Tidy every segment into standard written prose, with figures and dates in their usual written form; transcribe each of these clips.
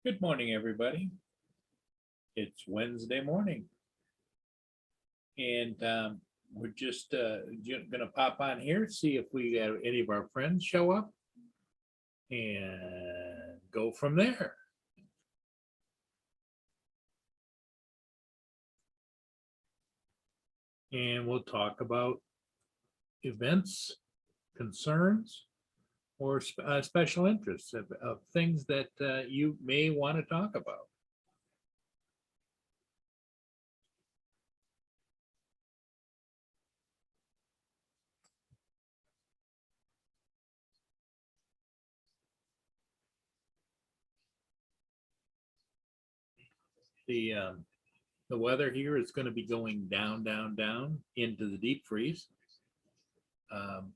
Good morning, everybody. It's Wednesday morning, and we're just going to pop on here, see if we have any of our friends show up, and go from there. And we'll talk about events, concerns, or special interests of things that you may want to talk about. The um, the weather here is going to be going down, down, down into the deep freeze. Um,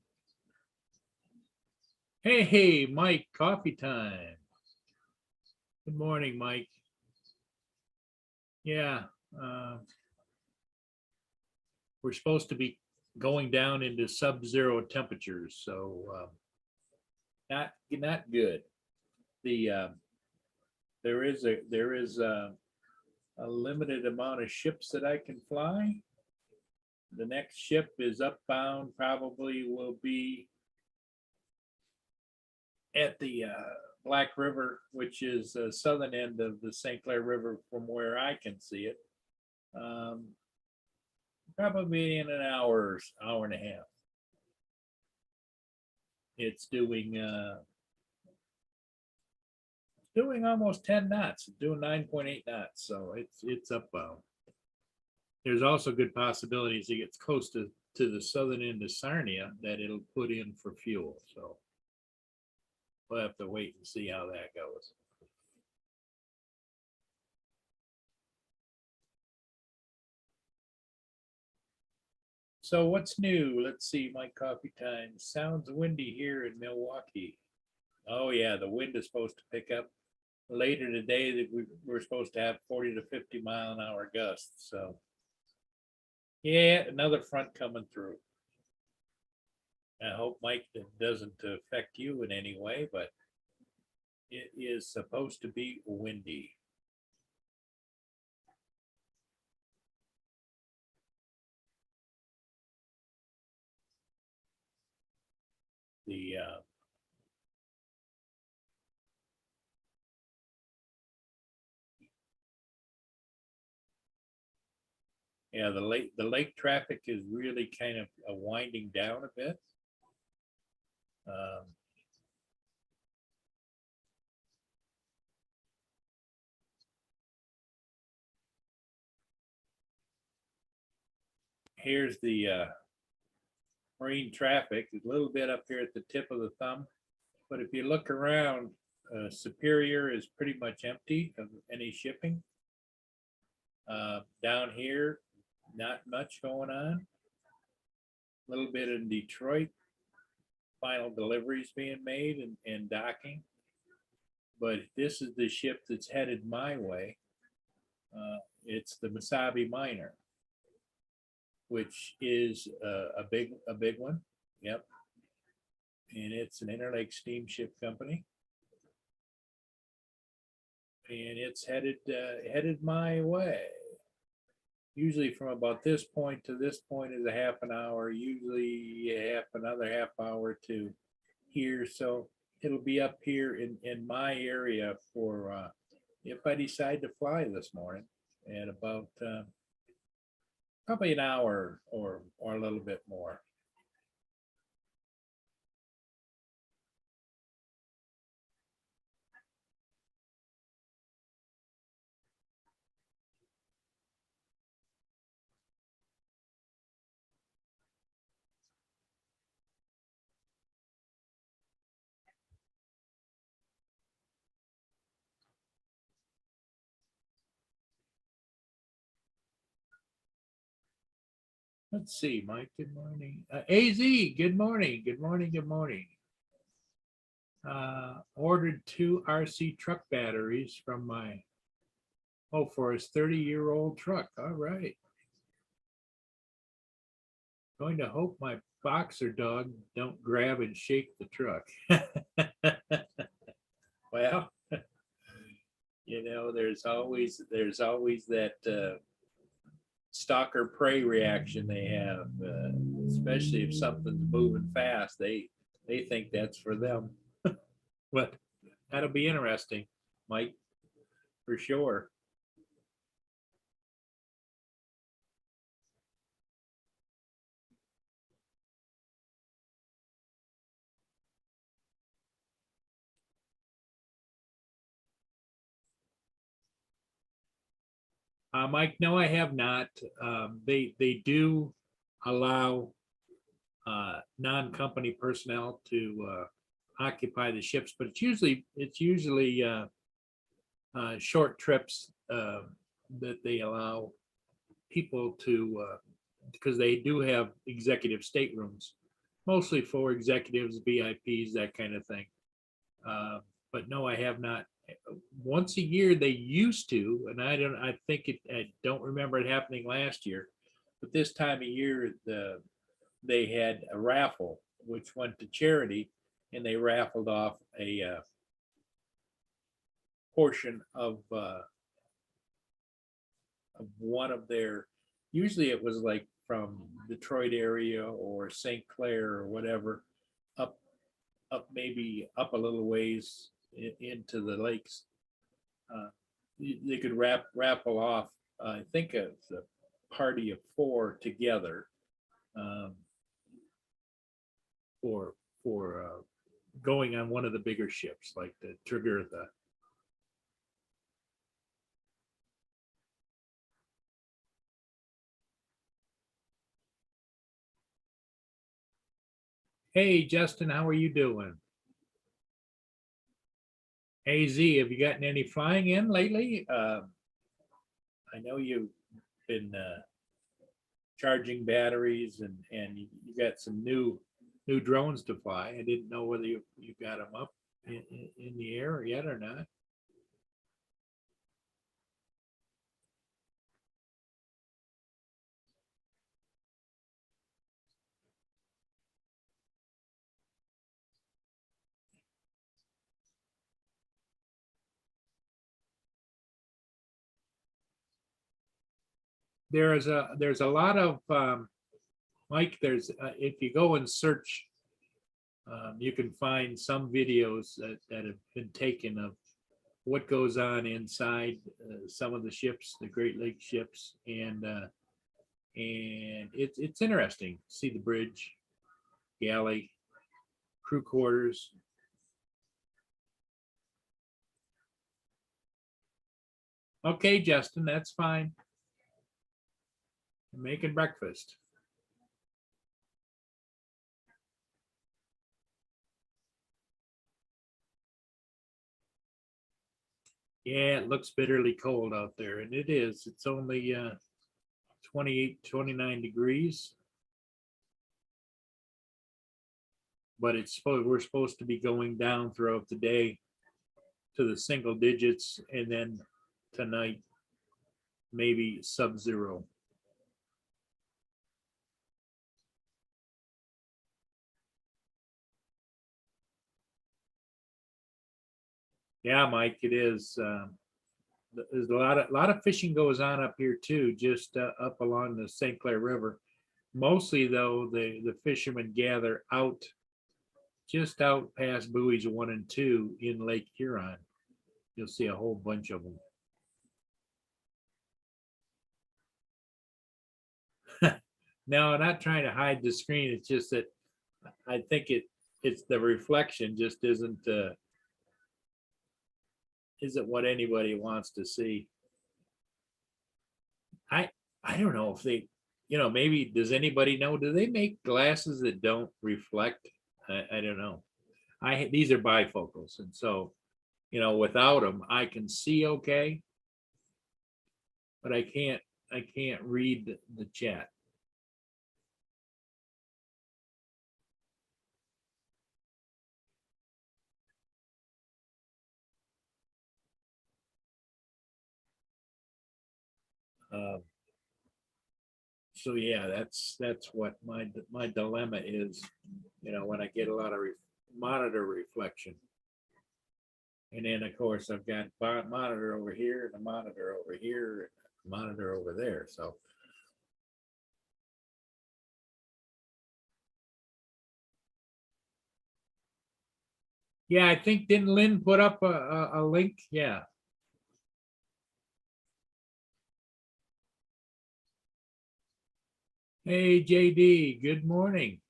hey, Mike, coffee time. Good morning, Mike. Yeah, uh, we're supposed to be going down into sub-zero temperatures, so not good. The there is a limited amount of ships that I can fly. The next ship is upbound, probably will be at the Black River, which is the southern end of the St. Clair River from where I can see it. Um, Probably in an hour and a half. It's doing almost 10 knots, doing 9.8 knots, so it's upbound. There's also good possibilities it gets close to the southern end of Sarnia that it'll put in for fuel. So we'll have to wait and see how that goes. So what's new? Let's see, my coffee time. Sounds windy here in Milwaukee. Oh yeah, the wind is supposed to pick up later today. That we're supposed to have 40 to 50 mile an hour gusts. So yeah, another front coming through. I hope, Mike, that doesn't affect you in any way, but it is supposed to be windy. The Yeah, the lake traffic is really kind of winding down a bit. Um, Here's the marine traffic, a little bit up here at the tip of the thumb. But if you look around, Superior is pretty much empty of any shipping. Down here, not much going on. A little bit in Detroit, final deliveries being made and docking. But this is the ship that's headed my way. It's the Mesabi Minor, which is a big one. Yep, and it's an Interlake Steamship Company, and it's headed my way. Usually from about this point to this point is a half an hour. Usually another half hour to here. So it'll be up here in my area for if I decide to fly this morning at about probably an hour or a little bit more. Let's see, Mike, good morning. AZ, good morning, good morning, good morning. Ordered 2 RC truck batteries from for his 30-year-old truck. All right. Going to hope my boxer dog don't grab and shake the truck. Well, You know, there's always that stalker prey reaction they have, especially if something's moving fast. They think that's for them. But that'll be interesting, Mike, for sure. Mike, no, I have not. They do allow non-company personnel to occupy the ships, but it's usually short trips that they allow people to, because they do have executive staterooms, mostly for executives, VIPs, that kind of thing. But no, I have not. Once a year they used to, and I don't remember it happening last year, but this time of year they had a raffle which went to charity, and they raffled off a portion of one of their, usually it was like from Detroit area or St. Clair or whatever, up maybe up a little ways into the lakes. Uh, they could raffle off, I think it's a party of four together, um, for going on one of the bigger ships like the Tregurtha. Hey, Justin, how are you doing? AZ, have you gotten any flying in lately? I know you've been charging batteries, and you got some new drones to fly. I didn't know whether you got them up in the air yet or not. There's a lot of Mike. There's if you go and search, you can find some videos that have been taken of what goes on inside some of the ships, the Great Lakes ships, and it's interesting. See the bridge, galley, crew quarters. Okay, Justin, that's fine. I'm making breakfast. Yeah, it looks bitterly cold out there, and it is. It's only 28, 29 degrees, but we're supposed to be going down throughout the day to the single digits, and then tonight maybe sub-zero. Yeah, Mike, it is. There's a lot of fishing goes on up here too, just up along the St. Clair River. Mostly though, the fishermen gather out just out past buoys 1 and 2 in Lake Huron. You'll see a whole bunch of them. No, I'm not trying to hide the screen. It's just that I think it's the reflection just isn't what anybody wants to see. I I don't know if they, maybe, does anybody know? Do they make glasses that don't reflect? I don't know. These are bifocals, and so without them I can see okay, but I can't read the chat. Um, so yeah, that's what my dilemma is. When I get a lot of monitor reflection. And then, of course, I've got monitor over here and a monitor over here, and a monitor over there. So yeah, I think didn't Lynn put up a link? Yeah. Hey, JD, good morning.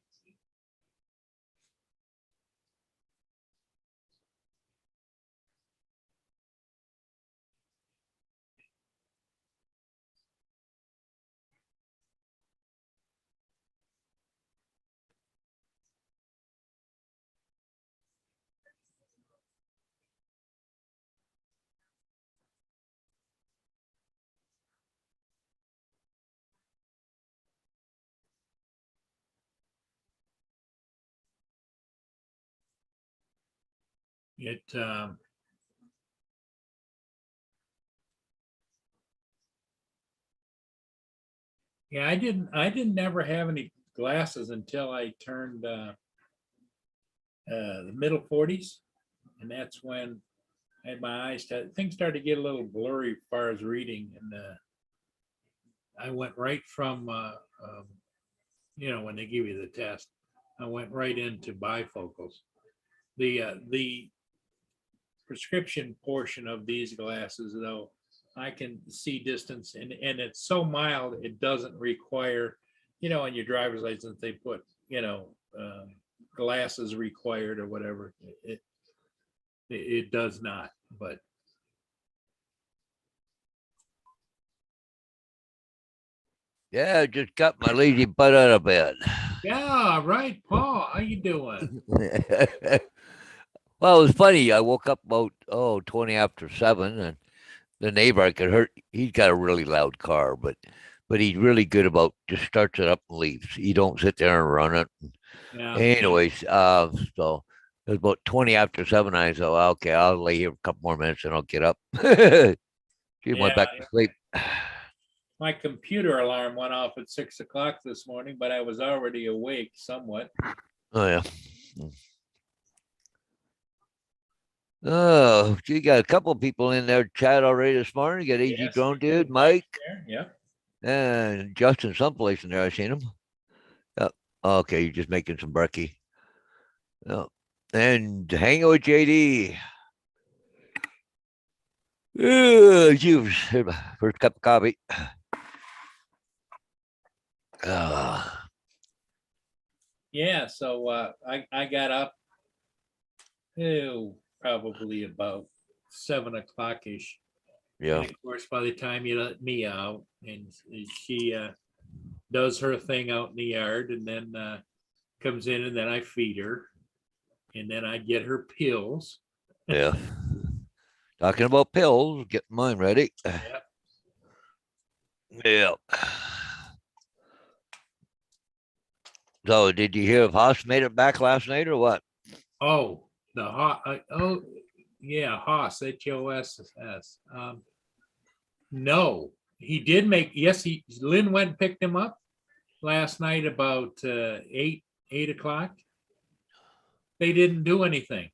It yeah, I didn't never have any glasses until I turned the middle 40s, and that's when I had my eyes things started to get a little blurry as far as reading, and I went right from when they give you the test, I went right into bifocals. The prescription portion of these glasses, though, I can see distance, and it's so mild, it doesn't require, on your driver's license, they put, glasses required or whatever. It does not, but Yeah, I just got my lazy butt out of bed. yeah, right, Paul, how you doing? Well, it was funny. I woke up about 20 after 7, and the neighbor I could hear. He's got a really loud car, but he's really good about just starts it up and leaves. He don't sit there and run it. Yeah, Anyways, so it was about 20 after 7. I said, well, okay, I'll lay here a couple more minutes and I'll get up. She went yeah. back to sleep. My computer alarm went off at 6 o'clock this morning, but I was already awake somewhat. Oh yeah. Oh, you got a couple of people in there chat already this morning. You got Easy Yes, Drone we do. Dude, Mike, There. Yeah. and Justin someplace in there. I seen him. Yep. Okay, you're just making some brekkie. Yep. And hang out with JD. Juice. First cup of coffee. Yeah. So I got up probably about 7 o'clock ish. Yeah. And of course, by the time you let me out, and she does her thing out in the yard, and then comes in, and then I feed her, and then I get her pills. Yeah. Talking about pills, getting mine ready. Yep. Yeah. So, did you hear if Haas made it back last night or what? Oh, the Haas. Oh, yeah, Haas. HOSS. No, he did make. Yes, Lynn went and picked him up last night about 8 o'clock. They didn't do anything.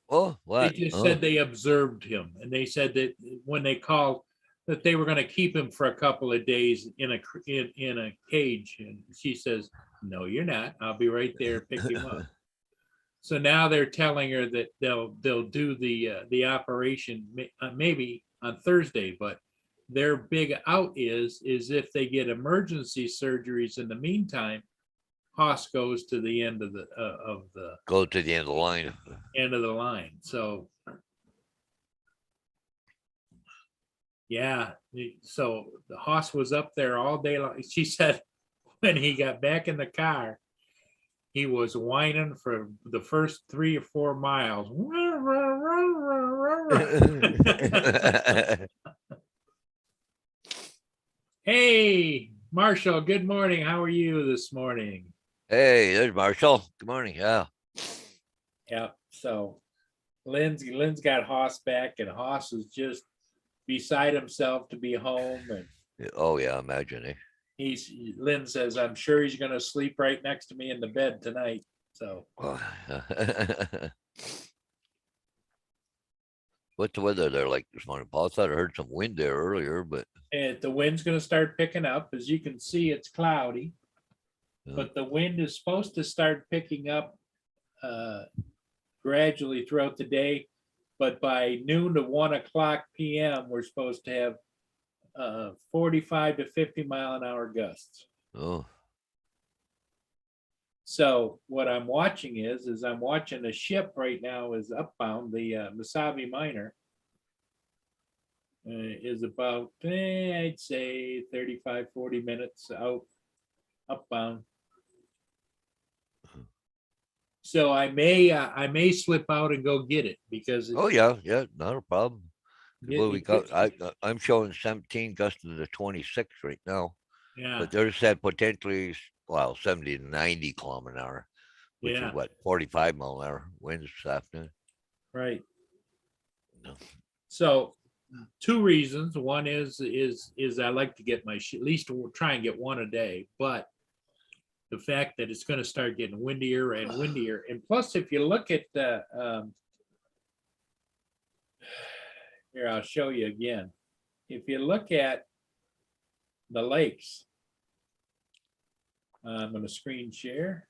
Oh, They what? just Oh, said they observed him, and they said that when they called, that they were going to keep him for a couple of days in a cage. And she says, "No, you're not. I'll be right there, pick him up." So now they're telling her that they'll do the operation maybe on Thursday, but their big out is if they get emergency surgeries in the meantime, Haas goes to the end of the go to the end of the line. end of the line. So yeah, so the Haas was up there all day long. She said when he got back in the car, he was whining for the first 3 or 4 miles. Hey, Marshall, good morning. How are you this morning? Hey, there's Marshall. Good morning. Yeah. Yeah, so Lynn's got Haas back, and Haas is just beside himself to be home. And Oh, yeah. Imagine it. Lynn says, I'm sure he's gonna sleep right next to me in the bed tonight. So What's the weather there like this morning, Paul? I thought I heard some wind there earlier, but And the wind's gonna start picking up. As you can see, it's cloudy. Yeah. But the wind is supposed to start picking up gradually throughout the day. But by noon to 1 o'clock PM, we're supposed to have 45 to 50 mile-an-hour gusts. oh, So what I'm watching is I'm watching a ship right now is upbound, the Masabi Minor. Is about, I'd say 35, 40 minutes out upbound. So I may slip out and go get it because oh yeah, yeah, not a problem. it- Well, we it got, could- I'm showing 17 gusts to the 26 right now, yeah, but there's said potentially, well, 70 to 90 kilometer an hour, which yeah, is what, 45 mile an hour winds this afternoon. right. No. So two reasons. One is I like to get my at least try and get one a day, but the fact that it's going to start getting windier and windier, and plus, if you look at here, I'll show you again. If you look at the lakes, I'm going to screen share.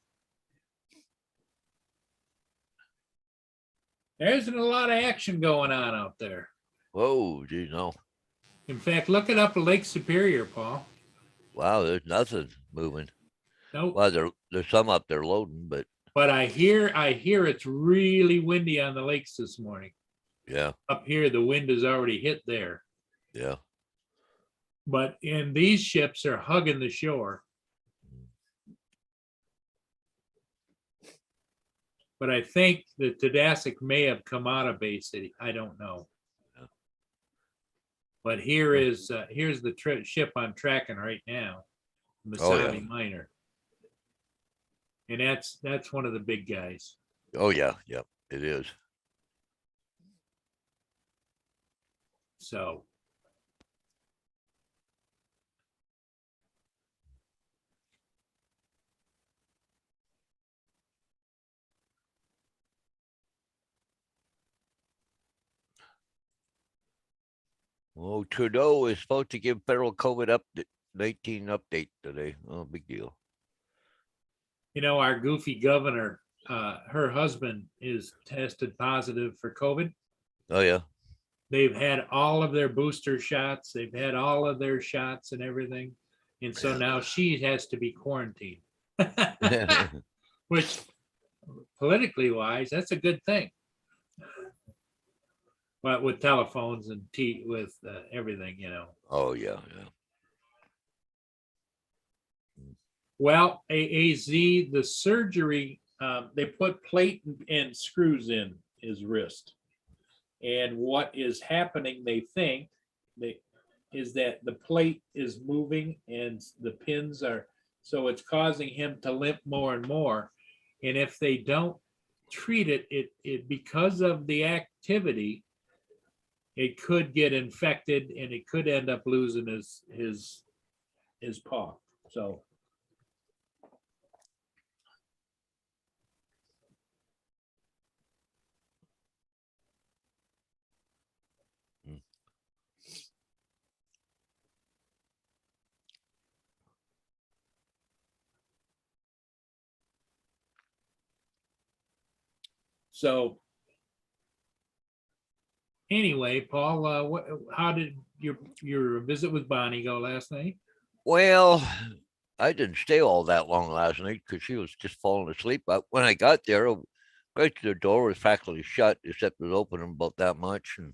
There isn't a lot of action going on out there. Whoa, geez, no. In fact, look it up at Lake Superior, Paul. Wow, there's nothing moving. Nope. Well, there's some up there loading, but But I hear it's really windy on the lakes this morning. yeah, Up here, the wind has already hit there. yeah. But these ships are hugging the shore. But I think the Tadasic may have come out of Bay City. I don't know. Yeah. But here's the ship I'm tracking right now, Masabi Minor. And that's one of the big guys. Oh yeah, yep, it is. So Oh, Trudeau is supposed to give federal COVID-19 update today. Oh, big deal. our goofy governor, her husband is tested positive for COVID. Oh yeah. They've had all of their booster shots. They've had all of their shots and everything. And so now she has to be quarantined, which politically wise, that's a good thing. But with telephones and with everything, Oh yeah, yeah. Well, AZ, the surgery, they put plate and screws in his wrist. And what is happening, they think, is that the plate is moving and the pins are, so it's causing him to limp more and more. And if they don't treat it because of the activity, it could get infected and it could end up losing his paw. So So anyway, Paul, how did your visit with Bonnie go last night? Well, I didn't stay all that long last night because she was just falling asleep. But when I got there, right to the door was practically shut, except it was open about that much, and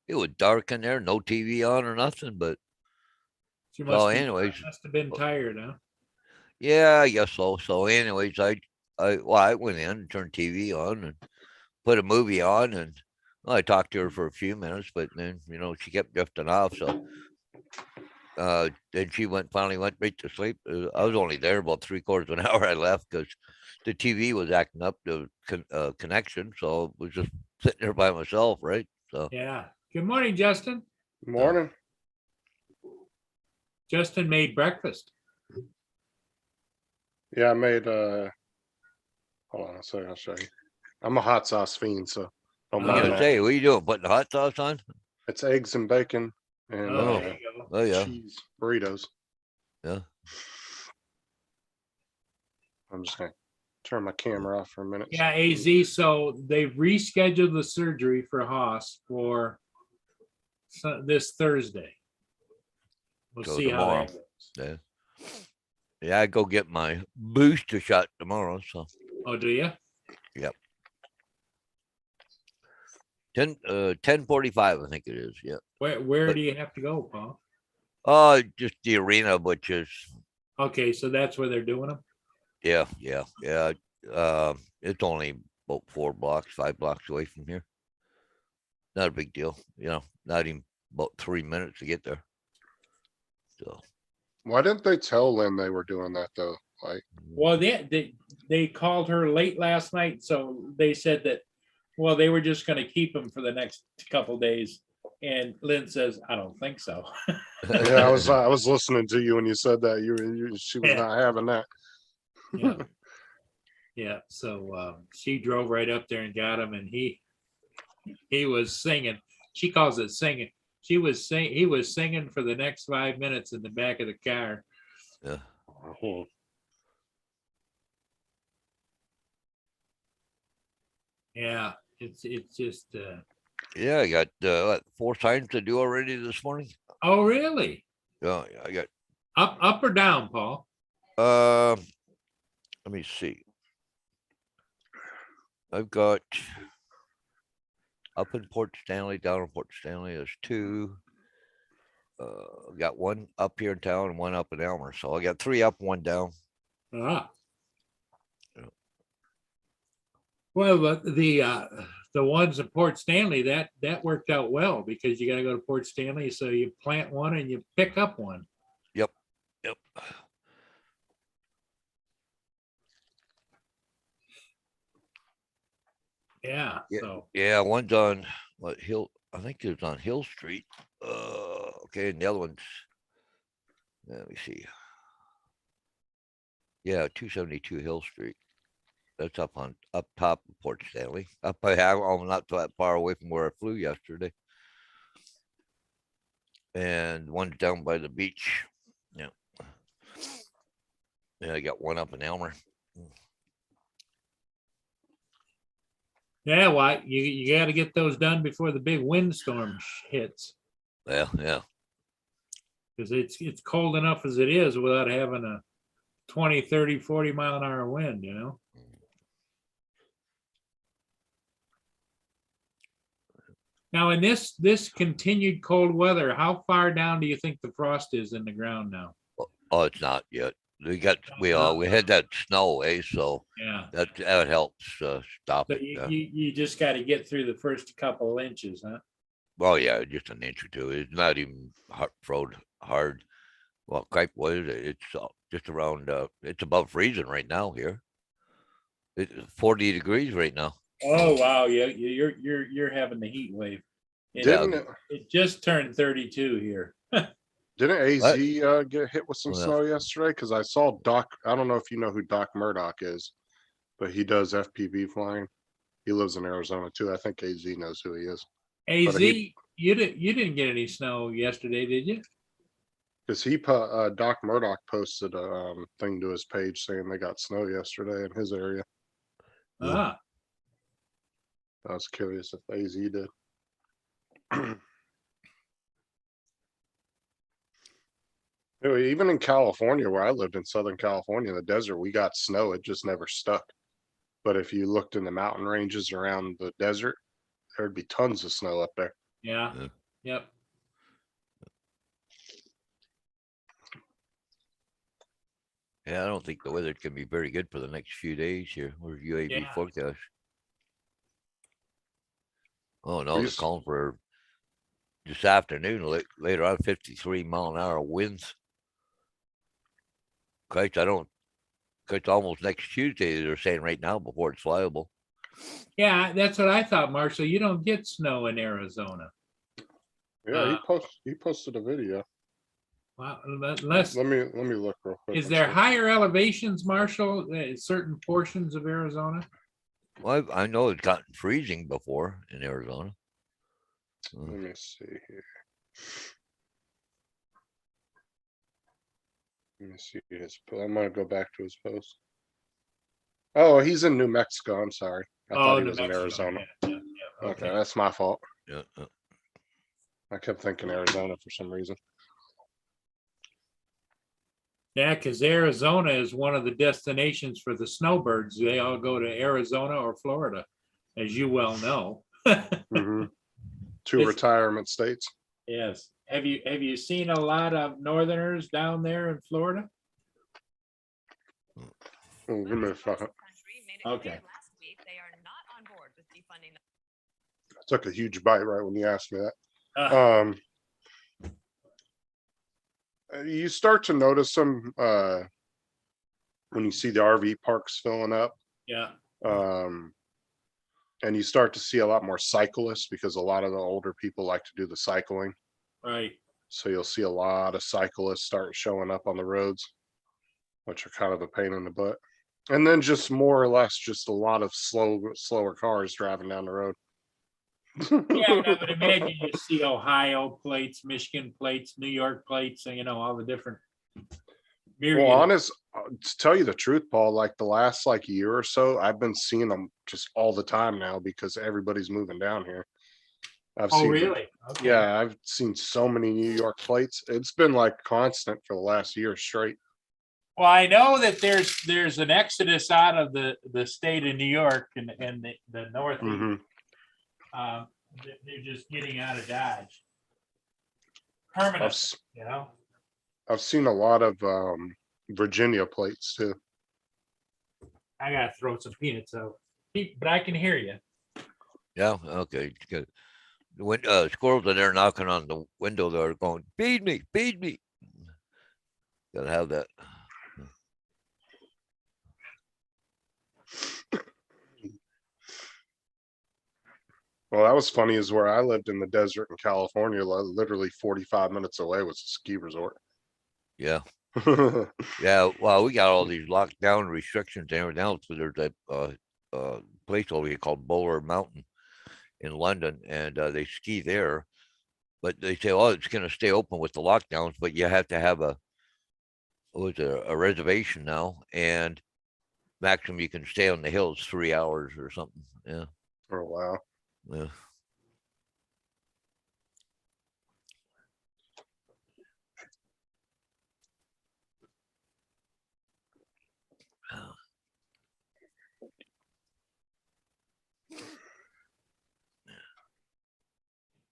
it was dark in there, no TV on or nothing. But She so, must anyways, have been tired, huh? yeah, I guess so. So, anyways, I went in and turned TV on and put a movie on, and well, I talked to her for a few minutes, but then she kept drifting off. So then she finally went right to sleep. I was only there about 3/4 of an hour. I left because the TV was acting up, the connection. So I was just sitting there by myself, right? So Yeah. Good morning, Justin. Morning. Justin made breakfast. Yeah, I made hold on a second, I'll show you. I'm a hot sauce fiend, so Don't Oh, I was mind gonna that. say, what are you doing? Putting the hot sauce on? It's eggs and bacon and Oh, there you go. Oh yeah, cheese burritos. yeah. I'm just gonna turn my camera off for a minute. Yeah, AZ, so they've rescheduled the surgery for Haas for this Thursday. We'll So see how tomorrow. that goes. Yeah. Yeah, I go get my booster shot tomorrow. So Oh, do you? 10:45, I think it is. Yeah. Where But- do you have to go, Paul? Just the arena, which is Okay, so that's where they're doing them? yeah. It's only about 5 blocks away from here. Not a big deal, not even about 3 minutes to get there. So Why didn't they tell Lynn they were doing that though? Like, Well, they called her late last night, so they said that, well, they were just gonna keep him for the next couple days. And Lynn says, I don't think so. yeah, I was listening to you when you said that. She was Yeah. not having that. Yeah. Yeah, so she drove right up there and got him, and he was singing. She calls it singing. He was singing for the next 5 minutes in the back of the car. yeah. Yeah, it's just Yeah, I got 4 signs to do already this morning. oh really? Yeah, I got Up or down, Paul? let me see. I've got up in Port Stanley, down in Port Stanley, there's 2. Got 1 up here in town and 1 up in Elmer. So I got 3 up, 1 down. Ah. Yeah. Well, but the ones at Port Stanley, that worked out well because you got to go to Port Stanley, so you plant one and you pick up one. Yep. Yeah. Yeah. So Yeah, one's on what Hill? I think it's on Hill Street. Okay, and the other one's let me see. Yeah, 272 Hill Street. That's up top of Port Stanley. Up I have I'm not that far away from where I flew yesterday. And one's down by the beach. Yeah. Yeah, I got 1 up in Elmer. yeah, well, you got to get those done before the big windstorm hits Yeah, yeah. because it's cold enough as it is without having a 20, 30, 40 mile an hour wind, you know? Now, in this continued cold weather, how far down do you think the frost is in the ground now? Oh, it's not yet. We had that snow, so Yeah. that helps stop So it. you just got to get through the first couple inches, huh? Well, yeah, just an inch or 2. It's not even hard. Well, Cripe was it's just around. It's above freezing right now here. It's 40 degrees right now. Oh wow, yeah, you're having the heat wave. It just turned 32 here. Didn't AZ What? get hit with some Well, snow yesterday? Because I saw Doc. I don't know if you know who Doc Murdoch is, but he does FPV flying. He lives in Arizona too. I think AZ knows who he is. AZ, But he- you didn't get any snow yesterday, did you? Because Doc Murdoch posted a thing to his page saying they got snow yesterday in his area. Yeah. Ah, I was curious if AZ did. Anyway, even in California, where I lived in Southern California, in the desert, we got snow. It just never stuck. But if you looked in the mountain ranges around the desert, there'd be tons of snow up there. yeah, Yeah. yep. Yeah, I don't think the weather can be very good for the next few days here. Where's UAV Yeah. forecast? Oh no, We they're s- calling for this afternoon later on 53 mile an hour winds. Christ, it's almost next Tuesday. They're saying right now before it's liable. Yeah, that's what I thought, Marshall. You don't get snow in Arizona. Yeah, he posted a video. Well, unless Let me look real quick. is and there see. higher elevations, Marshall, certain portions of Arizona? Well, I know it's gotten freezing before in Arizona. Let me see here. Let me see his, I'm gonna go back to his post. Oh, he's in New Mexico. I'm sorry. I thought he New was in Mexico, Arizona. yeah, Okay, that's my fault. Yeah. I kept thinking Arizona for some reason. Yeah, because Arizona is one of the destinations for the snowbirds. They all go to Arizona or Florida, as you well know. Mhm. Two It's- retirement states. Yes. Have you seen a lot of northerners down there in Florida? Oh, give me a second. Okay. I took a huge bite right when you asked me that. Uh, You start to notice them when you see the RV parks filling up. yeah, And you start to see a lot more cyclists because a lot of the older people like to do the cycling. right. So you'll see a lot of cyclists start showing up on the roads, which are kind of a pain in the butt. And then just more or less just a lot of slower cars driving down the road. Yeah, and I would imagine you see Ohio plates, Michigan plates, New York plates, and all the different. Well, to tell you the truth, Paul, like the last like year or so, I've been seeing them just all the time now because everybody's moving down here. I've Oh, seen, really? Okay. yeah, I've seen so many New York plates. It's been like constant for the last year straight. Well, I know that there's an exodus out of the state of New York and the Northeast. Mhm. They're just getting out of Dodge. I've Permanent, s- you know? I've seen a lot of Virginia plates too. I gotta throw some peanuts out. But I can hear you. Yeah. Okay. Good. When squirrels are there knocking on the window, they're going, feed me, feed me. Gotta have that. Well, that was funny is where I lived in the desert in California, literally 45 minutes away was a ski resort. Yeah. Yeah. Well, we got all these lockdown restrictions and everything else. But there's that place over here called Bowler Mountain in London, and they ski there. But they say, oh, it's going to stay open with the lockdowns, but you have to have a reservation now, and maximum you can stay on the hill is 3 hours or something. Yeah. Oh, wow. Yeah.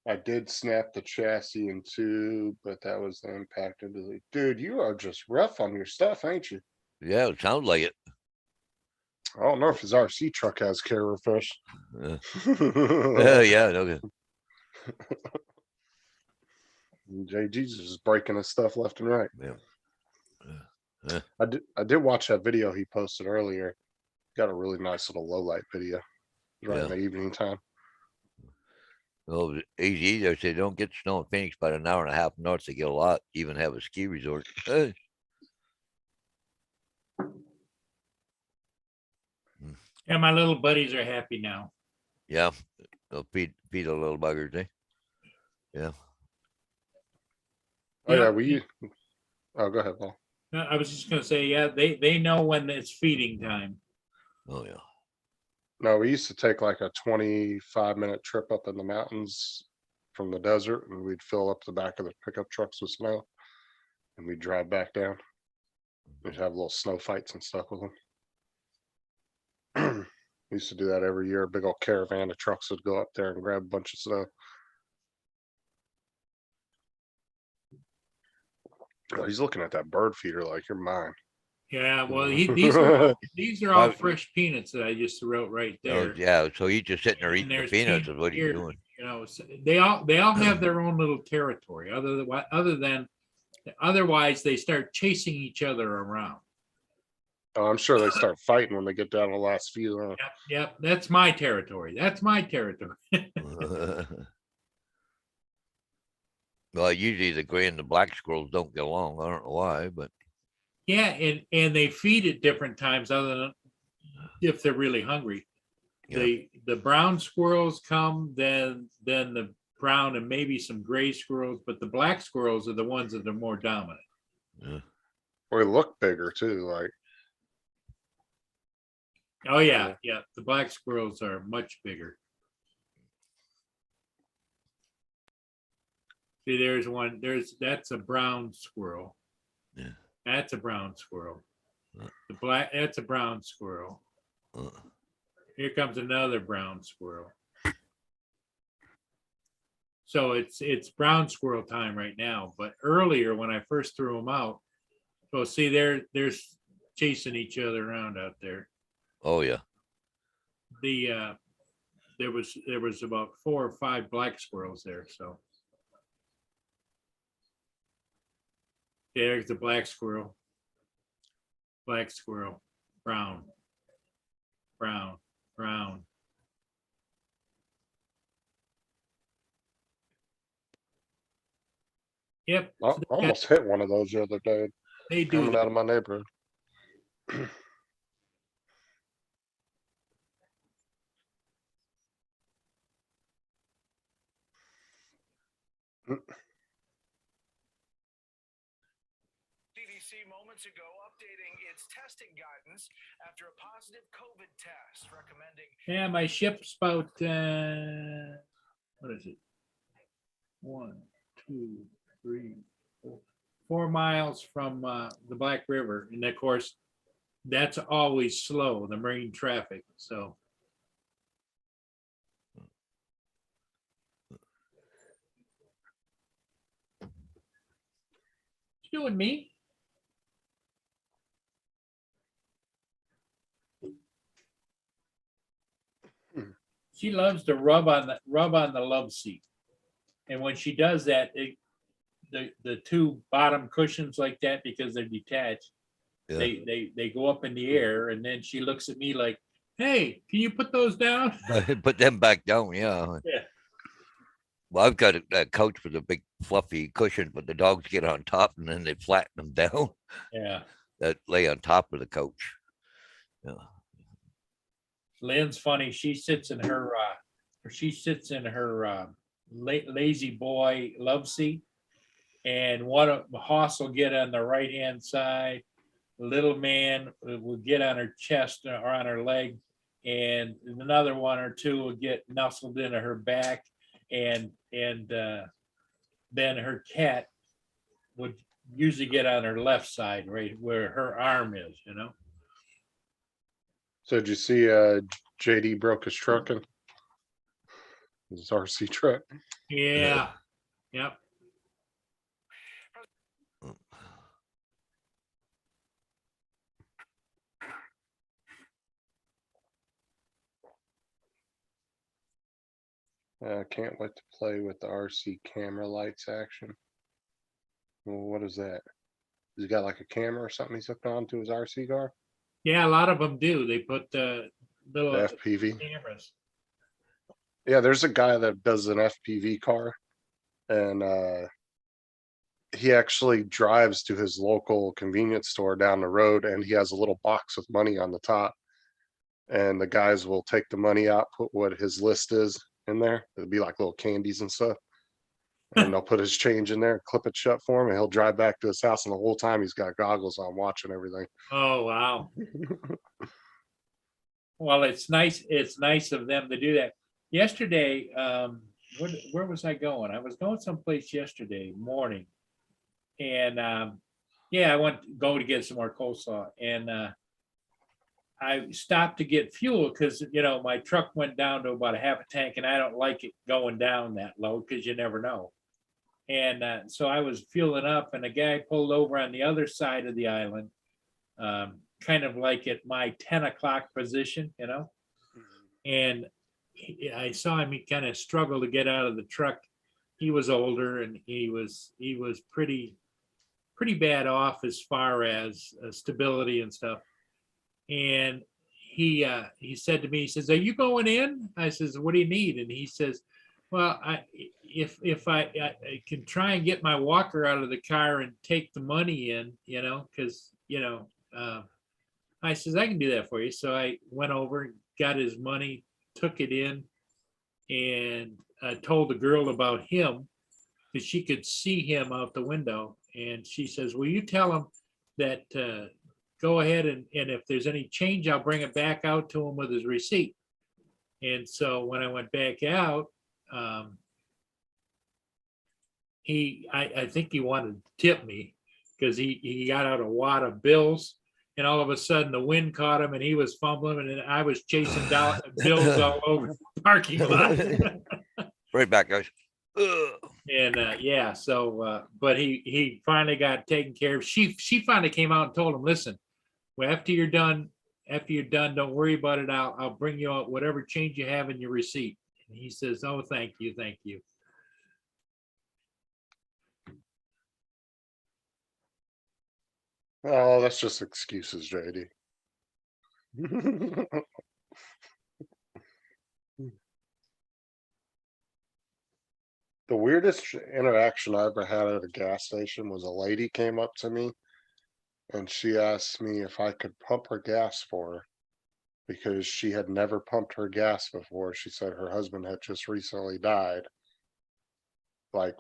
I did snap the chassis in two, but that was the impact of the dude. You are just rough on your stuff, ain't you? Yeah, it sounds like it. I don't know if his RC truck has carrier fish. Yeah. JG Yeah. Okay. Jesus is breaking his stuff left and right. Yeah. I did watch that video he posted earlier. Got a really nice little low light video right in Yeah. the evening time. Well, AZ, they say don't get snow in Phoenix about an hour and a half north. They get a lot, even have a ski resort. Yeah, my little buddies are happy now. Yeah. They'll feed the little buggers, eh? Yeah. Oh Yeah. yeah, oh go ahead, Paul. No, I was just gonna say, yeah, they know when it's feeding time. Oh yeah. No, we used to take like a 25-minute trip up in the mountains from the desert, and we'd fill up the back of the pickup trucks with snow, and we'd drive back down. We'd have little snow fights and stuff with them. We used to do that every year. A big old caravan of trucks would go up there and grab a bunch of snow. Oh, he's looking at that bird feeder like you're mine. Yeah, well, these are all fresh peanuts that I just wrote right Oh, there. yeah. So he's just sitting there And eating the there's peanuts is what he's here, doing. So they all have their own little territory. Otherwise they start chasing each other around. Oh, I'm sure they start fighting when they get down to the last few. Huh? Yep, that's my territory. That's my territory. Well, usually the gray and the black squirrels don't get along. I don't know why, but Yeah, and they feed at different times other than if they're really hungry. Yeah. The brown squirrels come, then the brown and maybe some gray squirrels, but the black squirrels are the ones that are more dominant. Yeah. Or they look bigger too, like, Oh, yeah, yeah, the black squirrels are much bigger. See, there's one, that's a brown squirrel. Yeah. That's a brown squirrel. Uh. The black, that's a brown squirrel. Uh, Here comes another brown squirrel. So it's brown squirrel time right now, but earlier when I first threw them out, so see they're chasing each other around out there. oh yeah. The there was about 4 or 5 black squirrels there, so. There's the black squirrel, brown, brown, brown. Yep, I almost hit one of those the other day, they do coming that. out of my neighborhood. CDC moments ago updating its testing guidance after a positive COVID test recommending. Yeah, my ship's about what is it? 1, 2, 3, 4, 4 miles from the Black River, and of course, that's always slow, the marine traffic. So. You and me? She loves to rub on the love seat, and when she does that, the 2 bottom cushions like that, because they're detached, Yeah. they go up in the air, and then she looks at me like, "Hey, can you put those down?" Put them back down. Yeah. Yeah. Well, I've got a couch with a big fluffy cushion, but the dogs get on top and then they flatten them down Yeah. that lay on top of the couch. Yeah. Lynn's funny. She sits in her lazy boy love seat, and one of the Hoss will get on the right hand side. Little man will get on her chest or on her leg, and another 1 or 2 will get nestled into her back, and then her cat would usually get on her left side, right where her arm is, you know. So did you see JD broke his truck in? His RC truck. Yeah. Yep. Can't wait to play with the RC camera lights action. Well, what is that? He's got like a camera or something he's hooked on to his RC car? Yeah, a lot of them do. They put little The FPV. cameras. Yeah, there's a guy that does an FPV car, and he actually drives to his local convenience store down the road, and he has a little box with money on the top. And the guys will take the money out, put what his list is in there. It'll be like little candies and stuff. And they'll put his change in there, clip it shut for him, and he'll drive back to his house. And the whole time he's got goggles on, watching everything. Oh, wow. Well, it's nice. It's nice of them to do that. Yesterday, where was I going? I was going someplace yesterday morning, and yeah, I went to go to get some more coleslaw, and I stopped to get fuel because, you know, my truck went down to about a half a tank, and I don't like it going down that low because you never know. And so I was fueling up, and a guy pulled over on the other side of the island, kind of like at my 10 o'clock position, you know. And I saw him, he kind of struggled to get out of the truck. He was older, and he was pretty bad off as far as stability and stuff. And he said to me, he says, "Are you going in?" I says, "What do you need?" And he says, "Well, if I can try and get my walker out of the car and take the money in, you know, because, you know," I says, "I can do that for you." So I went over and got his money, took it in and told the girl about him, because she could see him out the window. And she says, will you tell him that go ahead and if there's any change, I'll bring it back out to him with his receipt. And so when I went back out, I think he wanted to tip me because he got out a wad of bills, and all of a sudden the wind caught him and he was fumbling, and I was chasing down bills all over the parking lot. Right back, guys. Ugh. And yeah, so but he finally got taken care of. She finally came out and told him, listen, well, after you're done, don't worry about it. I'll bring you out whatever change you have in your receipt. And he says, oh, thank you. Oh, that's just excuses, JD. The weirdest interaction I ever had at a gas station was a lady came up to me and she asked me if I could pump her gas for her because she had never pumped her gas before. She said her husband had just recently died, like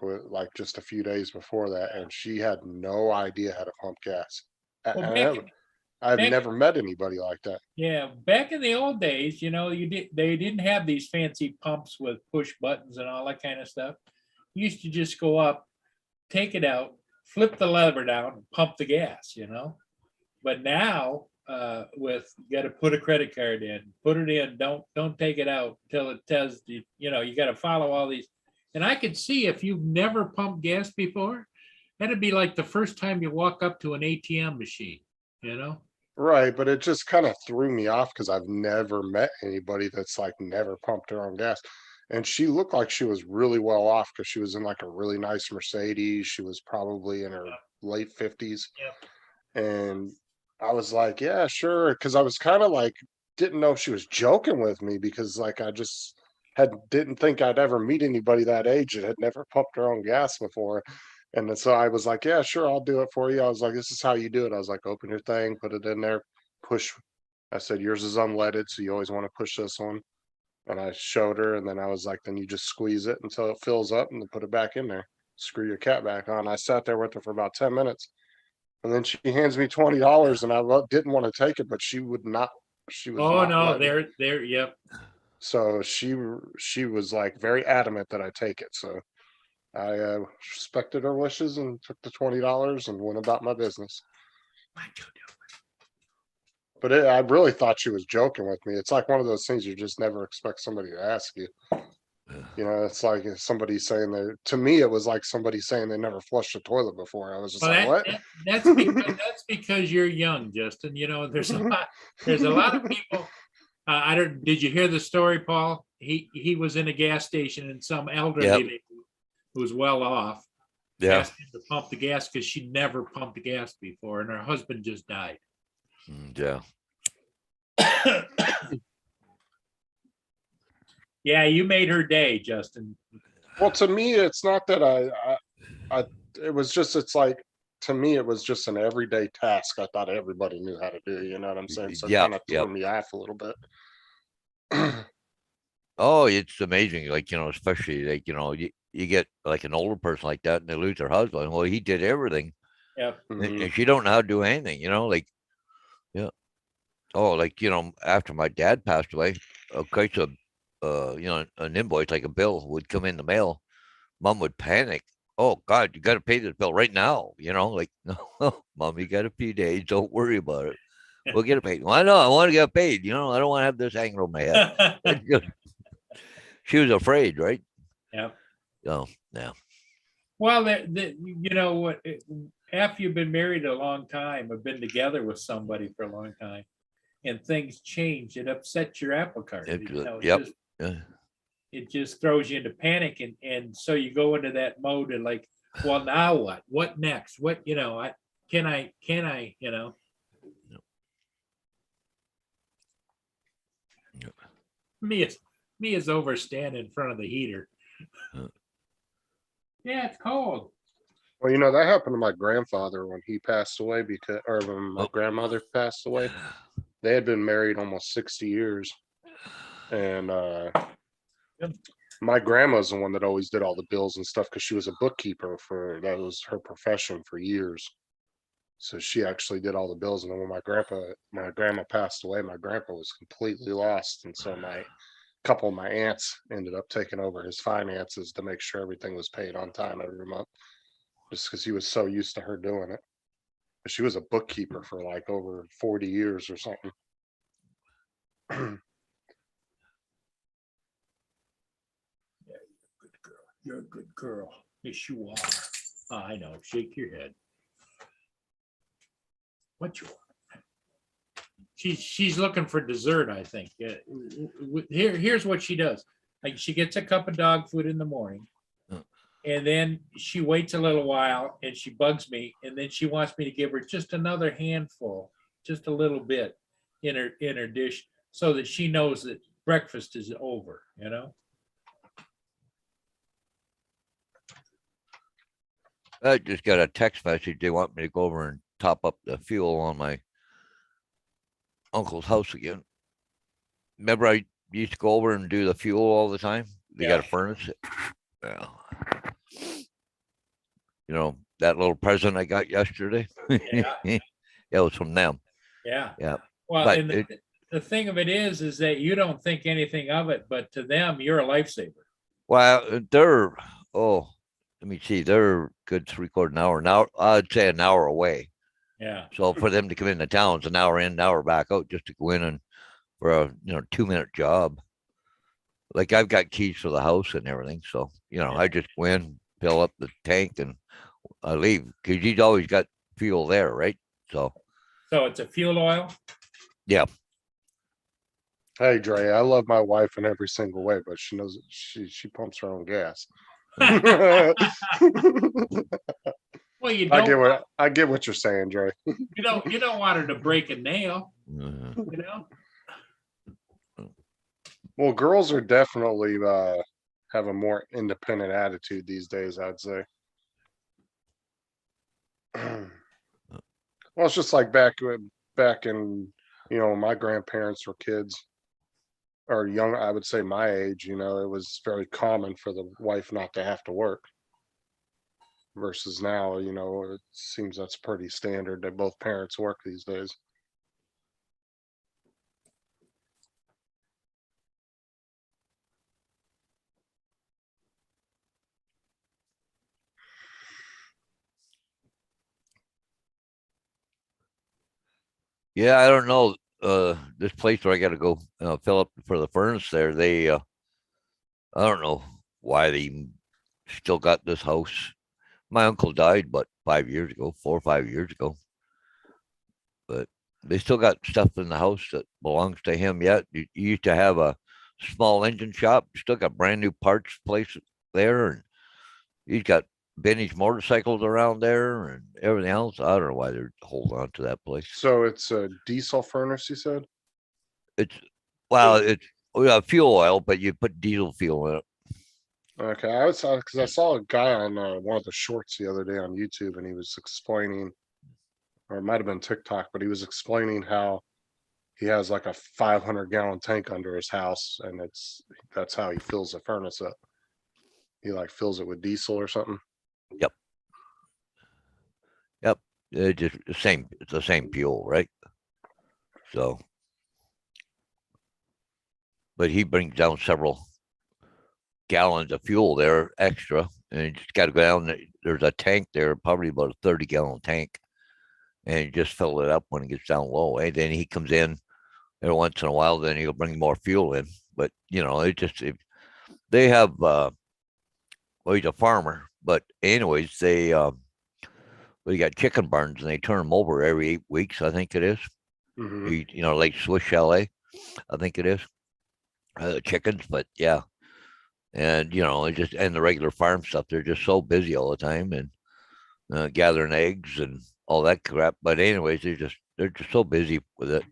just a few days before that, and she had no idea how to pump gas. Well, I've back- never met anybody like that. Yeah, back in the old days, they didn't have these fancy pumps with push buttons and all that kind of stuff. You used to just go up, take it out, flip the lever down, and pump the gas, But now, you got to put a credit card in, put it in, don't take it out until it tells you, you got to follow all these. And I could see if you've never pumped gas before, that'd be like the first time you walk up to an ATM machine, Right, but it just kind of threw me off because I've never met anybody that's like never pumped her own gas. And she looked like she was really well off because she was in like a really nice Mercedes. She was probably in her late 50s. And I was like, yeah, sure. Because I was kind of like, didn't know if she was joking with me because like I just didn't think I'd ever meet anybody that age that had never pumped her own gas before. And then so I was like, yeah, sure, I'll do it for you. I was like, this is how you do it. I was like, open your thing, put it in there, push. I said, yours is unleaded, so you always want to push this one. And I showed her, and then I was like, then you just squeeze it until it fills up and then put it back in there. Screw your cap back on. I sat there with her for about 10 minutes. And then she hands me $20 and I didn't want to take it, but she would not. She was Oh, not no, letting. yep. So she was like very adamant that I take it. So I respected her wishes and took the $20 and went about my business. But I really thought she was joking with me. It's like one of those things you just never expect somebody to ask you. It's like if somebody saying to me, it was like somebody saying they never flushed a toilet before. I was just Well, like, what? that's because you're young, Justin. There's a lot of people. Did you hear the story, Paul? He was in a gas station and some elderly lady who's well off asked him to pump the gas because she never pumped the gas before, and her husband just died. Yeah. Yeah, you made her day, Justin. Well, to me, it's not that it was just, it's like, to me, it was just an everyday task. I thought everybody knew how to do, you know what I'm saying? So it kind of threw me off a little bit. Oh, it's amazing. Like, especially like, you get like an older person like that and they lose their husband. Well, he did everything. Yep. And she don't know how to do anything, like, yeah. Oh, like, after my dad passed away, okay, so an invoice like a bill would come in the mail. Mom would panic. Oh God, you got to pay this bill right now. Like, no, Mom, you got a few days. Don't worry about it. We'll get it paid. Well, I know I want to get paid. I don't want to have this hanging over my head. She was afraid, right? Yeah. Oh, yeah. Well, what? After you've been married a long time, or been together with somebody for a long time, and things change, it upsets your apple cart. It just throws you into panic, and so you go into that mode and like, well, now what? What next? What can I? Me is over standing in front of the heater. Yeah, it's cold. Well, that happened to my grandfather when he passed away or when my grandmother passed away. They had been married almost 60 years. And Yep. my grandma's the one that always did all the bills and stuff because she was a bookkeeper that was her profession for years. So she actually did all the bills. And then when my grandma passed away, my grandpa was completely lost. And so my couple of my aunts ended up taking over his finances to make sure everything was paid on time every month, just because he was so used to her doing it. But she was a bookkeeper for like over 40 years or something. Good girl. You're a good girl. Yes, you are. I know. Shake your head. What you want? She's looking for dessert, I think. Here's what she does. Like she gets a cup of dog food in the morning. And then she waits a little while and she bugs me. And then she wants me to give her just another handful, just a little bit in her dish so that she knows that breakfast is over, you know? I just got a text message. They want me to go over and top up the fuel on my uncle's house again. Remember, I used to go over and do the fuel all the time. They got a furnace. Yeah. You know, that little present I got yesterday. Yeah. It was from them. Yeah. Yeah. Well, But and the thing of it is that you don't think anything of it, but to them, you're a lifesaver. Well, they're let me see, they're good 3/4 hour. Now I'd say an hour away. Yeah. So for them to come into town, it's an hour in, an hour back out just to go in and for a 2-minute job. Like I've got keys for the house and everything. So, I just go in, fill up the tank and I leave because he's always got fuel there, right? So it's a fuel oil. yeah. Hey Dre, I love my wife in every single way, but she knows she pumps her own gas. Well, you I don't get what you're saying, Dre. you don't want her to break a nail, Uh, you know? Well, girls are definitely have a more independent attitude these days, I'd say. Well, it's just like back in, my grandparents were kids or young, I would say my age, it was very common for the wife not to have to work. Versus now, it seems that's pretty standard that both parents work these days. yeah, I don't know. This place where I got to go fill up for the furnace there, I don't know why they still got this house. My uncle died, but 5 years ago, 4 or 5 years ago. But they still got stuff in the house that belongs to him yet. You used to have a small engine shop, still got brand new parts place there, and he's got vintage motorcycles around there and everything else. I don't know why they're holding on to that place. So it's a diesel furnace, you said? It's fuel oil, but you put diesel fuel in it. Okay, because I saw a guy on one of the shorts the other day on YouTube, and he was explaining, or it might have been TikTok, but he was explaining how he has like a 500-gallon tank under his house, and that's how he fills the furnace up. He like fills it with diesel or something. Yep. Just it's the same fuel, right? So, but he brings down several gallons of fuel there extra, and you just got to go down. There's a tank there, probably about a 30-gallon tank, and you just fill it up when it gets down low. And then he comes in every once in a while, then he'll bring more fuel in. But they have well, he's a farmer, but anyways, they got chicken barns and they turn them over every 8 weeks, I think it is. Like Swiss Chalet, I think it is. Chickens, but yeah. And and the regular farm stuff, they're just so busy all the time and gathering eggs and all that crap. But anyways, they're just so busy with it.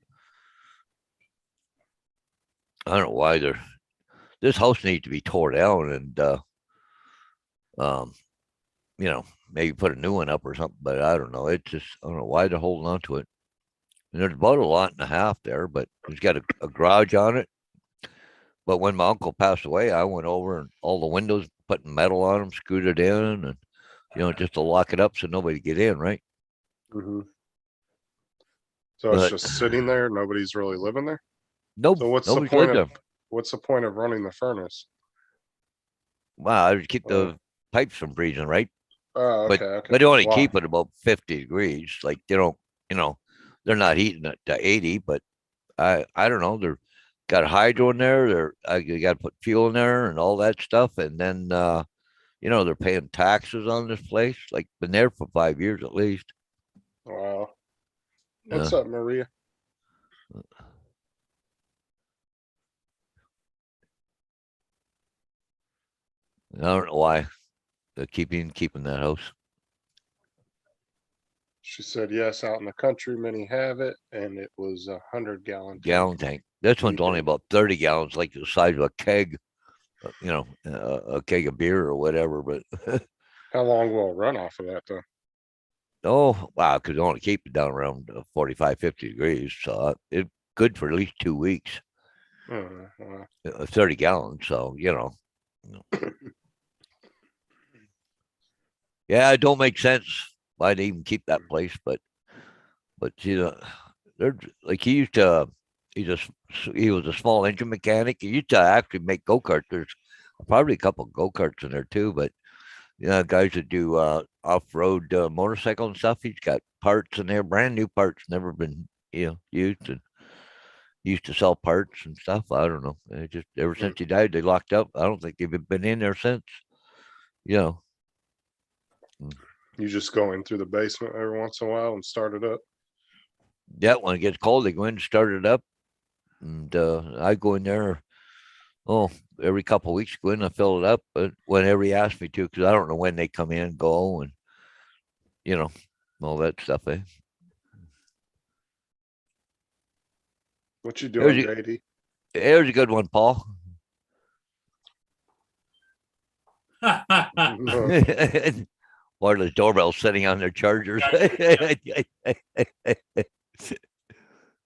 I don't know why this house needs to be tore down and maybe put a new one up or something, but I don't know. I don't know why they're holding on to it. And there's about a lot and a half there, but it's got a garage on it. But when my uncle passed away, I went over and all the windows, putting metal on them, screwed it in, and just to lock it up so nobody get in, right? Hmm. So it's But just sitting there. Nobody's really living there. nope, So what's the nobody's point lived of there. what's the point of running the furnace? Wow, I would keep Oh, the pipes from freezing, right? oh, But okay, okay. they only Wow. keep it about 50 degrees. Like they don't, they're not heating it to 80, but I don't know. They're got hydro in there. You got to put fuel in there and all that stuff, and then they're paying taxes on this place. Like been there for 5 years at least. Wow. Uh, What's up, Maria? I don't know why they're keeping that house. She said yes. Out in the country, many have it, and it was 100-gallon tank. Gallon tank. This one's only Heated. about 30 gallons, like the size of a keg. A keg of beer or whatever. But How long will it run off of that though? oh wow, could only keep it down around 45, 50 degrees. So it good for at least 2 weeks. Wow. 30 gallons. So yeah, it don't make sense why they even keep that place. But they're like he used to. He was a small engine mechanic. He used to actually make go-karts. There's probably a couple go-karts in there too, but guys that do off-road motorcycle and stuff. He's got parts in there, brand new parts, never been used, and used to sell parts and stuff. I don't know. Just ever since he died, they locked up. I don't think they've been in there since. You know, You just go in through the basement every once in a while and start it up. yeah. When it gets cold, they go in and start it up, and I go in there. Oh, every couple of weeks, go in and fill it up, but whenever he asks me to, because I don't know when they come in, go, and you know, all that stuff. What you There's doing, a, JD? there's a good one, Paul. Wireless doorbell sitting on their chargers.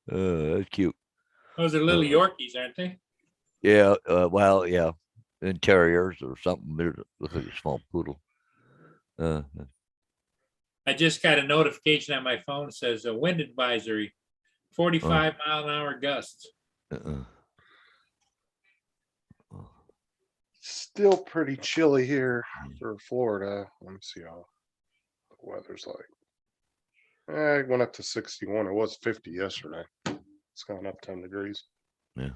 That's cute. Those are little Yorkies, aren't they? Yeah. Well, yeah. And terriers or something. Looks like a small poodle. I just got a notification on my phone says a wind advisory, 45-mile-an-hour gusts. Still pretty chilly here for Florida. Let me see how the weather's like. It went up to 61. It was 50 yesterday. It's gone up 10 degrees. Yeah.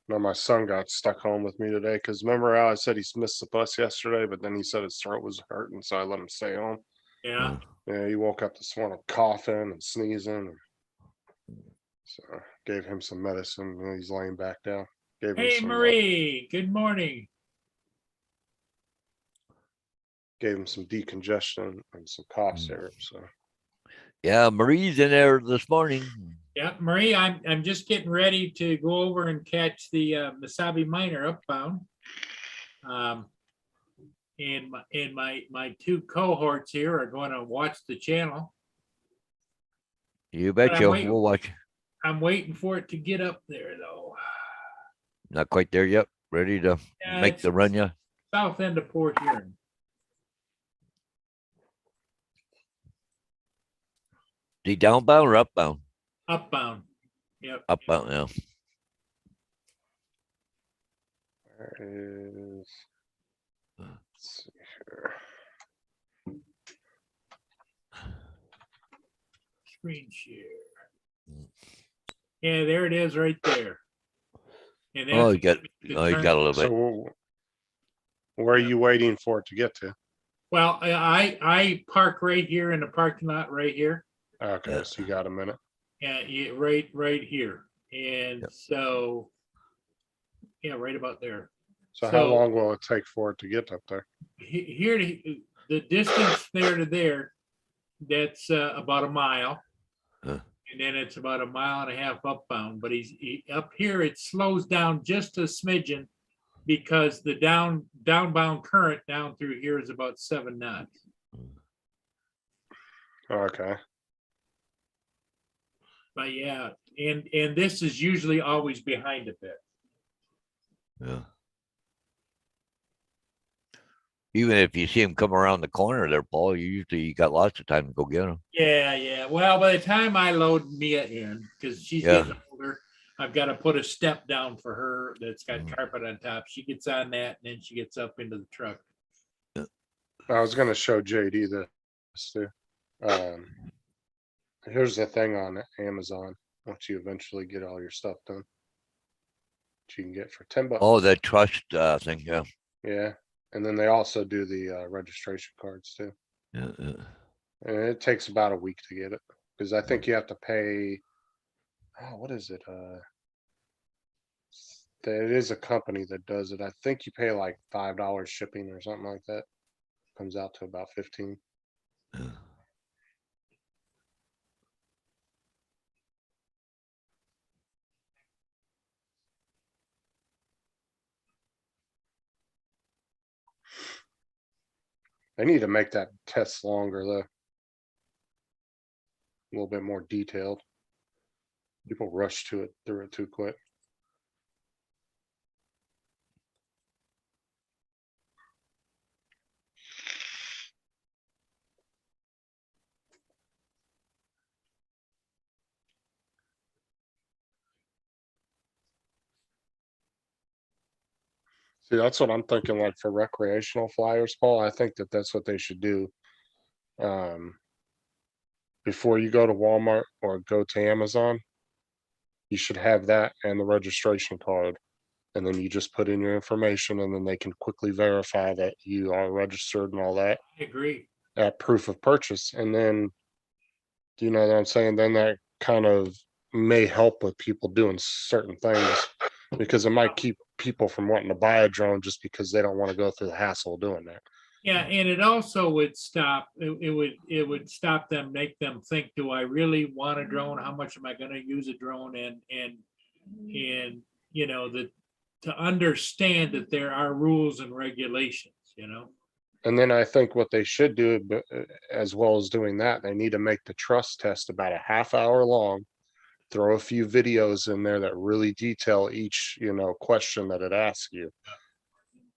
No, my son got stuck home with me today because remember how I said he missed the bus yesterday, but then he said his throat was hurting, so I let him stay home. Yeah. Yeah, he woke up this morning coughing and sneezing. So gave him some medicine and he's laying back down. Hey, Marie, good morning. Gave him some decongestion and some cough syrup. So yeah, Marie's in there this morning. Yeah, Marie, I'm just getting ready to go over and catch the Mesabi Minor upbound. And my two cohorts here are going to watch the channel. You betcha. We'll watch. I'm waiting for it to get up there though. Not quite there yet. Ready to make the run, yeah. South end of Port Huron. Is he downbound or upbound? Upbound. Yep. Upbound, yeah. there is. Let's see here. Screen share. Yeah, there it is right there. And Oh, you got a little bit. So where are you waiting for it to get to? Well, I park right here in the parking lot right here. Okay, so you got a minute. Yeah, right here. And so, yeah, right about there. So how long will it take for it to get up there? Here, the distance there to there, that's about a mile. And then it's about a mile and a half upbound, but up here, it slows down just a smidgen because the downbound current down through here is about 7 knots. Okay. But yeah, and this is usually always behind a bit. Yeah. Even if you see him come around the corner there, Paul, you got lots of time to go get him. Yeah. Well, by the time I load Mia in, because she's Yeah. getting older, I've got to put a step down for her that's got Mm. carpet on top. She gets on that, and then she gets up into the truck. I was gonna show JD this too. Here's the thing on Amazon, once you eventually get all your stuff done. You can get for $10. Oh, the trust thing. Yeah. Yeah, and then they also do the registration cards too. Yeah. And it takes about a week to get it, because I think you have to pay, what is it? It is a company that does it. I think you pay like $5 shipping or something like that. Comes out to about 15. Yeah. They need to make that test longer though. A little bit more detailed. People rush through it too quick. See, that's what I'm thinking, like for recreational flyers, Paul. I think that that's what they should do. Before you go to Walmart or go to Amazon, you should have that and the registration card. And then you just put in your information, and then they can quickly verify that you are registered and all that, I agree. that proof of purchase. And then, do you know what I'm saying? Then that kind of may help with people doing certain things, because it might keep people from wanting to buy a drone just because they don't want to go through the hassle of doing that. Yeah, and it also would stop, it would stop them, make them think, do I really want a drone? How much am I gonna use a drone? And, you know, to understand that there are rules and regulations, you know? And then I think what they should do, as well as doing that, they need to make the trust test about a half hour long. Throw a few videos in there that really detail each, question that it asks you,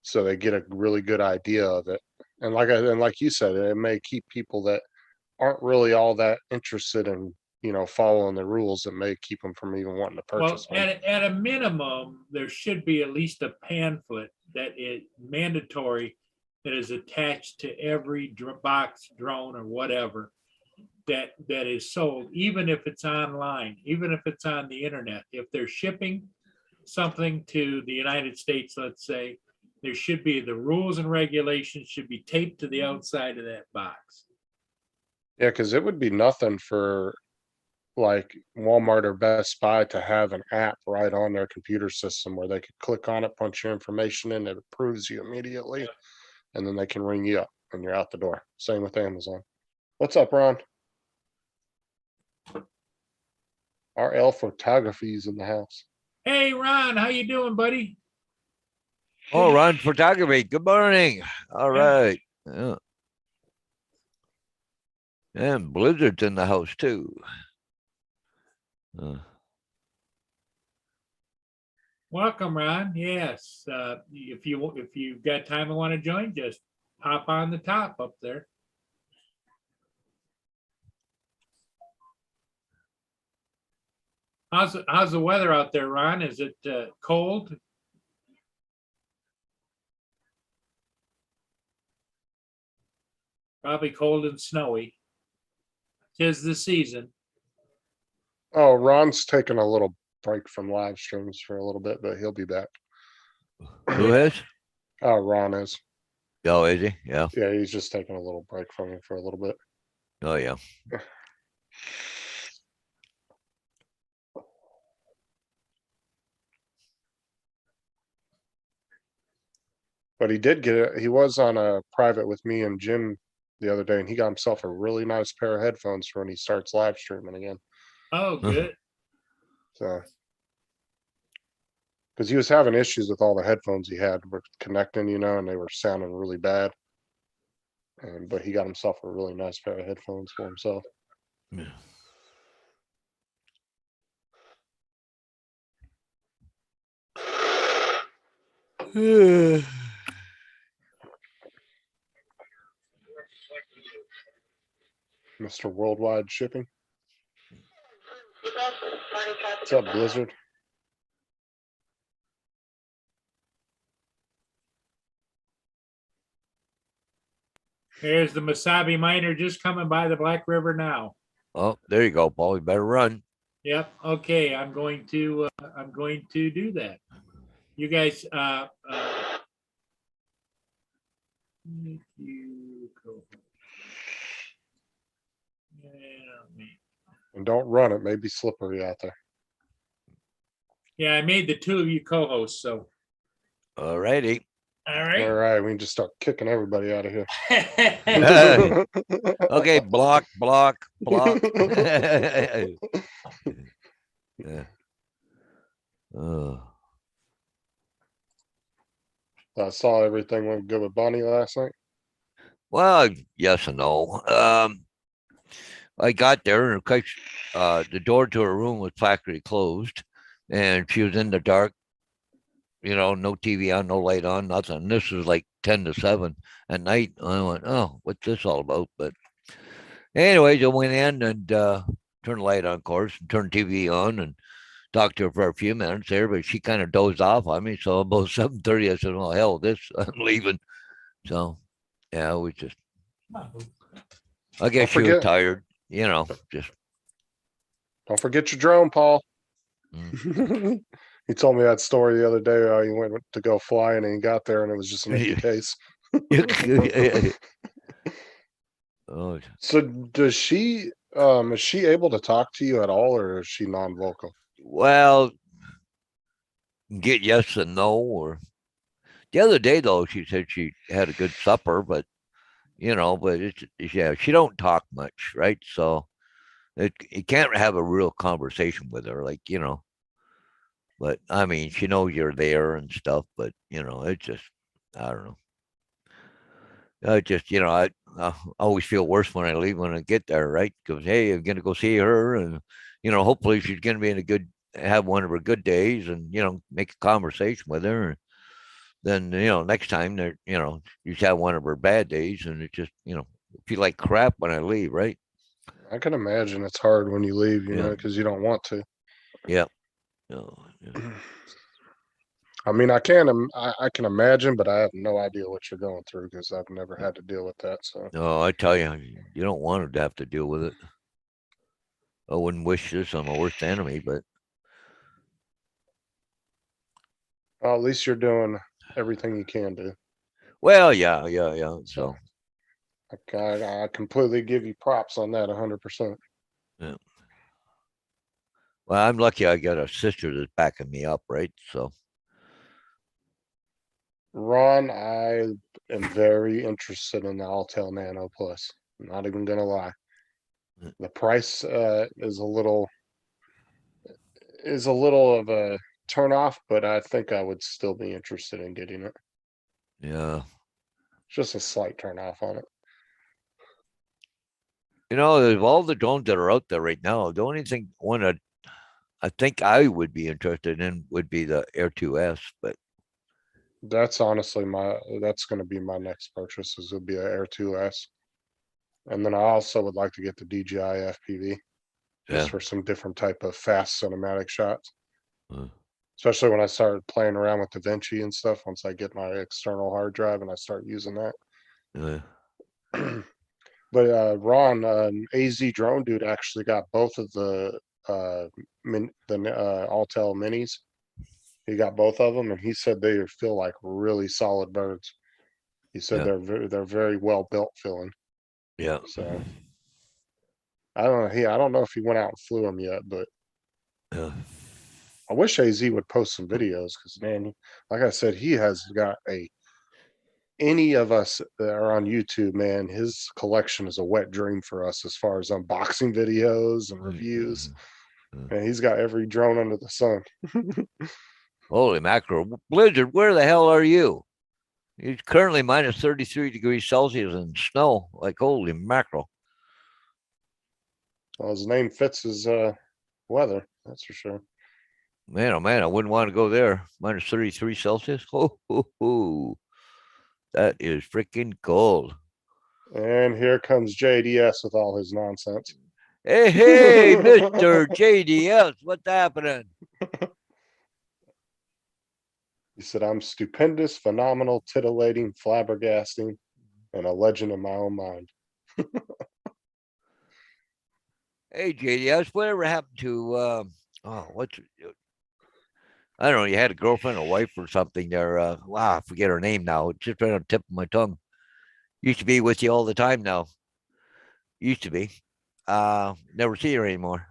so they get a really good idea of it. And like you said, it may keep people that aren't really all that interested in, following the rules. It may keep them from even wanting to Well, purchase one. at a minimum, there should be at least a pamphlet that is mandatory, that is attached to every box, drone, or whatever that is sold, even if it's online, even if it's on the internet. If they're shipping something to the United States, let's say, there should be, the rules and regulations should be taped to the outside of that box. Yeah, because it would be nothing for like Walmart or Best Buy to have an app right on their computer system where they could click on it, punch your information in, it approves you immediately, and then they can ring you up and you're out the door. Same with Amazon. What's up, Ron? RL Photography's in the house. Hey, Ron, how you doing, buddy? Oh, Ron Photography. Good morning. All Yeah. right. Yeah. And Blizzard's in the house too. Welcome, Ron. Yes, if you've got time and want to join, just hop on the top up there. How's the weather out there, Ron? Is it cold? Probably cold and snowy. 'Tis the season. Oh, Ron's taking a little break from live streams for a little bit, but he'll be back. Who has? Oh, Ron is. Oh, is he? Yeah. Yeah, he's just taking a little break from it for a little bit. Oh, yeah. But he did get it. He was on a private with me and Jim the other day, and he got himself a really nice pair of headphones for when he starts live streaming again. Oh, good. So, because he was having issues with all the headphones he had were connecting, and they were sounding really bad. But he got himself a really nice pair of headphones for himself. Yeah. Mr. Worldwide Shipping. What's up, Blizzard? There's the Masabi Miner just coming by the Black River now. Oh, there you go, Paul. You better run. Yep. Okay. I'm going to do that. You guys, thank you. And don't run, it may be slippery out there. Yeah, I made the two of you co-hosts, so. All righty. All All right. right, we can just start kicking everybody out of here. Okay, block. Yeah. Oh. I saw everything went good with Bonnie last night. Well, yes and no. I got there and the door to her room was factory closed, and she was in the dark. No TV on, no light on, nothing. This was like 10 to 7 at night. I went, oh, what's this all about? But anyways, I went in and turned the light on, of course, and turned TV on and talked to her for a few minutes there, but she kind of dozed off on me. So about 7:30, I said, well, hell, I'm leaving. So, yeah, we just, I guess she was forget- tired, just. Don't forget your drone, Paul. Mm. He told me that story the other day. How he went to go fly and he got there and it was just an empty case. Oh, So does she is she able to talk to you at all, or is she non-vocal? well, get yes and no. Or the other day, though, she said she had a good supper, but yeah, she don't talk much, right? So you can't have a real conversation with her, like, but I mean, she knows you're there and stuff, but it's just, I don't know. I just, I always feel worse when I leave when I get there, right? Because, hey, I'm gonna go see her, and hopefully she's gonna be have one of her good days, and make a conversation with her. And then next time you just have one of her bad days, and it just feel like crap when I leave, right? I can imagine it's hard when you leave, Yeah. because you don't want to. Yeah. I mean, I can imagine, but I have no idea what you're going through because I've never had to deal with that. So No, I tell you, you don't want to have to deal with it. I wouldn't wish this on my worst enemy, but well, at least you're doing everything you can do. well, yeah. So I completely give you props on that 100%. well, I'm lucky I got a sister that's backing me up, right? So Ron, I am very interested in the Altel Nano Plus. I'm not even gonna lie. The price is a little of a turn off, but I think I would still be interested in getting it. yeah. Just a slight turn off on it. Of all the drones that are out there right now, the only one that I think I would be interested in would be the Air 2S, but That's honestly that's gonna be my next purchase, is it'll be an Air 2S. And then I also would like to get the DJI FPV yeah. just for some different type of fast cinematic shots. Uh, Especially when I started playing around with DaVinci and stuff, once I get my external hard drive and I start using that. But Ron, AZ Drone Dude actually got both of the Altel minis. He got both of them, and he said they feel like really solid birds. He said Yeah. they're very well built feeling. Yeah. So I don't know. I don't know if he went out and flew them yet, but Yeah. I wish AZ would post some videos because, man, like I said, he has got any of us that are on YouTube, man, his collection is a wet dream for us as far as unboxing videos and reviews. And he's got every drone under the sun. Holy mackerel. Blizzard, where the hell are you? It's currently minus 33 degrees Celsius and snow. Like, holy mackerel. Well, his name fits his weather, that's for sure. Man, oh man, I wouldn't want to go there. Minus 33 Celsius. Ho. That is freaking cold. And here comes JDS with all his nonsense. Hey, Mr. JDS, what's happening? He said, I'm stupendous, phenomenal, titillating, flabbergasting, and a legend in my own mind. Hey, JDS, whatever happened to I don't know, you had a girlfriend or wife or something there. Wow, I forget her name now. It's just right on the tip of my tongue. Used to be with you all the time now. Used to be. Never see her anymore.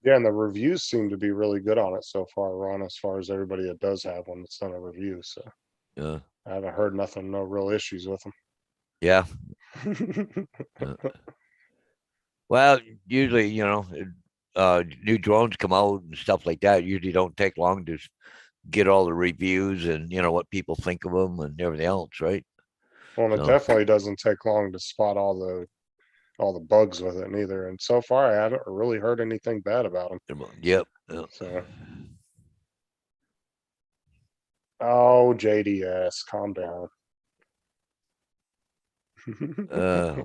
Yeah, and the reviews seem to be really good on it so far, Ron, as far as everybody that does have one that's done a review. So Yeah. I haven't heard nothing, no real issues with Yeah. them. Well, usually, new drones come out and stuff like that. Usually don't take long to get all the reviews and what people think of them and everything else, right? Well, and it So- definitely doesn't take long to spot all the bugs with it neither. And so far, I haven't really heard anything bad about them. Yep. So, oh, JDS, calm down. Uh,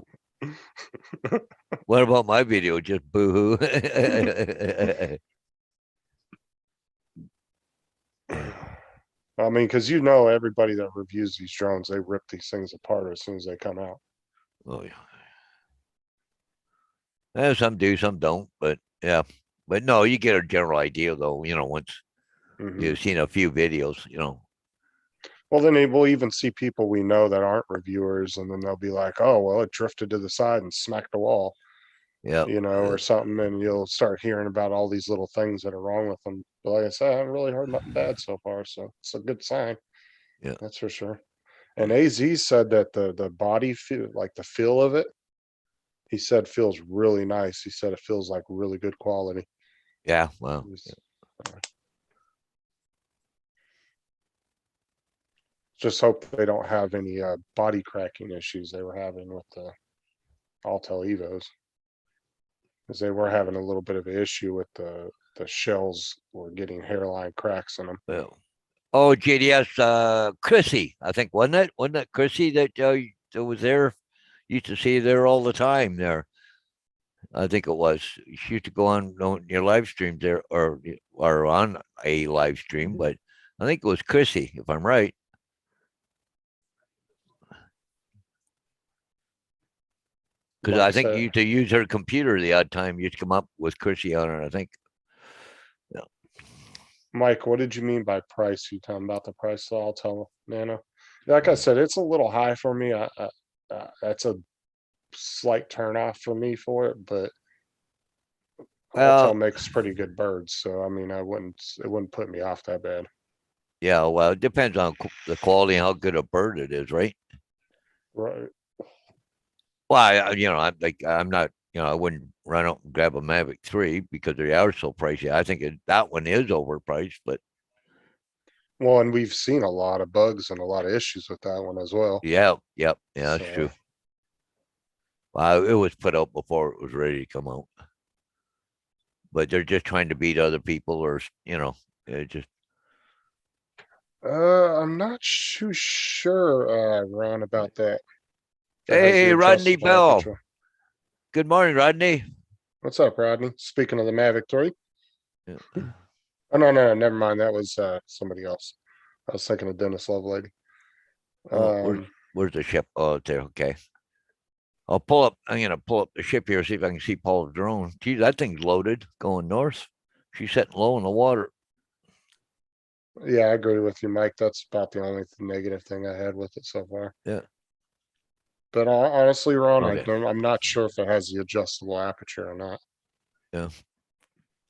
what about my video? Just boo hoo. I mean, because everybody that reviews these drones, they rip these things apart as soon as they come out. Oh yeah. Some do, some don't, but yeah. But no, you get a general idea though, once Mhm. you've seen a few videos, Well, then we'll even see people we know that aren't reviewers, and then they'll be like, "Oh, well, it drifted to the side and smacked the wall," yeah. or something, and you'll start hearing about all these little things that are wrong with them. But like I said, I haven't really heard nothing bad so far, so it's a good sign. Yeah. That's for sure. And AZ said that the body feel, like the feel of it, he said feels really nice. He said it feels like really good quality. Yeah. Well, He's- Just hope they don't have any body cracking issues they were having with the Altel Evos. Because they were having a little bit of an issue with the shells were getting hairline cracks in them. well. Oh, JDS, Chrissy, I think, wasn't it? Wasn't it Chrissy that was there? Used to see you there all the time there. I think it was. She used to go on your live streams there or on a live stream, but I think it was Chrissy, if I'm right. Because I think you used to use her computer the odd time. You used to come up with Chrissy on it, I think. Mike, what did you mean by price? You talking about the price of Altel Nano? Like I said, it's a little high for me. That's a slight turnoff for me for it, but Well, Altel makes pretty good birds, so I mean, it wouldn't put me off that bad. yeah, well, it depends on the quality and how good a bird it is, right? Right. Well, I'm not, I wouldn't run out and grab a Mavic 3 because they are so pricey. I think that one is overpriced, but Well, and we've seen a lot of bugs and a lot of issues with that one as well. yeah, that's So- true. Well, it was put out before it was ready to come out. But they're just trying to beat other people or, it just, I'm not too sure, Ron, about that. If it has the hey, Rodney adjustable Bell. aperture. Good morning, Rodney. What's up, Rodney? Speaking of the Mavic 3. Yeah. Oh, no, never mind. That was somebody else. I was thinking of Dennis Lovelady. Oh, where's the ship? Oh, it's there. Okay. I'm gonna pull up the ship here, see if I can see Paul's drone. Geez, that thing's loaded going north. She's sitting low in the water. Yeah, I agree with you, Mike. That's about the only negative thing I had with it so far. Yeah. But honestly, Ron, Okay. I'm not sure if it has the adjustable aperture or not.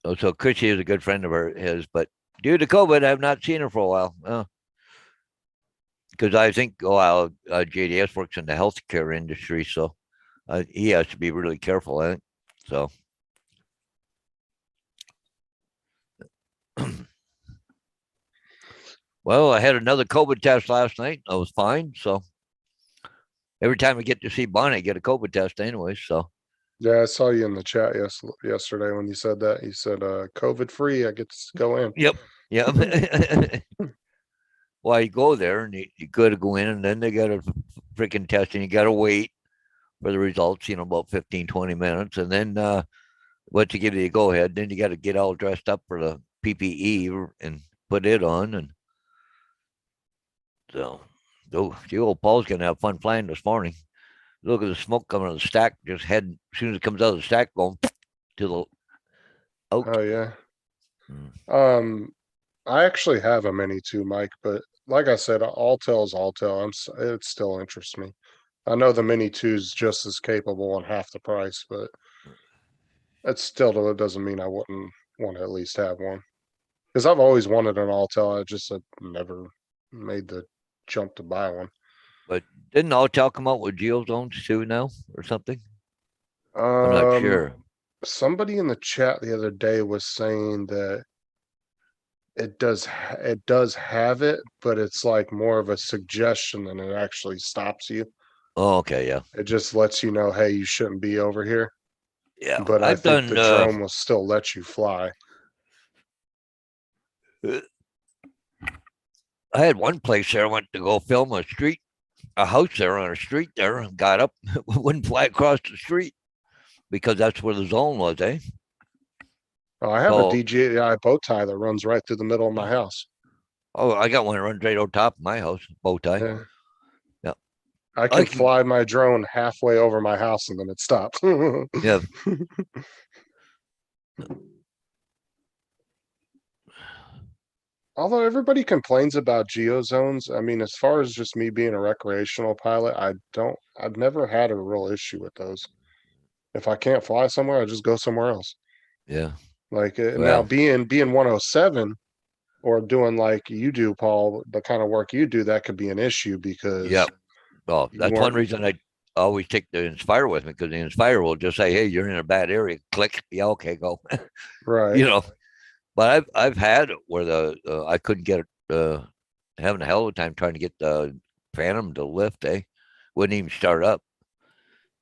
Oh, so Chrissy is a good friend of his, but due to COVID, I've not seen her for a while. Because I think, JDS works in the healthcare industry, so he has to be really careful, I think. So. Well, I had another COVID test last night. I was fine. So every time I get to see Bonnie, I get a COVID test anyway. So Yeah, I saw you in the chat yesterday when you said that. You said, COVID free, I get to go in. Yep. Yep. Well, you go there and you got to go in and then they got to freaking test and you got to wait for the results, about 15, 20 minutes. And then once you give you the go ahead, then you got to get all dressed up for the PPE and put it on. And so, the old Paul's going to have fun flying this morning. Look at the smoke coming out of the stack, just heading, as soon as it comes out of the stack, going to the out. Oh, yeah. Mm. I actually have a Mini too, Mike, but like I said, Alltel is Alltel. It still interests me. I know the Mini 2 is just as capable and half the price, but it doesn't mean I wouldn't want to at least have one. Because I've always wanted an Alltel. I just have never made the jump to buy one. But didn't Alltel come out with GeoZones too now or something? I'm not sure. Somebody in the chat the other day was saying that it does have it, but it's like more of a suggestion than it actually stops you. Oh, okay, yeah. It just lets you know, hey, you shouldn't be over here. Yeah. But I I've think done the drone will still let you fly. I had one place there I went to go film a house there on a street there, and got up, wouldn't fly across the street because that's where the zone was, eh? Oh, I have a So, DJI bow tie that runs right through the middle of my house. oh, I got one that runs right on top of my house, bow tie. Yeah. Yeah. I can fly my drone halfway over my house and then it stops. Yeah. Although everybody complains about geozones, I mean, as far as just me being a recreational pilot, I've never had a real issue with those. If I can't fly somewhere, I just go somewhere else. Yeah. Like now Well, being 107 or doing like you do, Paul, the kind of work you do, that could be an issue because yep. Well, you that's one weren't, reason I always take the Inspire with me, because the Inspire will just say, "Hey, you're in a bad area." Click. Yeah, okay, go. right. But I've had it where I couldn't get having a hell of a time trying to get the Phantom to lift. Wouldn't even start up.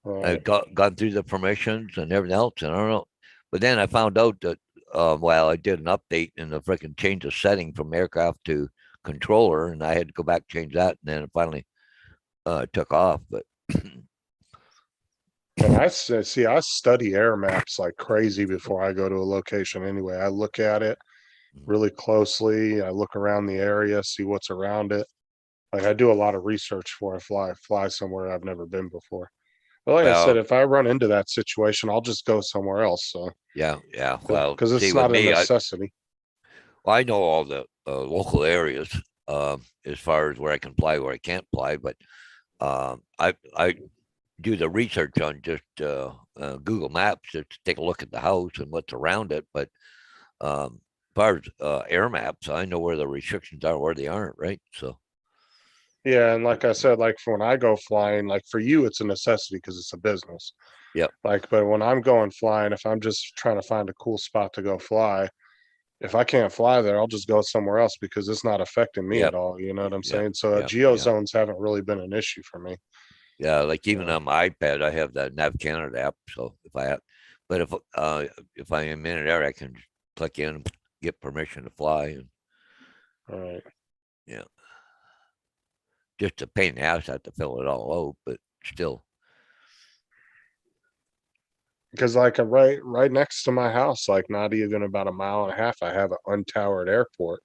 I Right. gone through the permissions and everything else, and I don't know. But then I found out that I did an update and the freaking change the setting from aircraft to controller, and I had to go back change that, and then it finally took off. But And I study air maps like crazy before I go to a location anyway. I look at it really closely. I look around the area, see what's around it. Like I do a lot of research before I fly somewhere I've never been before. But like I said, well, if I run into that situation, I'll just go somewhere else. So yeah. Well, because see, it's with not a me, necessity. I know all the local areas as far as where I can fly, where I can't fly, but I do the research on just Google Maps just to take a look at the house and what's around it. But as far as air maps, I know where the restrictions are, where they aren't, right? So Yeah, and like I said, like for when I go flying, like for you, it's a necessity because it's a business. Yep. Like, but when I'm going flying, if I'm just trying to find a cool spot to go fly, if I can't fly there, I'll just go somewhere else because it's not affecting me Yep. at all. You know what I'm Yep. saying? So Yep. geozones haven't really been an issue for me. Yeah, like even Yeah. on my iPad, I have the Nav Canada app. So if I am in an area, I can just click in, get permission to fly, and All right. yeah, just a pain in the ass. I have to fill it all out, but still. Because like right next to my house, like not even about a mile and a half, I have an untowered airport,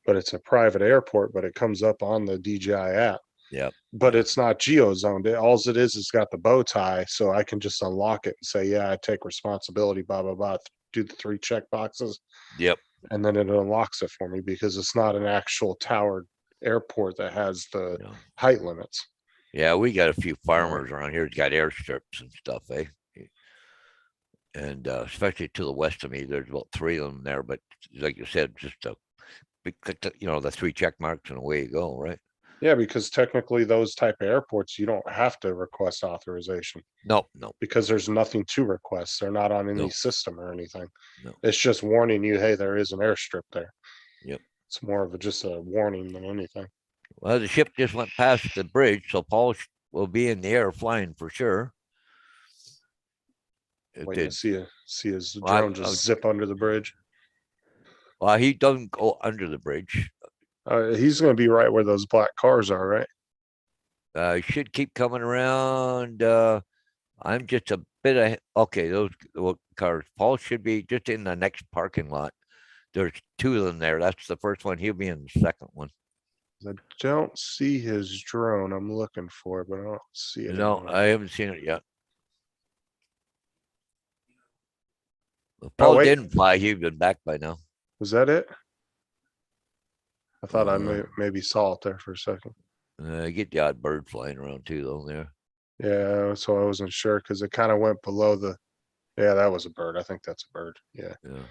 but it's a private airport, but it comes up on the DJI app. Yep. But Yeah. it's not geozoned. All it is, it's got the bow tie, so I can just unlock it and say, yeah, I take responsibility, blah blah blah. Do the 3 check boxes, Yep. and then it unlocks it for me because it's not an actual towered airport that has the Yeah. height limits. Yeah, we got a few farmers around here that got airstrips and stuff, eh? And especially to the west of me, there's about 3 of them there. But like you said, just click the 3 check marks and away you go, right? Yeah, because technically those type of airports, you don't have to request authorization No. because there's nothing to request. They're not on any No. system or anything. No. It's just warning you, hey, there is an airstrip there. Yep. It's more of just a warning than anything. Well, the ship just went past the bridge, so Paul will be in the air flying for sure. It Waiting did. to see his Well, drone just zip under the bridge. Well, he doesn't go under the bridge. He's gonna be right where those black cars are, right? He should keep coming around. I'm just a bit of okay. Those cars. Paul should be just in the next parking lot. There's two of them there. That's the first one. He'll be in the second one. I don't see his drone. I'm looking for it, but I don't see it. No, anywhere. I haven't seen it yet. If Oh, Paul wait. didn't fly, he'd been back by now. Was that it? I thought I Uh, maybe saw it there for a second. I get the odd bird flying around too, though. There. Yeah, so I wasn't sure because it kind of went below the. Yeah, that was a bird. I think that's a bird. Yeah, Yeah.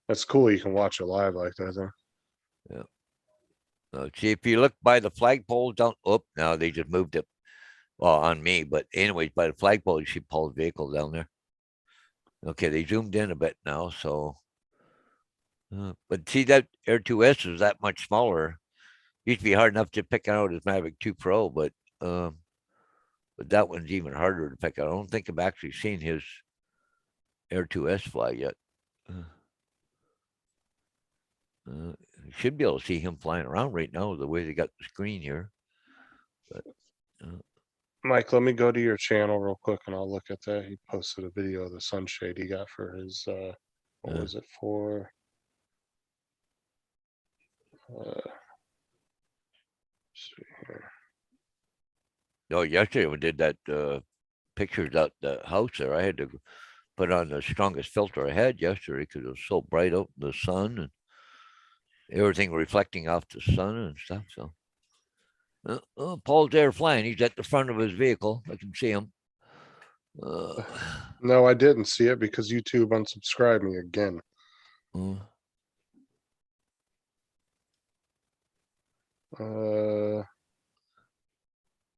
that's cool. You can watch it live like that. Then. See, if you look by the flagpole down, now they just moved it. Well, on me, but anyways, by the flagpole, you see Paul's vehicle down there. Okay, they zoomed in a bit now, so. But see that Air 2S is that much smaller. Used to be hard enough to pick out his Mavic 2 Pro, but that one's even harder to pick out. I don't think I've actually seen his Air 2S fly yet. You should be able to see him flying around right now the way they got the screen here. But Mike, let me go to your channel real quick and I'll look at that. He posted a video of the sunshade he got for his. What Yeah. was it for? See here. oh, yesterday we did that pictures out the house there. I had to put on the strongest filter I had yesterday because it was so bright out in the sun and everything reflecting off the sun and stuff. So Paul's there flying. He's at the front of his vehicle. I can see him. No, I didn't see it because YouTube unsubscribed me again.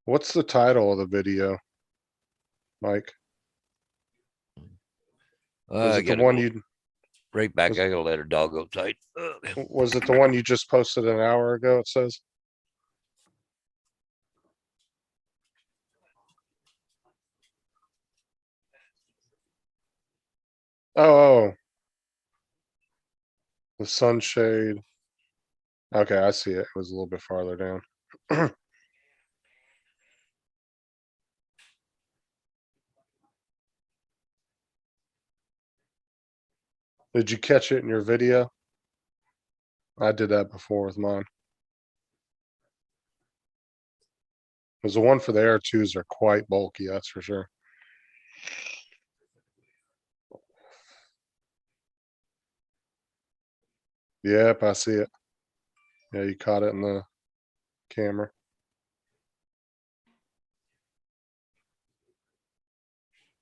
What's the title of the video, Mike? Was I it the gotta one go you? right back. was- I gotta let her dog outside. Was it the one you just posted an hour ago? It says. Oh. The sunshade. Okay, I see it. It was a little bit farther down. Did you catch it in your video? I did that before with mine. Because the one for the Air 2s are quite bulky, that's for sure. Yep, I see it. Yeah, you caught it in the camera.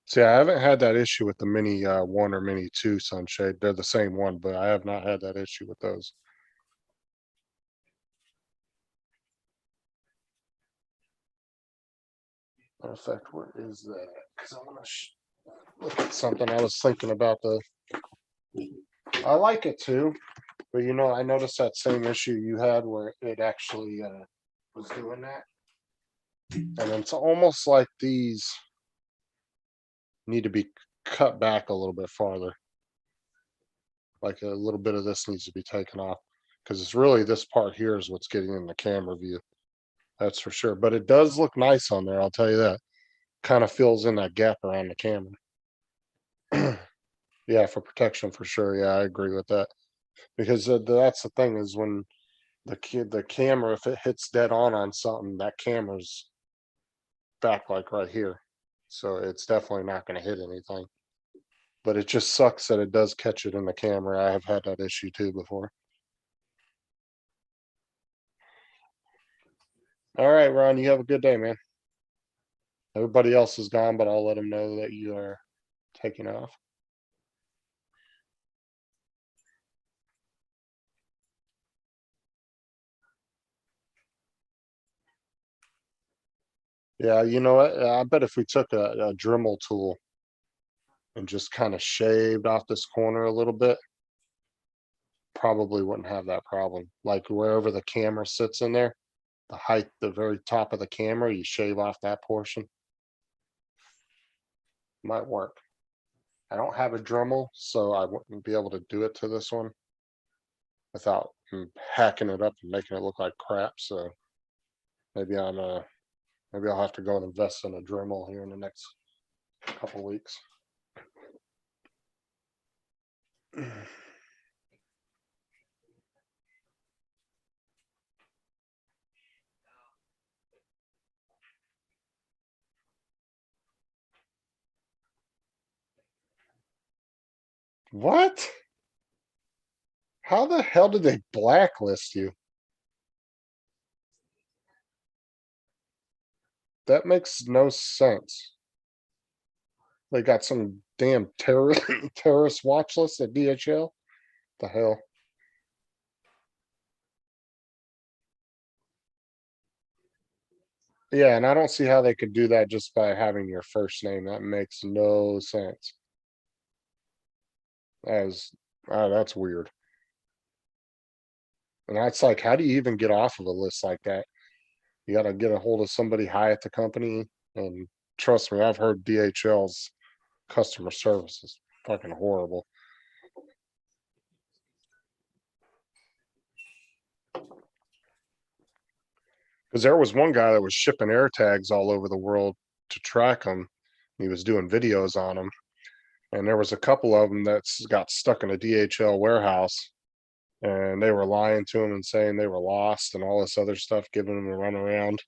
See, I haven't had that issue with the Mini 1 or Mini 2 sunshade. They're the same one, but I have not had that issue with those. Matter of fact, where is that? Because I want to look at something. I was thinking about the. I like it too, but you know, I noticed that same issue you had where it actually was doing that. And it's almost like these need to be cut back a little bit farther. Like a little bit of this needs to be taken off because it's really this part here is what's getting in the camera view. That's for sure. But it does look nice on there. I'll tell you that. Kind of fills in that gap around the camera. Yeah, for protection for sure. Yeah, I agree with that. Because that's the thing is when the camera, if it hits dead on something, that camera's back like right here. So it's definitely not going to hit anything. But it just sucks that it does catch it in the camera. I have had that issue too before. All right, Ron, you have a good day, man. Everybody else is gone, but I'll let them know that you are taking off. Yeah, you know what? I bet if we took a Dremel tool and just kind of shaved off this corner a little bit, probably wouldn't have that problem. Like wherever the camera sits in there, the height, the very top of the camera, you shave off that portion. Might work. I don't have a Dremel, so I wouldn't be able to do it to this one without hacking it up and making it look like crap. So maybe maybe I'll have to go and invest in a Dremel here in the next couple weeks. What? How the hell did they blacklist you? That makes no sense. They got some damn terrorist watch list at DHL? The hell? Yeah, and I don't see how they could do that just by having your first name. That makes no sense. That's weird. And that's like, how do you even get off of a list like that? You gotta get a hold of somebody high at the company, and trust me, I've heard DHL's customer service is fucking horrible. Because there was one guy that was shipping air tags all over the world to track them. He was doing videos on them. And there was a couple of them that got stuck in a DHL warehouse. And they were lying to him and saying they were lost and all this other stuff, giving him a run around.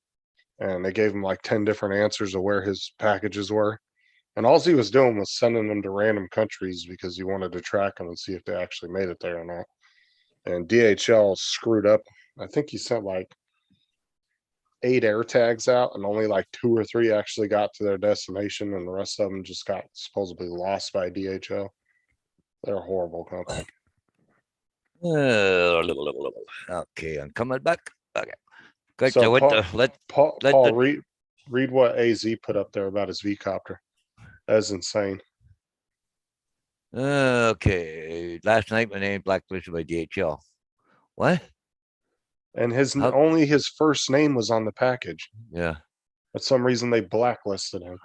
And they gave him like 10 different answers of where his packages were. And all he was doing was sending them to random countries because he wanted to track them and see if they actually made it there or not. And DHL screwed up. I think he sent like 8 air tags out, and only like 2 or 3 actually got to their destination, and the rest of them just got supposedly lost by DHL. They're a horrible company. Okay, I'm coming back. Okay. Good. So So what Paul- the let Paul, let Paul the- read what AZ put up there about his V copter. That's insane. okay. Last night my name blacklisted by DHL. What? And How- only his first name was on the package. Yeah. For some reason, they blacklisted him.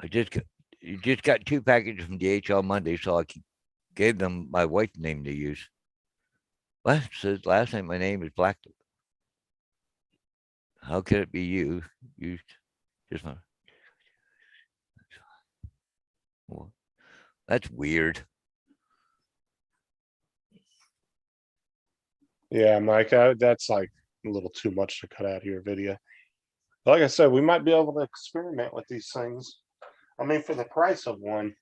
You just got 2 packages from DHL Monday, so I gave them my wife's name to use. What? It says last night my name is black. How could it be you? You just not. Well, that's weird. Yeah, Mike, that's like a little too much to cut out of your video. Like I said, we might be able to experiment with these things. I mean, for the price of one,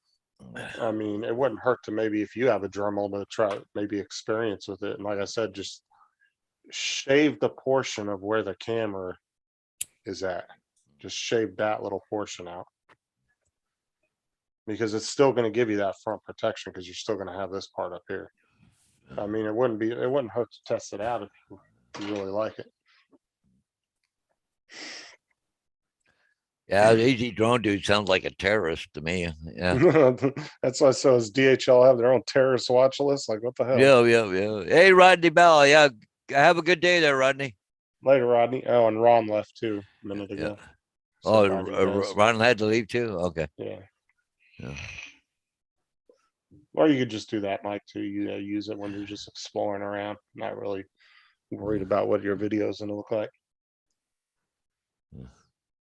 I mean, it wouldn't hurt to maybe if you have a Dremel to try maybe experience with it. And like I said, just shave the portion of where the camera is at. Just shave that little portion out. Because it's still going to give you that front protection because you're still going to have this part up here. I mean, it wouldn't hurt to test it out if you really like it. Yeah, the Easy Drone dude sounds like a terrorist to me. Yeah. That's why. So does DHL have their own terrorist watch list? Like, what the hell? Yeah. Hey, Rodney Bell. Yeah. Have a good day there, Rodney. Later, Rodney. Oh, and Ron left too a minute ago. Oh, Said bye, you guys. Ron had to leave too. Okay. Yeah. Yeah. Or you could just do that, Mike, too. You use it when you're just exploring around, not really worried about what your video is going to look like. Yeah.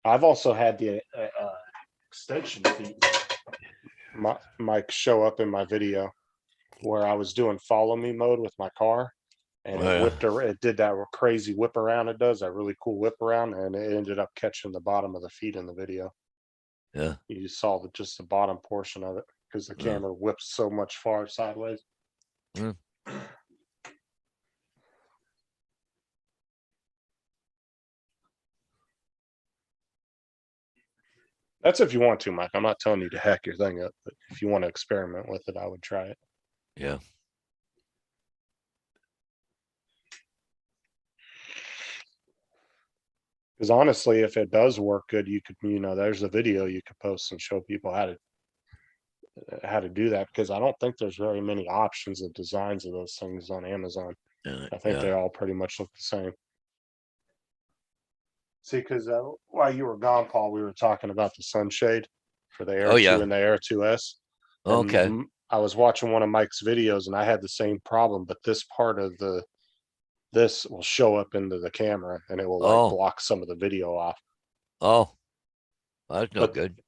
I've also had the extension feed, Mike, show up in my video where I was doing follow me mode with my car, and Oh, yeah. it did that crazy whip around. It does that really cool whip around, and it ended up catching the bottom of the feed in the video. Yeah. You saw just the bottom portion of it because the Yeah. camera whips so much far sideways. Mm. That's if you want to, Mike. I'm not telling you to hack your thing up, but if you want to experiment with it, I would try it. Yeah. Because honestly, if it does work good, you could, there's a video you could post and show people how to do that. Because I don't think there's very many options of designs of those things on Amazon. I think they all pretty much look the same. See, because while you were gone, Paul, we were talking about the sunshade for the Air Oh, 2 yeah. and the Air 2S. And Okay. I was watching one of Mike's videos and I had the same problem, but this part of this will show up into the camera and it will like Oh, block some of the video off. oh, that's no But good.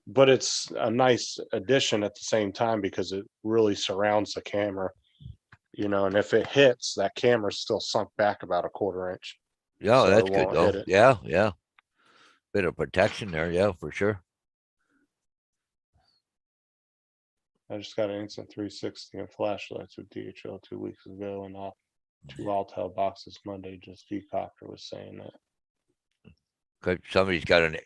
but it's a nice addition at the same time because it really surrounds the camera, and if it hits, that camera's still sunk back about a quarter inch, Yeah, so it that's good won't hit though. it. Yeah, yeah. Bit of protection there. Yeah, for sure. I just got an Instant 360 and flashlights with DHL 2 weeks ago and 2 Altel boxes Monday. Just Decopter was saying that. 'Cause somebody's got an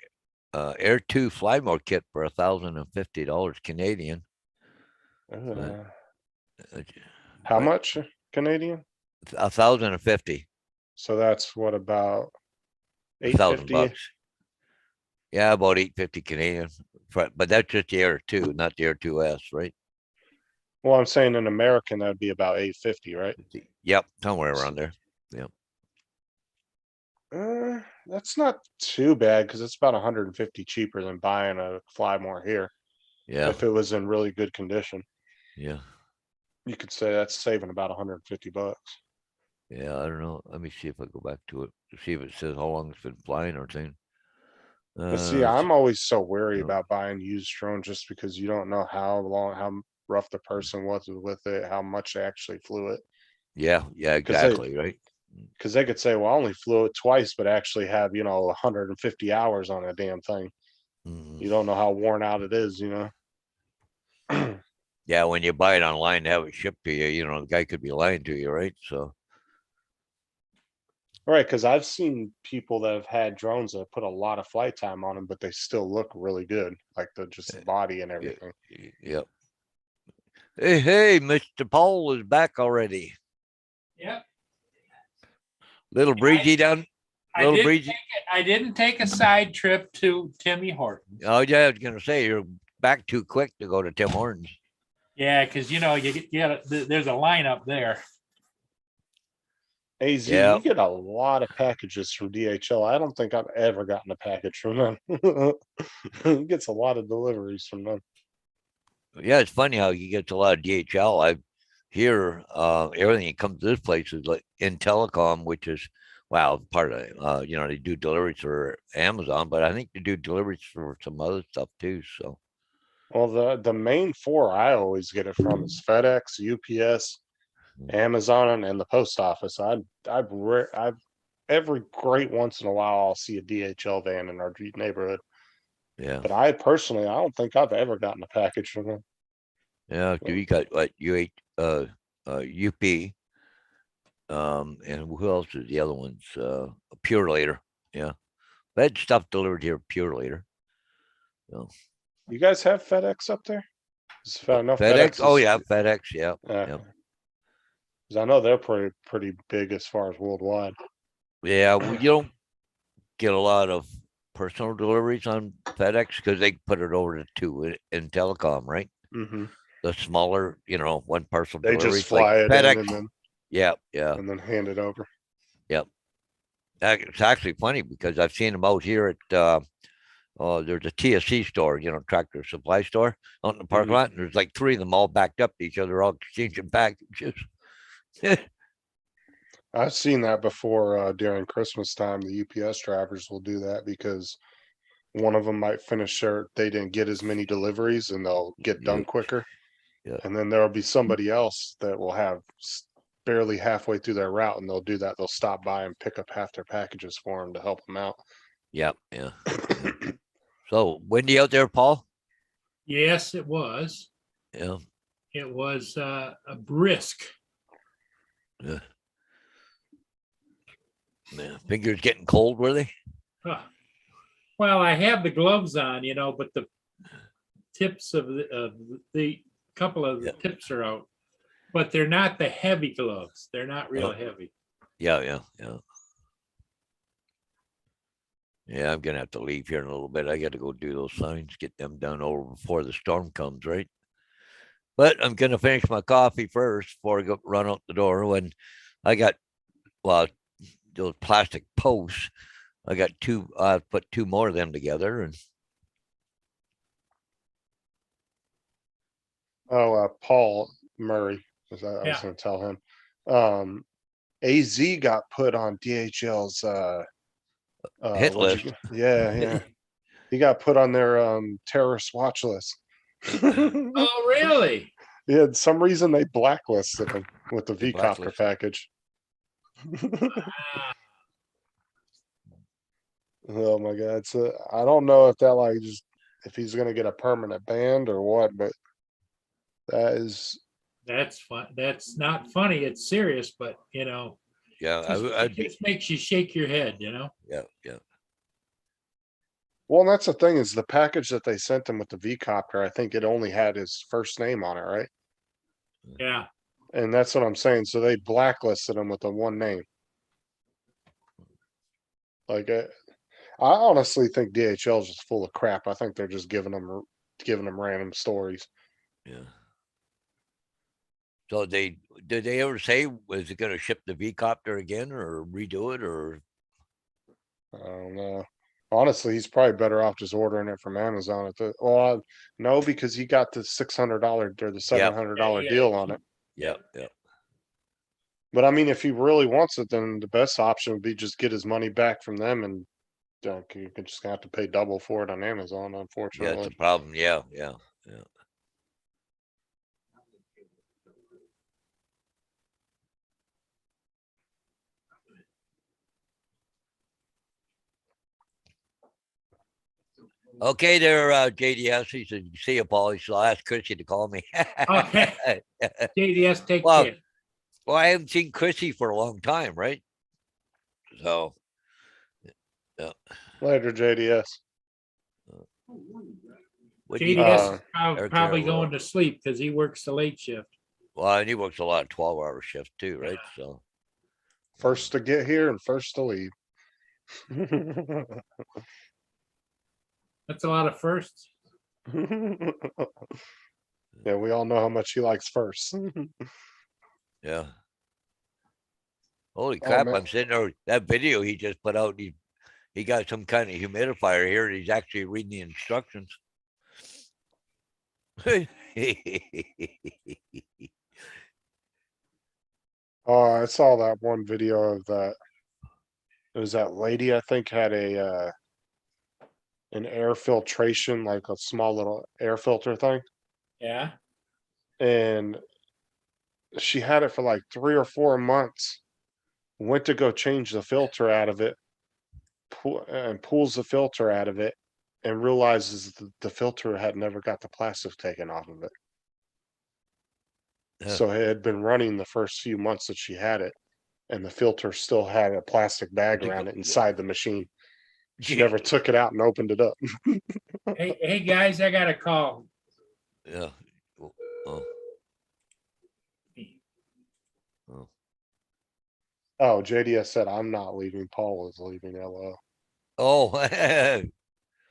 Air 2 Flymore kit for $1,050 Canadian. Uh, Uh, how but much Canadian? 1,050, So that's what, about 1,000 850? bucks. Yeah, about 850 Canadian. But that's just the Air 2, not the Air 2S, right? Well, I'm saying in American that'd be about 850, right? Yep, somewhere around there. That's not too bad because it's about 150 cheaper than buying a Flymore here. Yeah, If it was in really good condition, yeah, you could say that's saving about 150 bucks. yeah. I don't know. Let me see if I go back to it to see if it says how long it's been flying or thing. But see, Let's see. I'm always so wary No. about buying used drone just because you don't know how rough the person was with it, how much they actually flew it. Yeah, yeah, 'Cause they- exactly, right? Because they could say, well, I only flew it twice, but actually have 150 hours on a damn thing. Mhm. You don't know how worn out it is. Yeah, when you buy it online, have it shipped to you, the guy could be lying to you, right? So, Right, because I've seen people that have had drones that put a lot of flight time on them, but they still look really good, like just the body and everything. yep. Hey, Mr. Paul is back already. Yep. Little breezy down, I little didn't breezy. take I didn't take a side trip to Timmy Hortons. Oh, yeah, I was gonna say you're back too quick to go to Tim Hortons. Yeah, because there's a line up there. AZ, Yeah. you get a lot of packages from DHL. I don't think I've ever gotten a package from them. He gets a lot of deliveries from them. Yeah, it's funny how he gets a lot of DHL. I hear everything that comes to this place is like in telecom, which is part of they do deliveries for Amazon, but I think they do deliveries for some other stuff too. So Well, the main four I always get it from is FedEx, UPS, Amazon, and the post office. I've every great once in a while I'll see a DHL van in our neighborhood, yeah, but I don't think I've ever gotten a package from them. yeah. You got what UP, and who else is the other ones? Pure Later, yeah. I had stuff delivered here Pure Later. You guys have FedEx up there? 'Cause I know FedEx. Oh is- yeah, FedEx. Yeah, Yeah. Yep. 'Cause I know they're pretty big as far as worldwide. yeah. Well, you don't get a lot of personal deliveries on FedEx because they put it over to in telecom, right? Hmm. The smaller, one parcel They deliveries just fly it FedEx. in and then Yeah. hand it over. It's actually funny because I've seen them out here at there's a TSC store, Tractor Supply store out in the parking Mhm. lot, and there's like three of them all backed up to each other, all exchanging packages. I've seen that before during Christmas time. The UPS drivers will do that because one of them might they didn't get as many deliveries and they'll get done Yep. quicker. Yeah. And then there'll be somebody else that will have barely halfway through their route and they'll do that. They'll stop by and pick up half their packages for them to help them out. Yeah. So windy out there, Paul? Yes, it was. Yeah. It was a brisk. Yeah. Fingers getting cold, were they? Huh. Well, I have the gloves on, but the tips of the couple of the tips are out, but they're not the heavy gloves. They're not real heavy. Yeah. Yeah, I'm gonna have to leave here in a little bit. I got to go do those signs, get them done over before the storm comes, right? But I'm gonna finish my coffee first before I go run out the door. When I got those plastic posts I got two, put two more of them together and Oh, Paul Murray, I was Yeah. gonna tell him. AZ got put on DHL's, hit what'd list. yeah, yeah. He got put on their, terrorist watch list. Oh, really? Yeah, some reason they blacklisted him with the They V-copter blacklisted. package. Ah, Oh my god, so I don't know if that like just if he's gonna get a permanent ban or what, but that is that's fun. That's not funny. It's serious, but Yeah, it just makes you shake your head, yeah, yeah. well, and that's the thing is the package that they sent him with the V-copter, I think it only had his first name on it, right? Yeah. And that's what I'm saying. So they blacklisted him with the one name. Like, I honestly think DHL is just full of crap. I think they're just giving them random stories. Yeah. So did they ever say, was it gonna ship the V copter again or redo it or? I don't know. Honestly, he's probably better off just ordering it from Amazon at the, well, no, because he got the $600 or the Yep. $700 Yeah, deal on it. Yep, yep. But I mean, if he really wants it, then the best option would be just get his money back from them and you can just have to pay double for it on Amazon, Yeah, it's unfortunately. a problem. Yeah, yeah, yeah. Okay, there, JDS. He said, "See you, Paul." He said, "I'll ask Chrissy to call me." Okay. JDS, take Well, care. well, I haven't seen Chrissy for a long time, right? So, yeah. Later, JDS. What do you JDS do? is Eric probably Carroll. going to sleep because he works the late shift. Well, and he works a lot of 12-hour shifts too, right? So, First to get here and first to leave. That's a lot of firsts. Yeah, we all know how much he likes first. yeah. Holy Oh, crap! man. I'm sitting there. That video he just put out. He got some kind of humidifier here. And he's actually reading the instructions. Oh, I saw that one video of that. It was that lady, I think, had an air filtration, like a small little air filter thing. Yeah. And she had it for like 3 or 4 months. Went to go change the filter out of it, and pulls the filter out of it, and realizes the filter had never got the plastic taken off of it. Huh. So it had been running the first few months that she had it, and the filter still had a plastic bag around it inside the machine. She never took it out and opened it up. Hey guys, I got a call. Yeah. Oh. Oh. Oh, JDS said, I'm not leaving. Paul is leaving. LO. Oh.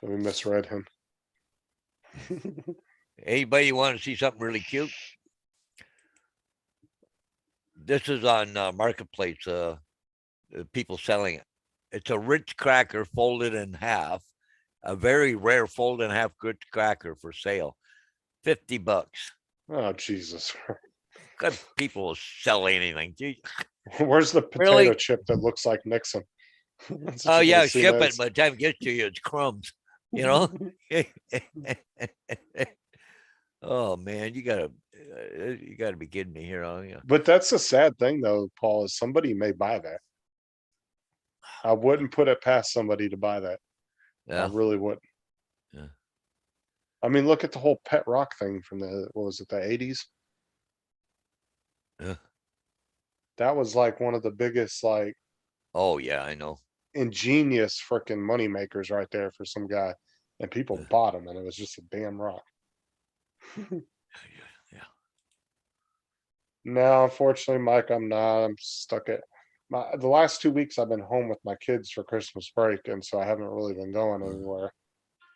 We misread him. Anybody want to see something really cute? This is on Marketplace. People selling it. It's a Ritz cracker folded in half. A very rare folded in half Ritz cracker for sale. $50. Oh, Jesus. God, people will sell anything. Gee. Where's the potato Really? chip that looks like Nixon? That's what Oh you're yeah, gonna see ship it. next. By the time it gets to you, it's crumbs. You know. Oh man, you gotta be kidding me here, oh yeah. But that's the sad thing though, Paul, is somebody may buy that. I wouldn't put it past somebody to buy that. I Yeah, really wouldn't. Yeah. I mean, look at the whole pet rock thing from what was it, the 80s? yeah. That was like one of the biggest, like, Oh yeah, I know. ingenious freaking money makers right there for some guy. And people Yeah. bought them, and it was just a damn rock. Yeah. No, unfortunately, Mike, I'm not. I'm stuck at the last 2 weeks I've been home with my kids for Christmas break, and so I haven't really been going anywhere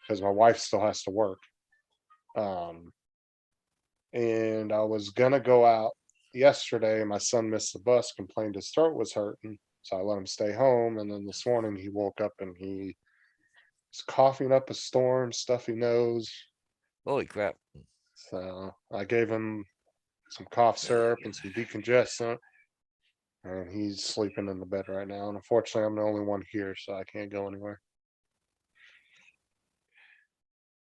because my wife still has to work. And I was gonna go out yesterday. My son missed the bus, complained his throat was hurting. So I let him stay home. And then this morning he woke up and he was coughing up a storm, stuffy nose. Holy crap. So I gave him some cough syrup and some decongestant. And he's sleeping in the bed right now. And unfortunately, I'm the only one here, so I can't go anywhere.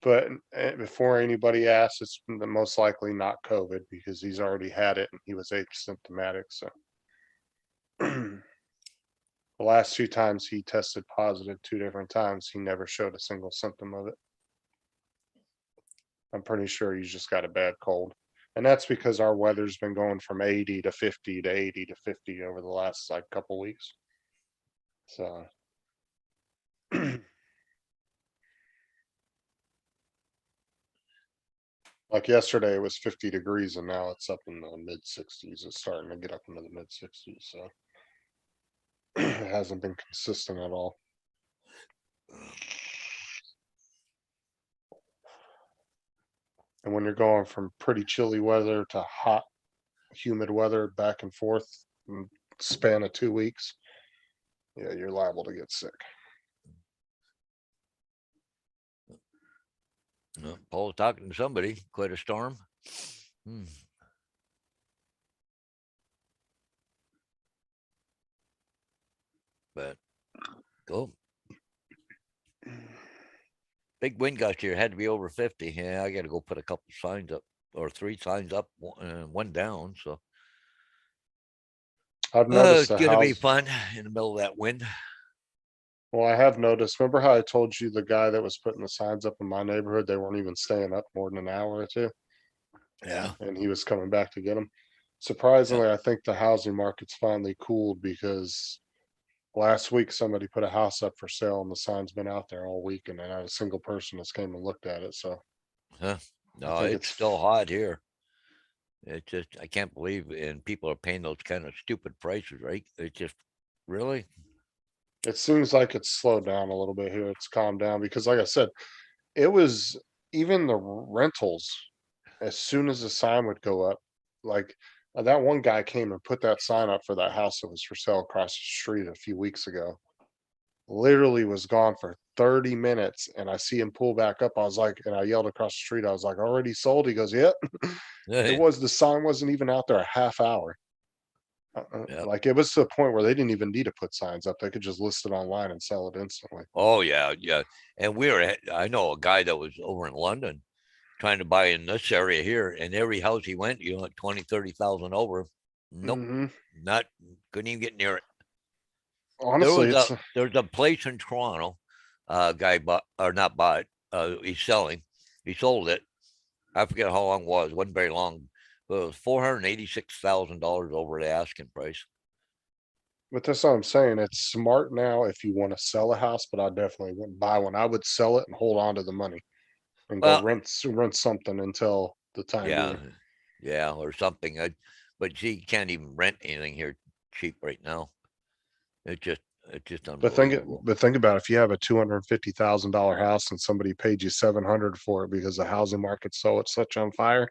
But before anybody asks, it's most likely not COVID because he's already had it and he was asymptomatic. So the last 2 times he tested positive, 2 different times, he never showed a single symptom of it. I'm pretty sure he's just got a bad cold. And that's because our weather's been going from 80 to 50 to 80 to 50 over the last like couple weeks. So like yesterday it was 50 degrees and now it's up in the mid 60s. It's starting to get up into the mid 60s. So it hasn't been consistent at all. And when you're going from pretty chilly weather to hot, humid weather back and forth in span of 2 weeks, yeah, you're liable to get sick. Paul's talking to somebody. Quite a storm. But go. Big wind gust here. Had to be over 50. Yeah, I got to go put a couple signs up or 3 signs up, one down. So I've noticed it's the gonna be house. fun in the middle of that wind. Well, I have noticed. Remember how I told you the guy that was putting the signs up in my neighborhood, they weren't even staying up more than an hour or two, Yeah. and he was coming back to get them. Surprisingly, I think the housing market's finally cooled because last week somebody put a house up for sale and the sign's been out there all week and not a single person has came and looked at it. So No, think it's it's still hot here. It's just I can't believe, and people are paying those kind of stupid prices, right? It just really. it seems like it's slowed down a little bit here. It's calmed down because like I said, it was even the rentals, as soon as the sign would go up, like that one guy came and put that sign up for that house that was for sale across the street a few weeks ago. Literally was gone for 30 minutes and I see him pull back up. I was like, and I yelled across the street, I was like, already sold? He goes, yep. The sign wasn't even out there a half hour. Yep. Like it was to the point where they didn't even need to put signs up. They could just list it online and sell it instantly. Oh yeah, yeah. And I know a guy that was over in London trying to buy in this area here, and every house he went, 20, 30,000 over. Nope, Mhm. couldn't even get near it. Honestly, it's There's a place in Toronto, guy bought or not bought, he's selling. He sold it. I forget how long it was. Wasn't very long. But it was $486,000 over the asking price. but that's what I'm saying. It's smart now if you want to sell a house, but I definitely wouldn't buy one. I would sell it and hold on to the money and go Well, rent something until the time yeah, being. yeah, or something. But you can't even rent anything here cheap right now. It's just unbelievable. But think about it, if you have a $250,000 house and somebody paid you 700 for it because the housing market's so it's such on fire.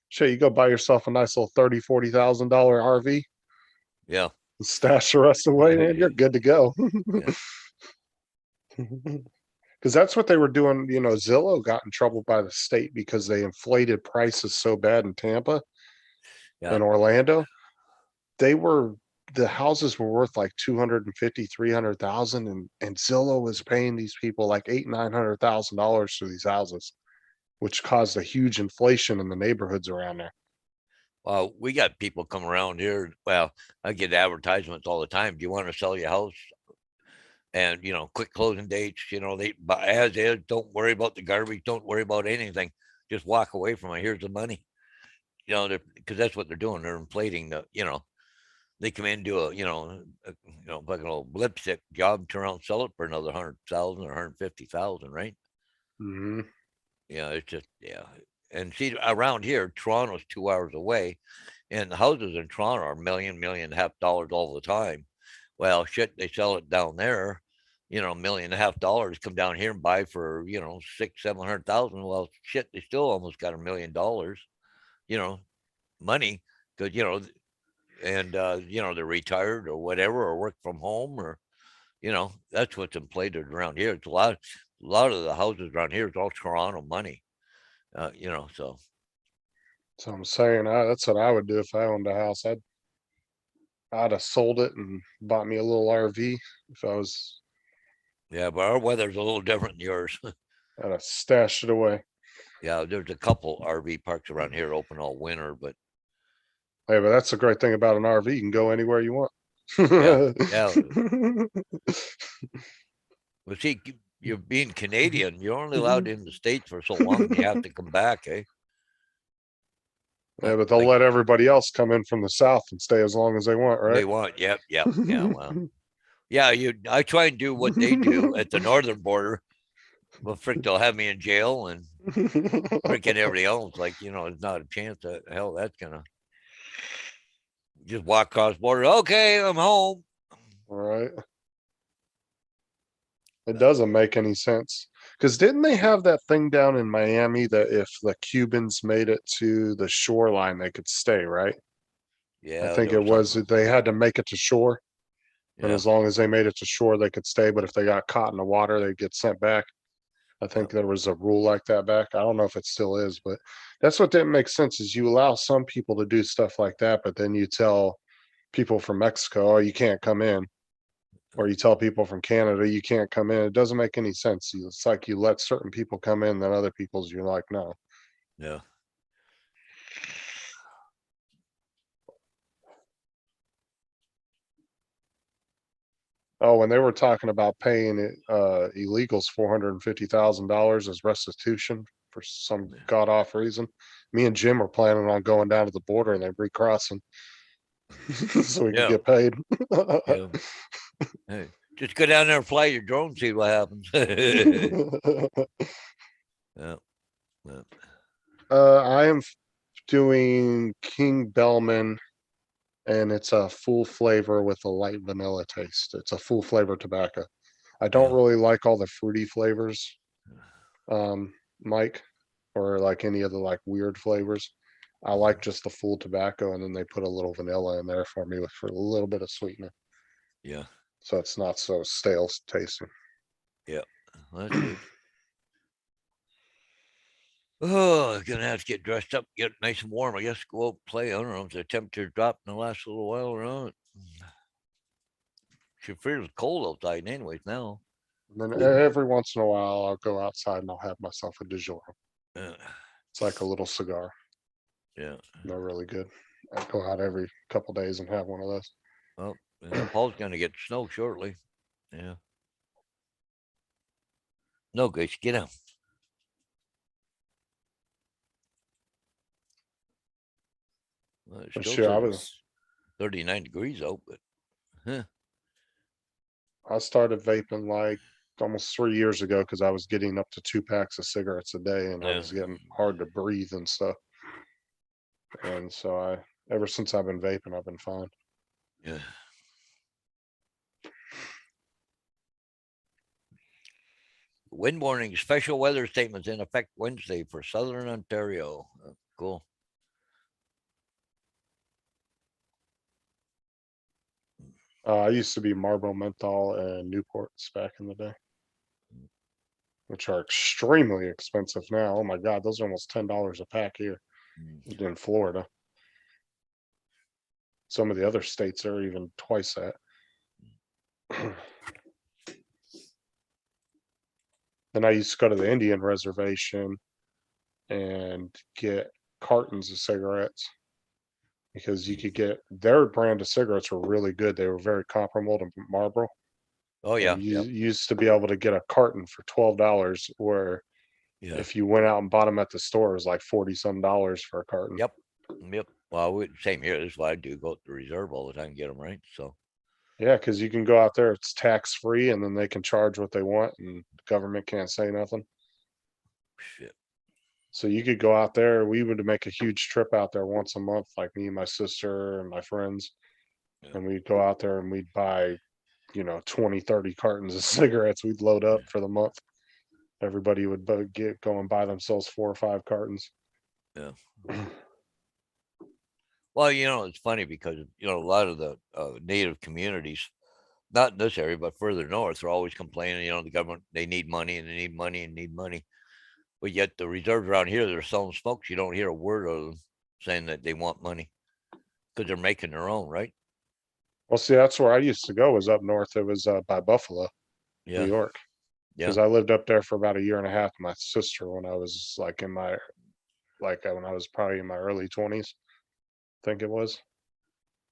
Sure, you go buy yourself a nice little $30,000-$40,000 RV Yeah. and stash the rest away, man. You're good to go. Yeah. Because that's what they were doing. Zillow got in trouble by the state because they inflated prices so bad in Tampa Yeah. and Orlando. The houses were worth like 250, 300,000 and Zillow was paying these people like $800,000-$900,000 for these houses, which caused a huge inflation in the neighborhoods around there. Well, we got people come around here. Well, I get advertisements all the time. Do you want to sell your house? And quick closing dates. They buy as is. Don't worry about the garbage. Don't worry about anything. Just walk away from it. Here's the money. Because that's what they're doing. They're inflating the. They come in, do like a little lipstick job, turn around, sell it for another 100,000 or 150,000, right? Hmm. Yeah, it's just And see, around here, Toronto's 2 hours away, and the houses in Toronto are $1.5 million all the time. Well, shit, they sell it down there, $1.5 million. Come down here and buy for 600,000-700,000. Well, shit, they still almost got $1 million, money because and they're retired or whatever, or work from home, or that's what's inflated around here. It's a lot of the houses around here is all Toronto money. So So I'm saying that's what I would do if I owned a house. I'd have sold it and bought me a little RV if I was. yeah, but our weather's a little different than yours. I'd have stashed it away. Yeah, there's a couple RV parks around here open all winter, but Hey, but that's the great thing about an RV. You can go anywhere you want. yeah. Well, see, you're being Canadian, you're only allowed in the States for so long, and you have to come back, eh? Yeah, but they'll Like let everybody else come in from the south and stay as long as they want, they right? want. Yep, yep, yeah. Well, yeah. I try and do what they do at the northern border, but frick, they'll have me in jail, and freaking everybody else. Like, there's not a chance that hell that's gonna just walk across the border. Okay, I'm home. Right. It doesn't make any sense. Because didn't they have that thing down in Miami that if the Cubans made it to the shoreline, they could stay, right? I Yeah, think there it was was something. that they had to make it to shore. And Yeah, as long as they made it to shore, they could stay. But if they got caught in the water, they'd get sent back. I think there was a rule like that back. I don't know if it still is, but that's what didn't make sense is you allow some people to do stuff like that, but then you tell people from Mexico, oh, you can't come in. Or you tell people from Canada, you can't come in. It doesn't make any sense. It's like you let certain people come in, then other people's, you're like, no. yeah. Oh, when they were talking about paying illegals $450,000 as restitution for some god off reason, me and Jim were planning on going down to the border and then recrossing so we could Yeah, get paid. yeah. Hey, just go down there and fly your drone, see what happens. Yeah, yeah. I am doing King Bellman, and it's a full flavor with a light vanilla taste. It's a full flavor tobacco. I don't Yeah. really like all the fruity flavors, Mike, or like any of the like weird flavors. I like just the full tobacco, and then they put a little vanilla in there for me for a little bit of sweetener, Yeah, so it's not so stale tasting. yeah. Well, that's good. Oh, gonna have to get dressed up, get nice and warm. I guess go out and play. I don't know if the temperature dropped in the last little while or not. She feels cold outside, anyways. Now, And then every once in a while, I'll go outside and I'll have myself a DiGiorno. uh, It's like a little cigar. yeah. They're really good. I go out every couple days and have one of those. Well, yeah, Paul's gonna get snow shortly. Yeah. No, guys, get out. Well, it But still sure, says it's 39 degrees out, but I started vaping like almost 3 years ago because I was getting up to 2 packs of cigarettes a day and I yeah, was getting hard to breathe and stuff. And so ever since I've been vaping, I've been fine. yeah. Wind warning, special weather statements in effect Wednesday for southern Ontario. Cool. I used to be Marlboro Menthol and Newports back in the day, which are extremely expensive now. Oh my God, those are almost $10 a pack here Mm. in Florida. Some of the other states are even twice that. Then I used to go to the Indian reservation and get cartons of cigarettes because you could get their brand of cigarettes were really good. They were very comparable to Marlboro. Oh yeah, And you yep, used to be able to get a carton for $12, where yeah, if you went out and bought them at the store, it was like 40 some dollars for a carton. yep, yep. Well, same here. This is what I do. Go to the reserve all the time, get them right. So Yeah, because you can go out there, it's tax free, and then they can charge what they want, and the government can't say nothing. shit. So you could go out there. We would make a huge trip out there once a month, like me and my sister and my friends. Yeah. And we'd go out there and we'd buy, 20, 30 cartons of cigarettes. We'd load up for the month. Everybody would go and buy themselves 4 or 5 cartons. Yeah. Well, it's funny because, a lot of the native communities, not in this area, but further north, are always complaining, the government, they need money and they need money and need money. But yet the reserves around here, they're selling smokes. You don't hear a word of them saying that they want money because they're making their own, right? Well, see, that's where I used to go, was up north. It was by Buffalo, New Yeah. York. Yeah. Because I lived up there for about a year and a half with my sister when I was like when I was probably in my early 20s, I think it was.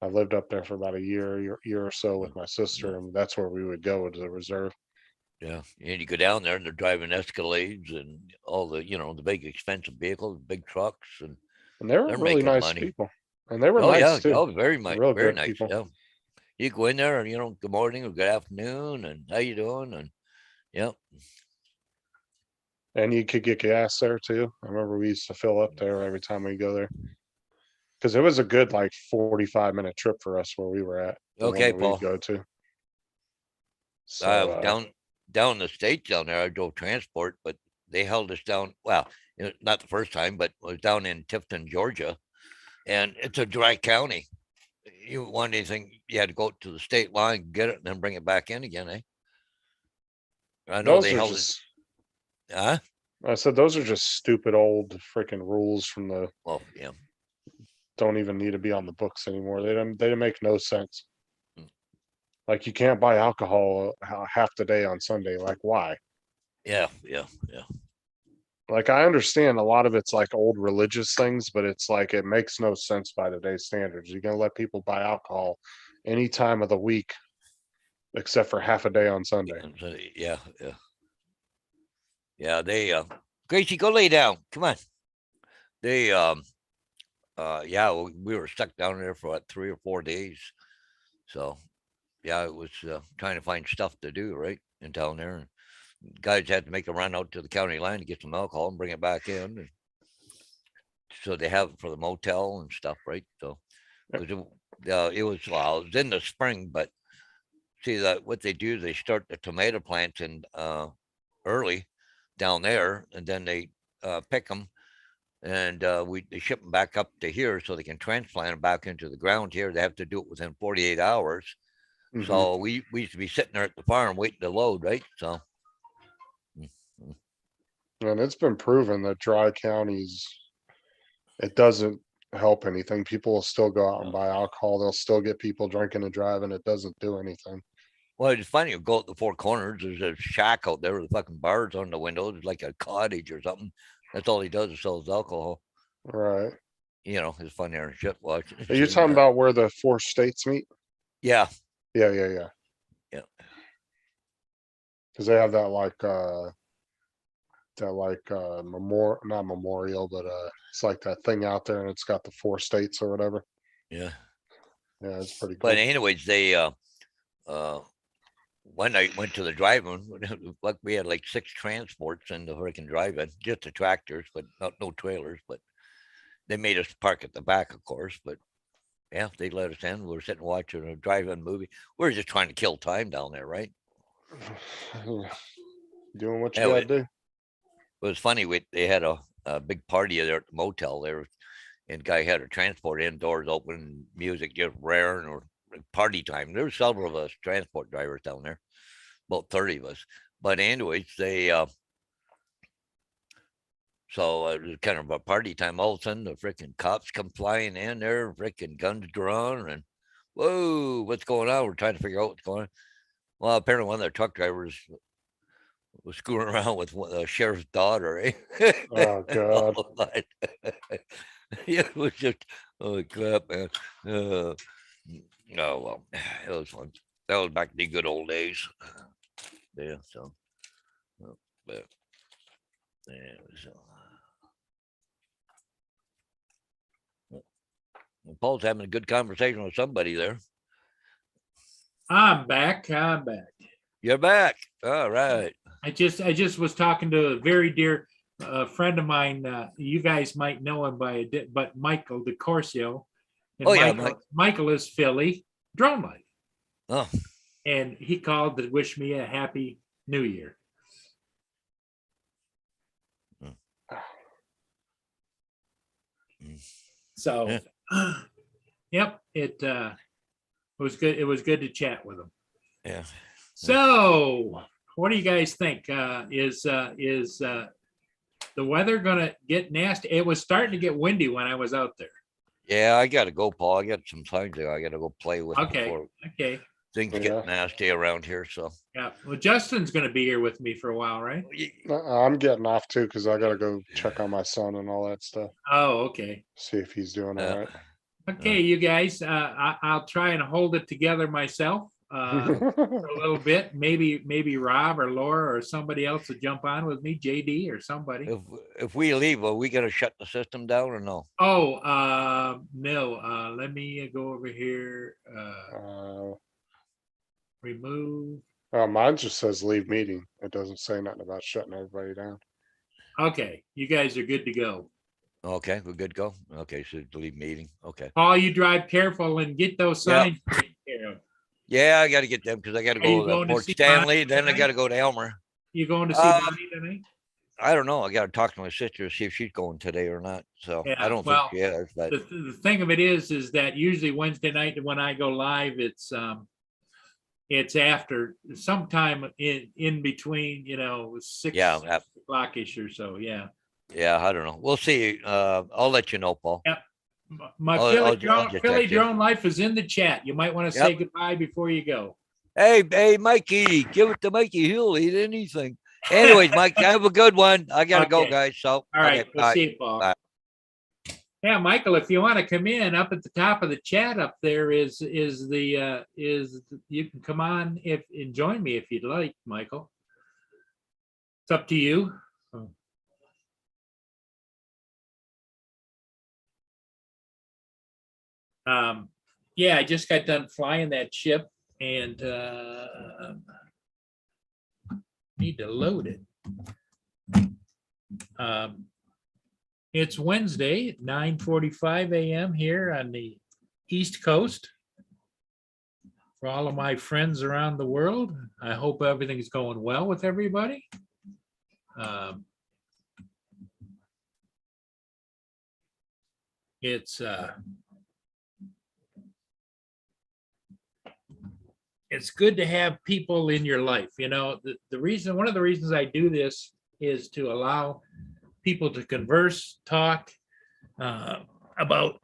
I lived up there for about a year or so with my sister, and that's where we would go to the reserve. Yeah. And you go down there and they're driving Escalades and all the, the big expensive vehicles, big trucks, and And they were they're really making nice money. people. And they were Oh, nice yeah. too. Oh, very much. Real Very good nice. people. Yeah. You go in there and, good morning or good afternoon and how you doing? And yeah. And you could get gas there too. I remember we used to fill up there every time we go there. Because it was a good like 45-minute trip for us where we were at. The one Okay, that we'd Paul. go to. So Down in the States down there, I drove transport, but they held us down. Well, not the first time, but I was down in Tifton, Georgia, and it's a dry county. You want anything, you had to go to the state line, get it, and then bring it back in again, eh? I know those they are held it. just Huh? I said those are just stupid old freaking rules from the Well, yeah. don't even need to be on the books anymore. They make no sense. Mm. Like you can't buy alcohol half the day on Sunday. Like why? Yeah, yeah, yeah. Like I understand a lot of it's like old religious things, but it's like it makes no sense by today's standards. You're gonna let people buy alcohol any time of the week except for half a day on Sunday. And so, yeah, yeah. Yeah, they Gracie, go lay down. Come on. They yeah, we were stuck down there for what, 3 or 4 days. So yeah, it was trying to find stuff to do right in down there. And guys had to make a run out to the county line to get some alcohol and bring it back in. And so they have it for the motel and stuff, right? So because it was well, it was in the spring, but see that what they do, they start the tomato plants in early down there, and then they pick them and they ship them back up to here so they can transplant them back into the ground here. They have to do it within 48 hours. Mhm. So we used to be sitting there at the farm waiting to load, right? So And it's been proven that dry counties, it doesn't help anything. People will still go out and buy alcohol. They'll still get people drinking and driving. It doesn't do anything. well, it's funny. You go at the Four Corners. There's a shack out there with fucking bars on the window. It's like a cottage or something. That's all he does is sells alcohol. Right. It's fun there and shit. Watching. Are you talking about where the 4 states meet? Yeah, Yeah. yeah. Because they have that not memorial, but it's like that thing out there and it's got the 4 states or whatever. Yeah. Yeah, it's pretty cool. But anyways, they one night went to the drive-in. Like we had like 6 transports in the freaking drive-in, just the tractors, but no trailers. But they made us park at the back, of course. But yeah, they let us in. We were sitting watching a drive-in movie. We were just trying to kill time down there, right? Doing what you Yeah, gotta do. it was funny. They had a big party there at the motel there, and guy had a transport indoors open, music just raring or party time. There were several of us transport drivers down there, about 30 of us. But anyways, they so it was kind of a party time. All of a sudden, the freaking cops come flying in there, freaking guns drawn, and whoa, what's going on? We're trying to figure out what's going on. Well, apparently one of their truck drivers was screwing around with the sheriff's daughter. Eh? Oh God. Yeah, it was just holy crap, man. Oh well, it was fun. That was back in the good old days. Yeah, so but yeah, it was, Paul's having a good conversation with somebody there. I'm back. I'm back. You're back. All right. I just was talking to a very dear friend of mine. You guys might know him but Michael DeCorsio. And Oh, yeah, Michael is Philly Drone Life. Oh, And he called to wish me a happy new year. Mm. So Yeah. Yep, it was good. It was good to chat with him. Yeah. So, what do you guys think? Is the weather gonna get nasty? It was starting to get windy when I was out there. Yeah, I gotta go, Paul. I got some time to, I gotta go play with Okay, before okay, things Yeah. get nasty around here, so. yeah. Well, Justin's gonna be here with me for a while, right? I'm getting off too, cause I gotta go check on my son and all that stuff, Oh, okay. see if he's doing Yeah. all right. Okay, you guys, I'll try and hold it together myself for a little bit. Maybe Rob or Laura or somebody else will jump on with me, JD or somebody. If we leave, are we gonna shut the system down or no? Oh, no, let me go over here, remove. Mine just says leave meeting. It doesn't say nothing about shutting everybody down. Okay, you guys are good to go. Okay, we're good to go. Okay, so delete meeting. Okay. Paul, you drive careful and get those Yep. signs taken care of. Yeah, I gotta get them because I gotta Are you go to going to Port see Stanley, Bonnie then I tonight? gotta go to Elmer. You going to see Uh, Bonnie tonight? I don't know. I gotta talk to my sister to see if she's going today or not. So Yeah, I don't well, think she is, but The thing of it is that usually Wednesday night when I go live, it's after sometime in between, 6 yeah, o'clock-ish or so, yeah. yeah, I don't know. We'll see. I'll let you know, Paul. Yeah. My I'll just Philly text you. drone life is in the chat. You might want to say goodbye before you go. Hey, Mikey, give it to Mikey. He'll eat anything. Anyways, Mike, have a good one. I gotta go, Okay. guys. So, All right, okay, we'll bye. see you, Paul. Bye. Yeah, Michael, if you want to come in, up at the top of the chat up there is you can come on and join me if you'd like, Michael. It's up to you. Yeah, I just got done flying that ship and need to load it. It's Wednesday at 9:45 a.m. here on the East Coast. For all of my friends around the world, I hope everything's going well with everybody. It's good to have people in your life. One of the reasons I do this is to allow people to converse, talk about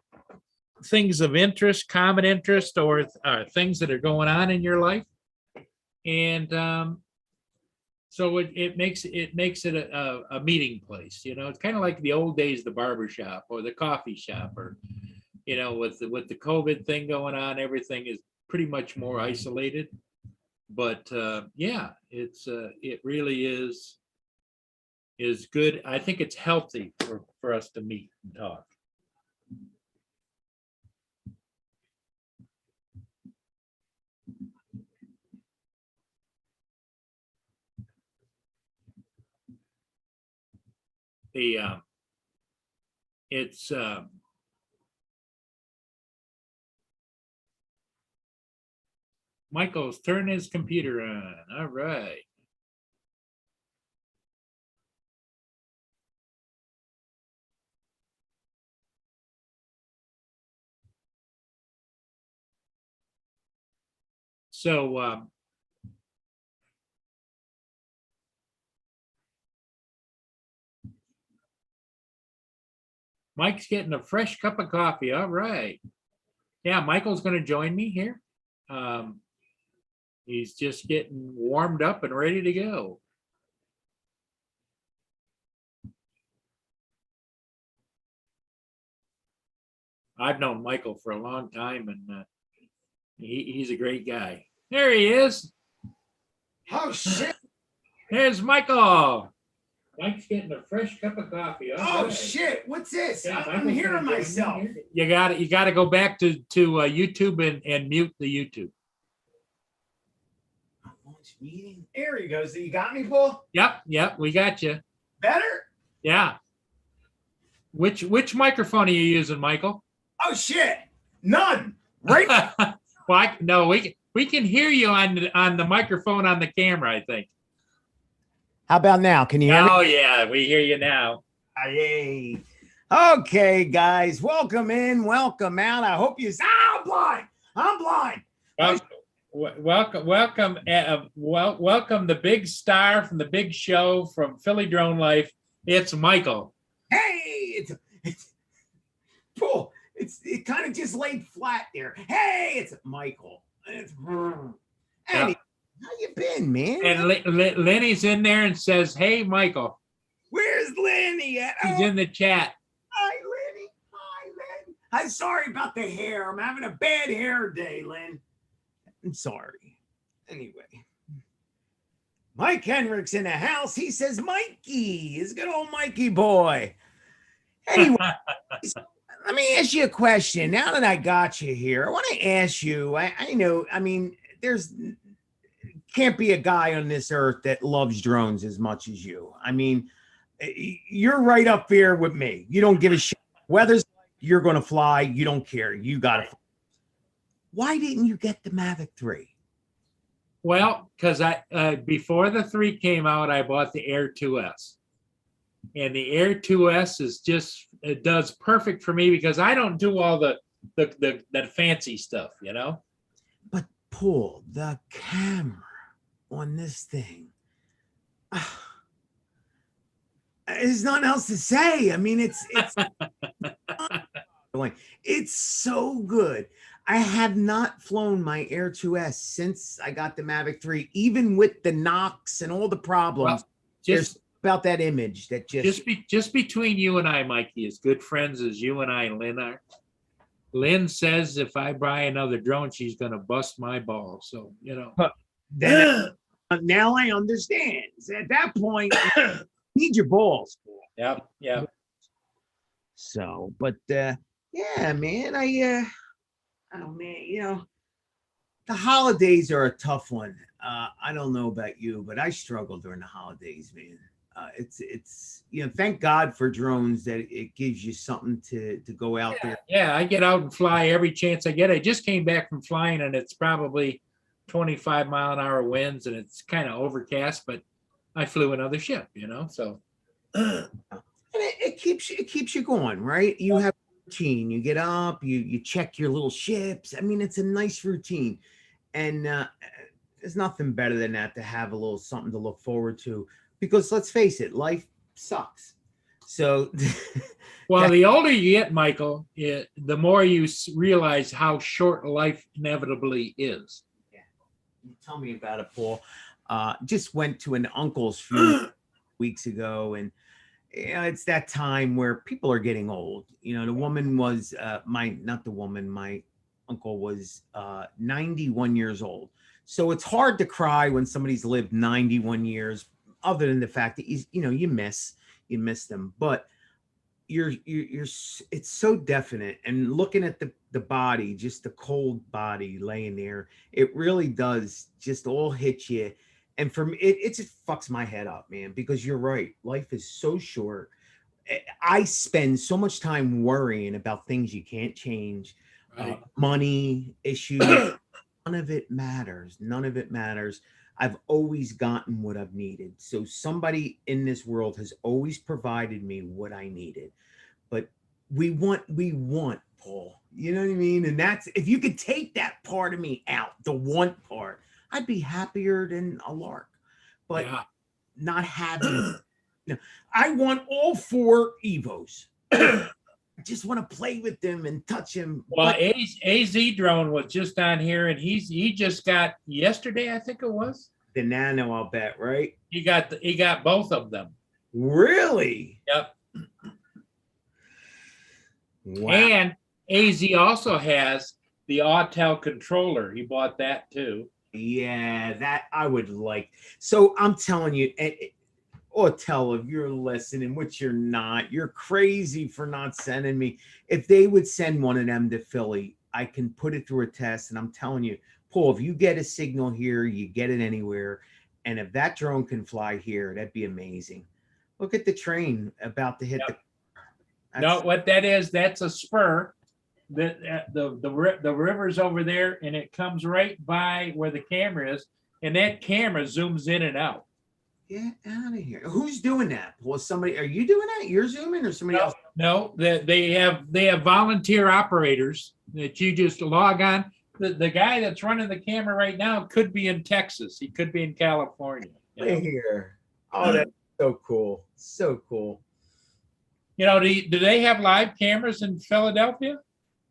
things of interest, common interest, or things that are going on in your life. And so it makes it a meeting place. It's kind of like the old days, the barber shop or the coffee shop, or with the COVID thing going on, everything is pretty much more isolated. But yeah, it really is good. I think it's healthy for us to meet and talk. Michael's turning his computer on. All right. So Mike's getting a fresh cup of coffee. All right. Yeah, Michael's going to join me here. He's just getting warmed up and ready to go. I've known Michael for a long time, and he's a great guy. There he is. Oh shit! There's Michael. Mike's getting a fresh cup of coffee. Oh shit! What's this? Yeah, I'm Michael's hearing gonna join me myself. here. You got to go back to YouTube and mute the YouTube. Launch meeting. There he goes. You got me, Paul? Yep, we got you. Better? Yeah. Which microphone are you using, Michael? Oh shit! None. Right? Well, no, we can hear you on the microphone on the camera, I think. How about now? Can you hear me? Oh yeah, we hear you now. Yay. Okay, guys, welcome in, welcome out. I hope you. I'm blind. I'm blind. Welcome, welcome the big star from the big show from Philly Drone Life. It's Michael. Hey, it's cool. It kind of just laid flat there. Hey, it's Michael. It's Andy, how you been, man? And Lenny's in there and says, "Hey, Michael." Where's Lenny at? He's in the chat. Hi, Lenny. Hi, Len. I'm sorry about the hair. I'm having a bad hair day, Len. I'm sorry. Anyway, Mike Henrik's in the house. He says, Mikey is good old Mikey boy. Anyway, let me ask you a question. Now that I got you here, I want to ask you, I know, I mean, there's can't be a guy on this earth that loves drones as much as you. I mean, you're right up there with me. You don't give a shit. Weather's you're going to fly. You don't care. You got to fly. Why didn't you get the Mavic 3? Well, because I before the 3 came out, I bought the Air 2S. And the Air 2S is just, it does perfect for me because I don't do all the fancy stuff, you know? But Paul, the camera on this thing, there's nothing else to say. I mean, it's it's so good. I have not flown my Air 2S since I got the Mavic 3, even with the knocks and all the problems. Well, just about that image that just between you and I, Mikey, as good friends as you and I and Lynn are. Lynn says if I buy another drone, she's gonna bust my balls. So you know. Then, now I understand. So at that point, you need your balls. Yeah. So, but yeah, man, oh man, you know, the holidays are a tough one. I don't know about you, but I struggle during the holidays, man. It's you know, thank God for drones that it gives you something to go out there. Yeah, I get out and fly every chance I get. I just came back from flying and it's probably 25-mile-an-hour winds and it's kind of overcast, but I flew another ship, you know, so. And it keeps you going, right? You have a routine. You get up, you check your little ships. I mean, it's a nice routine. And there's nothing better than that, to have a little something to look forward to. Because let's face it, life sucks. So, well, the older you get, Michael, the more you realize how short life inevitably is. Yeah, tell me about it, Paul. Just went to an uncle's funeral weeks ago, and you know, it's that time where people are getting old. You know, the woman was my uncle was 91 years old. So it's hard to cry when somebody's lived 91 years. Other than the fact that you miss them, but it's so definite. And looking at the body, just the cold body laying there, it really does just all hit you. And for me, it just fucks my head up, man, because you're right. Life is so short. I spend so much time worrying about things you can't change, Right. Money issues. None of it matters. I've always gotten what I've needed. So somebody in this world has always provided me what I needed. But we want, Paul. You know what I mean? And that's, if you could take that part of me out, the want part, I'd be happier than a lark. But Yeah. not having, I want all 4 Evos. I just want to play with them and touch them. Well, AZ Drone was just on here, and he just got yesterday, I think it was. The Nano, I'll bet, right? He got both of them. Really? Yep. Wow. And AZ also has the Autel controller. He bought that too. Yeah, that I would like. So I'm telling you, Autel, if you're listening, which you're not, you're crazy for not sending me. If they would send one of them to Philly, I can put it through a test. And I'm telling you, Paul, if you get a signal here, you get it anywhere. And if that drone can fly here, that'd be amazing. Look at the train about to hit No, what that is, that's a spur. The river's over there, and it comes right by where the camera is, and that camera zooms in and out. Get out of here. Who's doing that? Well, somebody, are you doing that? You're zooming or somebody else? No, that they have volunteer operators that you just log on. The guy that's running the camera right now could be in Texas. He could be in California. You know, Here. Oh, that's so cool. So cool. do they have live cameras in Philadelphia?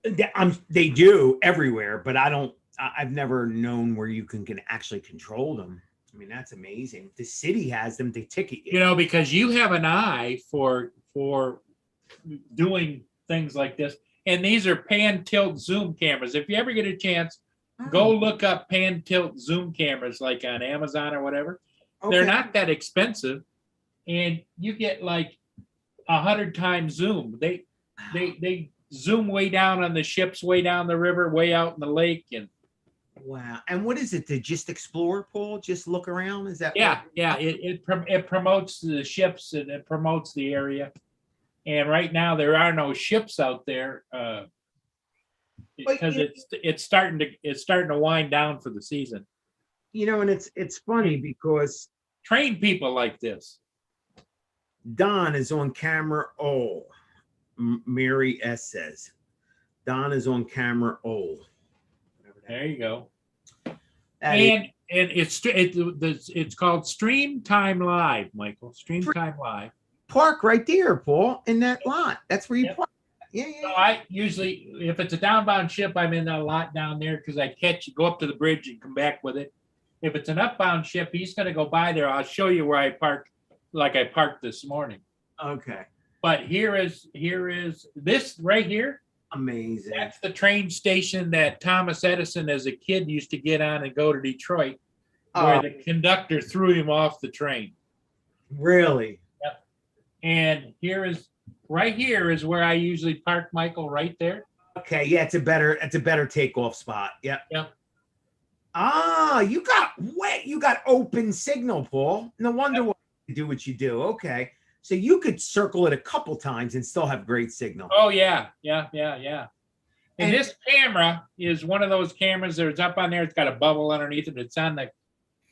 They do everywhere, but I've never known where you can actually control them. I mean, that's amazing. The city has them. They ticket you. Because you have an eye for doing things like this. And these are pan tilt zoom cameras. If you ever get a chance, go look up pan tilt zoom cameras like on Amazon or whatever. They're not that expensive, and you get like 100 times zoom. They zoom way down on the ships, way down the river, way out in the lake, and Wow. And what is it to just explore, Paul? Just look around? Is that yeah. It promotes the ships and it promotes the area. And right now there are no ships out there because it's starting to wind down for the season. And it's funny because Train people like this. Don is on camera. Oh, Mary S says Don is on camera. Oh, There you go. that is- And it's called Stream Time Live, Michael. Stream Time Live. park right there, Paul, in that lot. That's where you Yep. park. Yeah. So I usually, if it's a downbound ship, I'm in a lot down there because I go up to the bridge and come back with it. If it's an upbound ship, he's going to go by there. I'll show you where I park, like I parked this morning. Okay. But here is this right here. Amazing. That's the train station that Thomas Edison, as a kid, used to get on and go to Detroit, where Oh, the conductor threw him off the train. really? And right here is where I usually park, Michael, right there. Okay. Yeah, it's a better takeoff spot. Yep. Yep. Ah, you got open signal, Paul. No wonder why you do what you do. Okay. So you could circle it a couple times and still have great signal. Oh yeah. And And- this camera is one of those cameras that's up on there. It's got a bubble underneath it.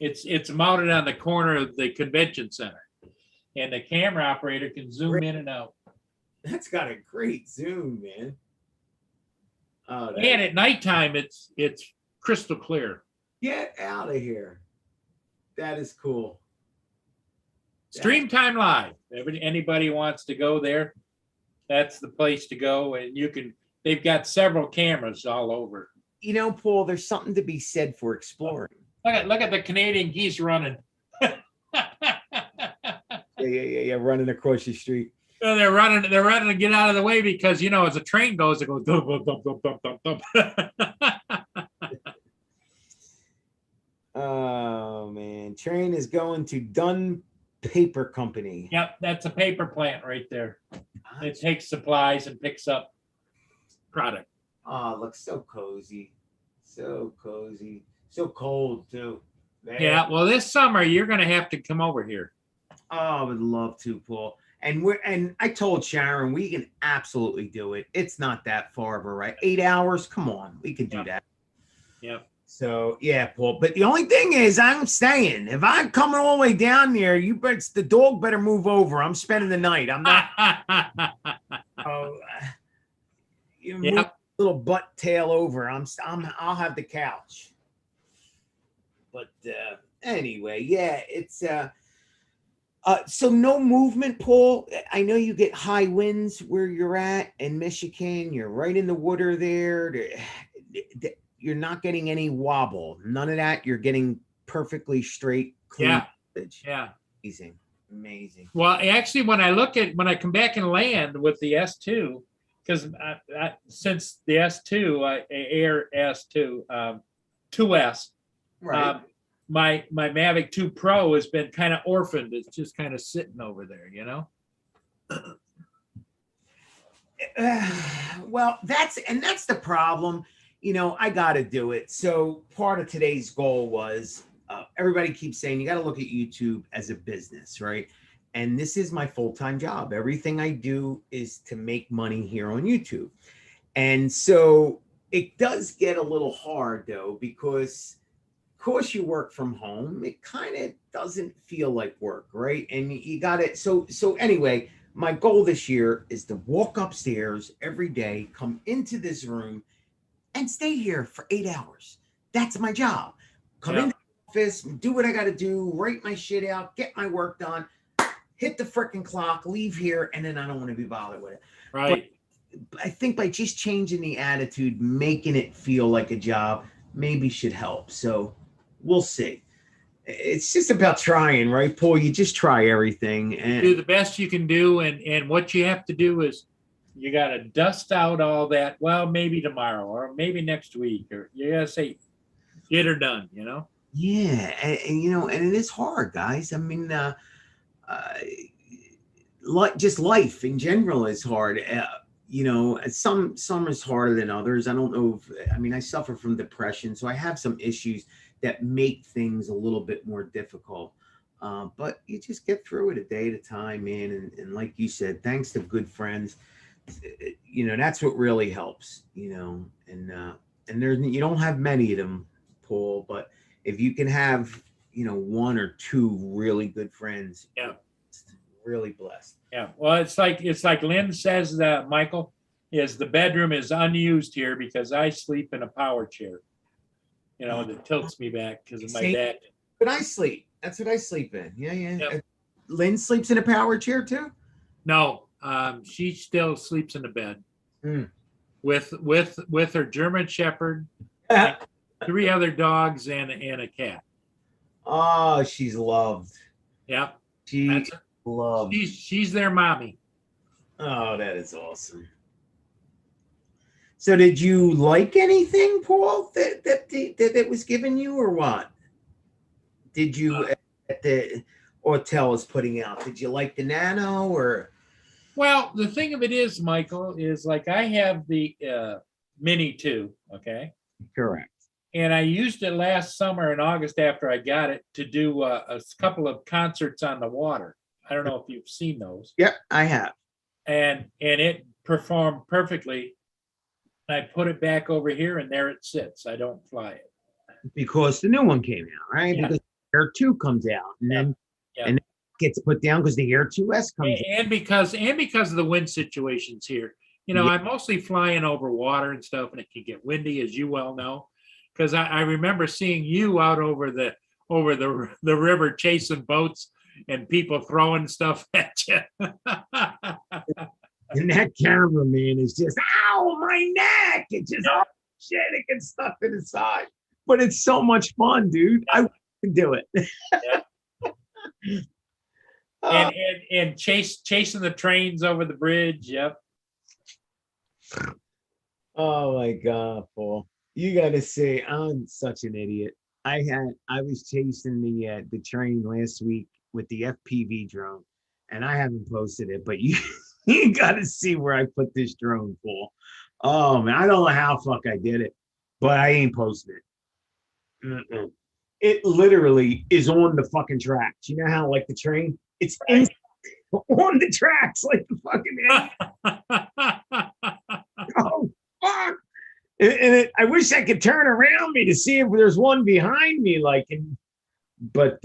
It's mounted on the corner of the convention center. And the camera operator can zoom in and out. That's got a great zoom, man. Oh, And at nighttime, it's crystal clear. get out of here. That is cool. Stream Time Live. Anybody wants to go there, that's the place to go. And they've got several cameras all over. Paul, there's something to be said for exploring. Look at the Canadian geese running. Yeah, running across the street. They're running to get out of the way because as a train goes, it goes dum, dum, dum, dum, dum, dum, dum. Oh man, train is going to Dunn Paper Company. Yep, that's a paper plant right there. It takes supplies and picks up product. Oh, it looks so cozy. So cozy. So cold too. Man. Yeah, well, this summer you're gonna have to come over here. Oh, I would love to, Paul. And I told Sharon we can absolutely do it. It's not that far of a ride. 8 hours. Come on, we can do that. Yep. So yeah, Paul. But the only thing is, I'm staying. If I'm coming all the way down there, the dog better move over. I'm spending the night. I'm not. You move Yep. little butt tail over. I'll have the couch. But anyway, yeah, it's so no movement, Paul. I know you get high winds where you're at in Michigan. You're right in the water there. You're not getting any wobble. None of that. You're getting perfectly straight, clean. Yeah. footage. Yeah. Amazing. Well, actually, when I come back and land with the S2, because since the S2, Air S2, 2S, Right. my Mavic 2 Pro has been kind of orphaned. It's just kind of sitting over there, Well, that's the problem. I got to do it. So part of today's goal was everybody keeps saying you got to look at YouTube as a business, right? And this is my full-time job. Everything I do is to make money here on YouTube. And so it does get a little hard though, because of course you work from home. It kind of doesn't feel like work, right? And you got it. So anyway, My goal this year is to walk upstairs every day, come into this room, and stay here for 8 hours. That's my job. Come Yeah. into the office, do what I got to do, write my shit out, get my work done, hit the freaking clock, leave here, and then I don't want to be bothered with it. Right. I think by just changing the attitude, making it feel like a job, maybe should help. So we'll see. It's just about trying, right, Paul? You just try everything. Do And the best you can do, and what you have to do is you got to dust out all that. Well, maybe tomorrow or maybe next week, or you got to say get her done. yeah, and you know, and it is hard, guys. I mean, like just life in general is hard. You know, some is harder than others. I don't know if, I mean, I suffer from depression, so I have some issues that make things a little bit more difficult. But you just get through it a day at a time, man. And like you said, thanks to good friends, you know, that's what really helps, you know. And there's, you don't have many of them, Paul, but if you can have, you know, one or two really good friends, Yeah. really blessed. Yeah. Well, it's like Lynn says that, Michael, is the bedroom is unused here because I sleep in a power chair. That tilts me back because of my See? back. But I sleep. That's what I sleep in. Yeah, yeah. Yep. Lynn sleeps in a power chair too. No, she still sleeps in the bed Hmm. with her German Shepherd, 3 other dogs, and a cat. Oh, she's loved. Yeah, She that's loved. she's their mommy. Oh, that is awesome. So, did you like anything, Paul, that was given you, or what? Did you at the Autel is putting out? Did you like the Nano or? Well, the thing of it is, Michael, is like I have the Mini 2, okay, Correct. and I used it last summer in August after I got it to do a couple of concerts on the water. I don't know if you've seen those. Yeah, I have. And it performed perfectly. I put it back over here, and there it sits. I don't fly it. Because the new one came out, right? Yeah. Because Air 2 comes out, and then Yeah. and it gets put down because the Air 2S comes out. And because of the wind situations here, Yeah. I'm mostly flying over water and stuff, and it can get windy, as you well know. Because I remember seeing you out over the river chasing boats and people throwing stuff at you. And that cameraman is just, ow, my neck. It just, oh shit, it gets stuck to the side. But it's so much fun, dude. I can do it. and chasing the trains over the bridge. Yep. Oh my God, Paul. You gotta see, I'm such an idiot. I was chasing the train last week with the FPV drone, and I haven't posted it, but you you gotta see where I put this drone, Paul. Oh man, I don't know how fuck I did it, but I ain't posted it. Mm-mm. It literally is on the fucking tracks. You know how like the train, it's on the tracks like the fucking oh fuck. I wish I could turn around me to see if there's one behind me, but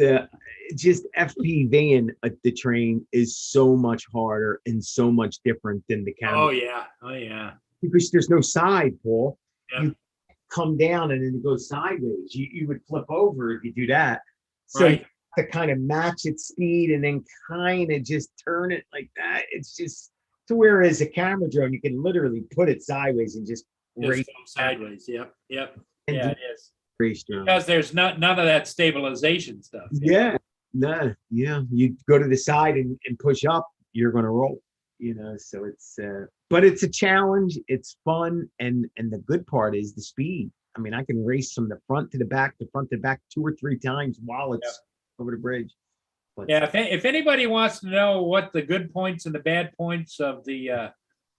just FPVing the train is so much harder and so much different than the camera. Oh yeah. Because there's no side, Paul. Yeah. You come down and then it goes sideways. You would flip over if you do that. So Right. you have to kind of match its speed and then kind of just turn it like that. It's just to whereas a camera drone, you can literally put it sideways and just race Just go sideways. Yep. and Yeah, do it is. race drone. Because there's none of that stabilization stuff. Yeah, no, yeah. You go to the side and push up, you're gonna roll. So it's but it's a challenge, it's fun, and the good part is the speed. I mean, I can race from the front to the back, 2 or 3 times while it's over the bridge. But Yeah, if anybody wants to know what the good points and the bad points of the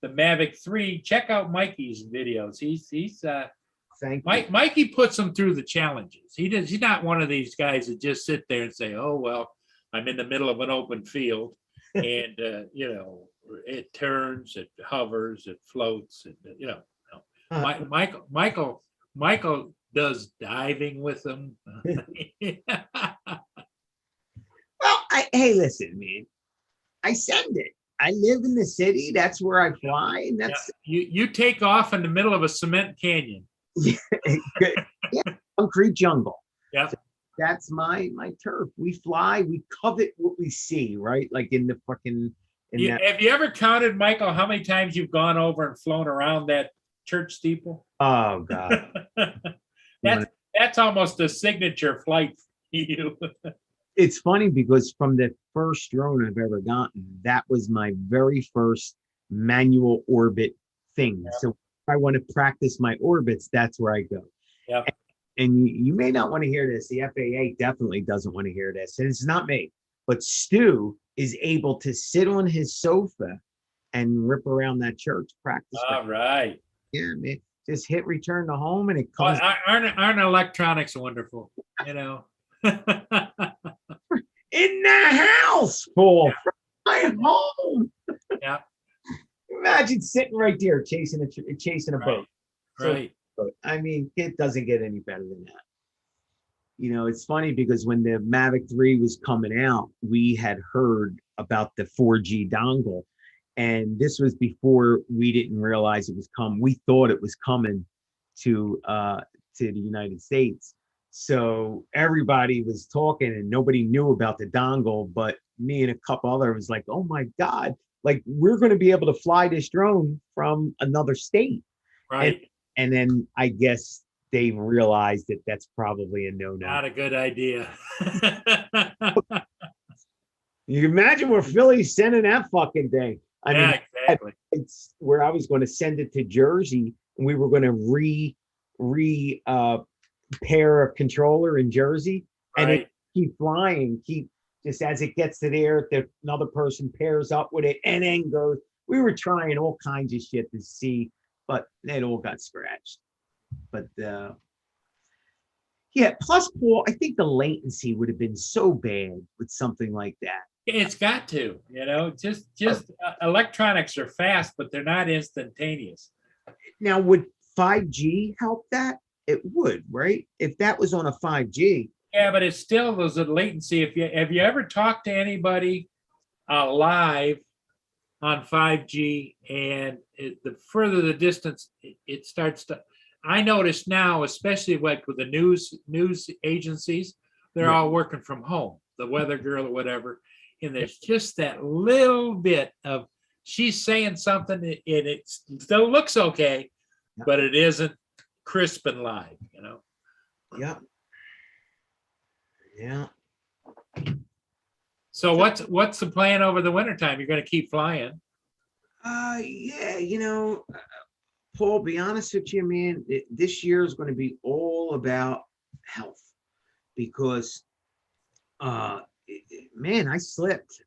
Mavic 3, check out Mikey's videos. He's thank you. Mikey puts them through the challenges. He's not one of these guys that just sit there and say, "Oh well, I'm in the middle of an open field, and it turns, it hovers, it floats, and no. Michael does diving with them." Well, hey, listen, man. I send it. I live in the city. That's where I fly. And Yeah. that's You take off in the middle of a cement canyon. concrete jungle. Yeah. So that's my turf. We fly, we covet what we see, right? Like in the fucking Have you ever counted, Michael, how many times you've gone over and flown around that church steeple? oh god. That's almost a signature flight for you. It's funny because from the first drone I've ever gotten, that was my very first manual orbit thing. Yeah. So if I want to practice my orbits, that's where I go. Yeah. And you may not want to hear this. The FAA definitely doesn't want to hear this. And it's not me, but Stu is able to sit on his sofa and rip around that church practice. All right. Yeah, man. Just hit return to home and it Well, comes aren't electronics wonderful? You know. in the house, Paul. I'm home. Yeah. Imagine sitting right there chasing a Right. boat. So, Right. I mean, it doesn't get any better than that. You know, it's funny because when the Mavic 3 was coming out, we had heard about the 4G dongle. And this was before we didn't realize it was coming. We thought it was coming to the United States. So everybody was talking and nobody knew about the dongle, but me and a couple others was like, oh my God, like we're going to be able to fly this drone from another state. Right. And then I guess they realized that that's probably a no-no. Not a good idea. You imagine where Philly's sending that fucking thing. I yeah, mean, exactly. it's where I was going to send it to Jersey, and we were going to pair a controller in Jersey, and Right. it keep flying, keep just as it gets to there, another person pairs up with it, and then goes. We were trying all kinds of shit to see, but it all got scratched. But yeah, plus Paul, I think the latency would have been so bad with something like that. It's got to, you know, just electronics are fast, but they're not instantaneous. Now, would 5G help that? It would, right? If that was on a 5G. Yeah, but it's still there's a latency. Have you ever talked to anybody live on 5G, and the further the distance, it starts to. I notice now, especially like with the news agencies, they're all working from home. The Weather Girl or whatever, and there's just that little bit of she's saying something, and it still looks okay, but it isn't crisp and live. You know. Yeah. Yeah. So what's the plan over the wintertime? You're going to keep flying. Yeah, you know, Paul, be honest with you, man, this year is going to be all about health because, man, I slipped.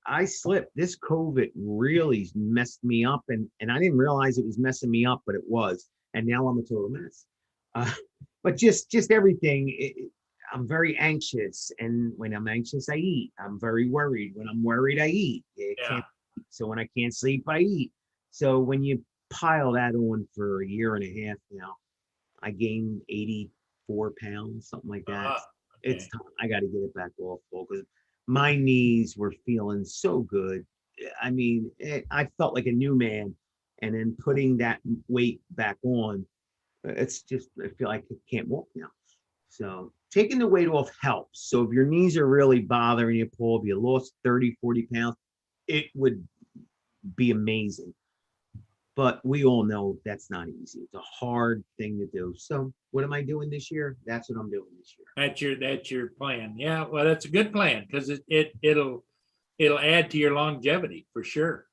This COVID really messed me up, and I didn't realize it was messing me up, but it was, and now I'm a total mess. But just everything. I'm very anxious, and when I'm anxious, I eat. I'm very worried. When I'm worried, I eat. So when I can't sleep, I eat. So when you pile that on for a year and a half now, I gained 84 pounds, something like that. Okay. It's time. I got to get it back off because my knees were feeling so good. I mean, I felt like a new man, and then putting that weight back on, it's just, I feel like I can't walk now. So taking the weight off helps. So if your knees are really bothering you, Paul, if you lost 30, 40 pounds, it would be amazing. But we all know that's not easy. It's a hard thing to do. So what am I doing this year? That's what I'm doing this year. That's your plan. Yeah, well, that's a good plan because it'll add to your longevity for sure.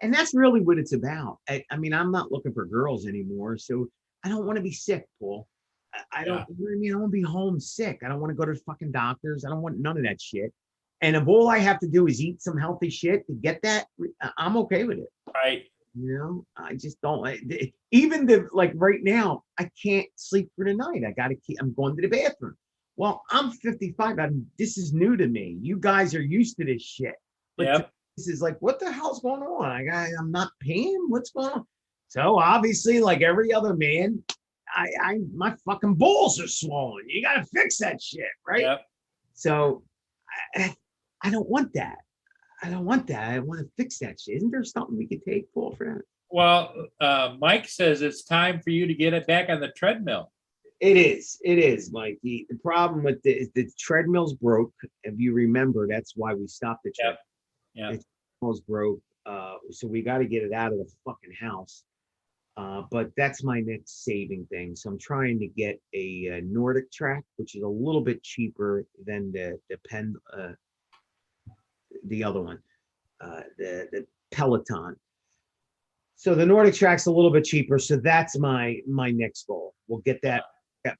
And that's really what it's about. I mean, I'm not looking for girls anymore. So I don't want to be sick, Paul. I don't, you know what I mean? I don't want to be homesick. I don't want to go to fucking doctors. I don't want none of that shit. And if all I have to do is eat some healthy shit to get that, I'm okay with it. Right. You know, I just don't even like right now, I can't sleep for the night. I'm going to the bathroom. Well, I'm 55. This is new to me. You guys are used to this shit. But this is like, what the hell's going on? I'm not paying. What's going on? So obviously, like every other man, my fucking balls are swollen. You got to fix that shit, right? Yep. So I don't want that. I don't want that. I want to fix that shit. Isn't there something we could take, Paul, for that? Well, Mike says it's time for you to get it back on the treadmill. It is, Mike. The problem with the treadmill's broke. If you remember, that's why we stopped the treadmill. Yeah. The treadmill's broke. So we got to get it out of the fucking house. But that's my next saving thing. So I'm trying to get a Nordic track, which is a little bit cheaper than the other one, the Peloton. So the Nordic track's a little bit cheaper. So that's my next goal. We'll get that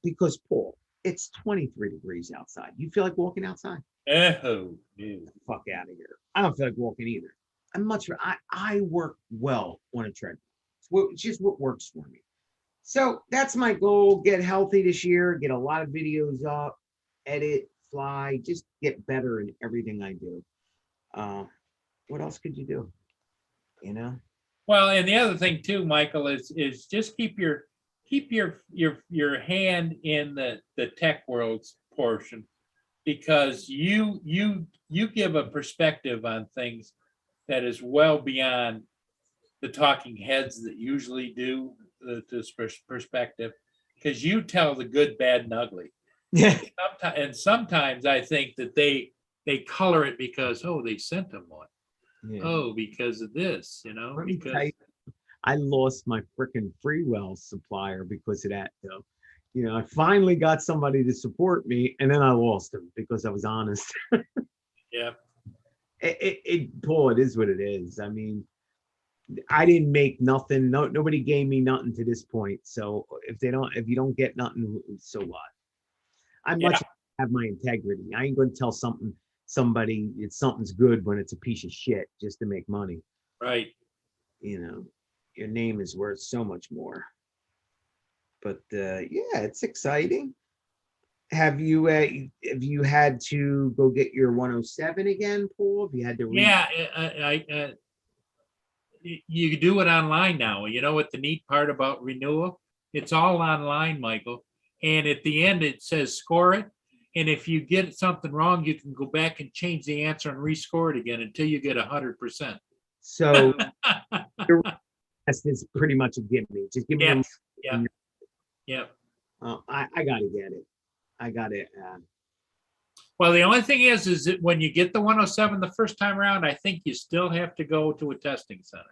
because Paul, it's 23 degrees outside. You feel like walking outside? Oh, dude. Fuck out of here. I don't feel like walking either. I work well on a treadmill. It's just what works for me. So that's my goal. Get healthy this year. Get a lot of videos up. Edit, fly. Just get better in everything I do. What else could you do? You know. Well, and the other thing too, Michael, is just keep your hand in the tech world's portion, because you give a perspective on things that is well beyond the talking heads that usually do this perspective, because you tell the good, bad, and ugly. Yeah. And sometimes I think that they color it because, oh, they sent them one. Yeah. Oh, because of this, Let me because tell you, I lost my freaking Freewell supplier because of that, though. I finally got somebody to support me, and then I lost him because I was honest. yeah, Paul, it is what it is. I mean, I didn't make nothing. Nobody gave me nothing to this point. So if you don't get nothing, so what? I much have my integrity. I ain't going to tell somebody something's good when it's a piece of shit just to make money. right. Your name is worth so much more. But yeah, it's exciting. Have you had to go get your 107 again, Paul? Have you had to Yeah, you do it online now. You know what the neat part about renewal? It's all online, Michael. And at the end, it says score it. And if you get something wrong, you can go back and change the answer and rescore it again until you get 100%. So your test is pretty much a gimme. Just give me Yeah. I gotta get it. I got it. Well, the only thing is that when you get the 107 the first time around, I think you still have to go to a testing center.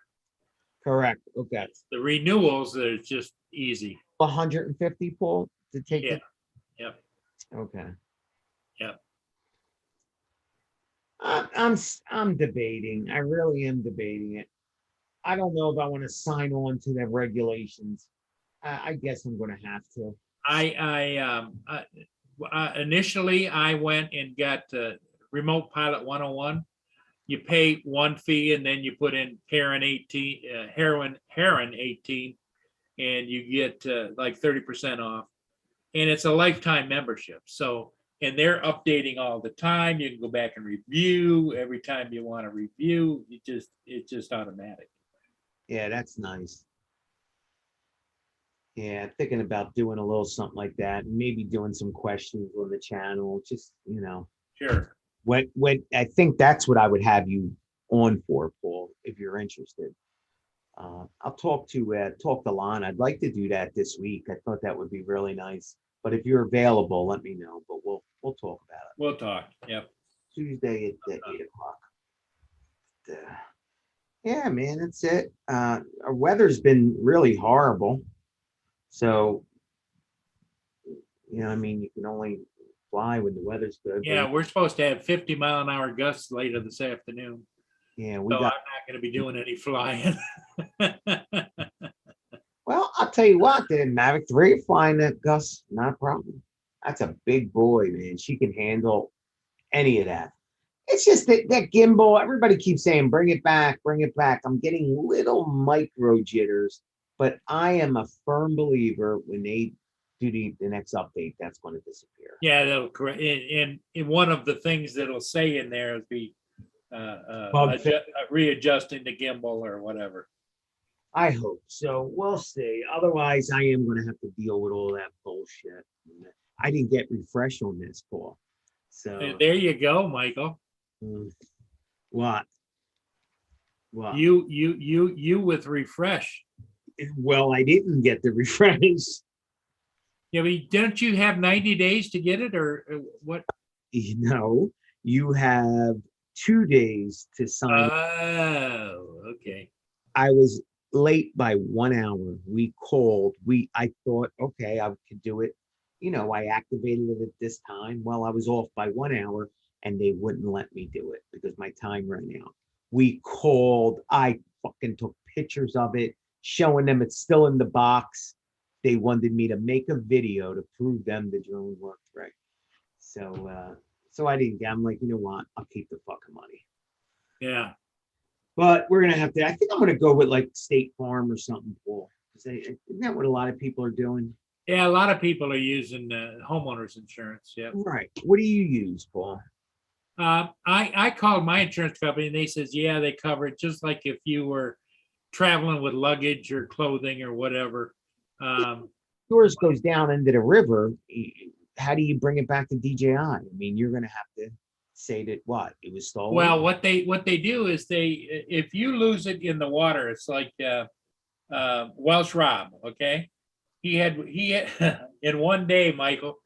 Correct. Okay. The renewals, they're just easy. 150, Paul, to take Yeah. it. Yep. Okay. Yep. I'm debating. I really am debating it. I don't know if I want to sign on to the regulations. I guess I'm going to have to. Initially I went and got Remote Pilot 101. You pay one fee and then you put in Heron 18, Heron 18, and you get like 30% off. And it's a lifetime membership. So, and they're updating all the time. You can go back and review every time you want to review. It's just automatic. Yeah, that's nice. Yeah, thinking about doing a little something like that, and maybe doing some questions on the channel. Just Sure. when I think that's what I would have you on for, Paul, if you're interested. I'll talk to Lon. I'd like to do that this week. I thought that would be really nice. But if you're available, let me know. But we'll talk about it. We'll talk. Yep. Tuesday at 8:00. Yeah, man, that's it. Our weather's been really horrible. So, I mean, you can only fly when the weather's good. Yeah, we're supposed to have 50-mile-an-hour gusts later this afternoon. Yeah, So I'm not going to be doing any flying. Well, I'll tell you what, the Mavic 3 flying that Gus, not a problem. That's a big boy, man. She can handle any of that. It's just that gimbal, everybody keeps saying, bring it back, bring it back. I'm getting little micro jitters, but I am a firm believer when they do the next update, that's going to disappear. Yeah, that'll correct. And one of the things that'll say in there is be readjusting the gimbal or whatever. I hope so. We'll see. Otherwise, I am going to have to deal with all that bullshit. I didn't get refresh on this, Paul. So There you go, Michael. what? Well, You with refresh. well, I didn't get the refresh. Yeah, but don't you have 90 days to get it or what? You know, you have 2 days to sign. Oh, okay. I was late by 1 hour. We called. I thought, okay, I could do it. I activated it at this time. Well, I was off by 1 hour and they wouldn't let me do it because my time ran out. We called. I fucking took pictures of it, showing them it's still in the box. They wanted me to make a video to prove them the drone worked right. So I didn't get. I'm like, you know what? I'll keep the fucking money. Yeah. But we're gonna have to. I think I'm gonna go with like State Farm or something, Paul. Isn't that what a lot of people are doing? Yeah, a lot of people are using homeowners insurance. Yeah. Right. What do you use, Paul? I called my insurance company and they says, yeah, they cover it just like if you were traveling with luggage or clothing or whatever. Yours goes down into the river. How do you bring it back to DJI? I mean, you're gonna have to say that what it was stolen. Well, what they do is if you lose it in the water, it's like Welsh Rob. Okay, he had in one day, Michael.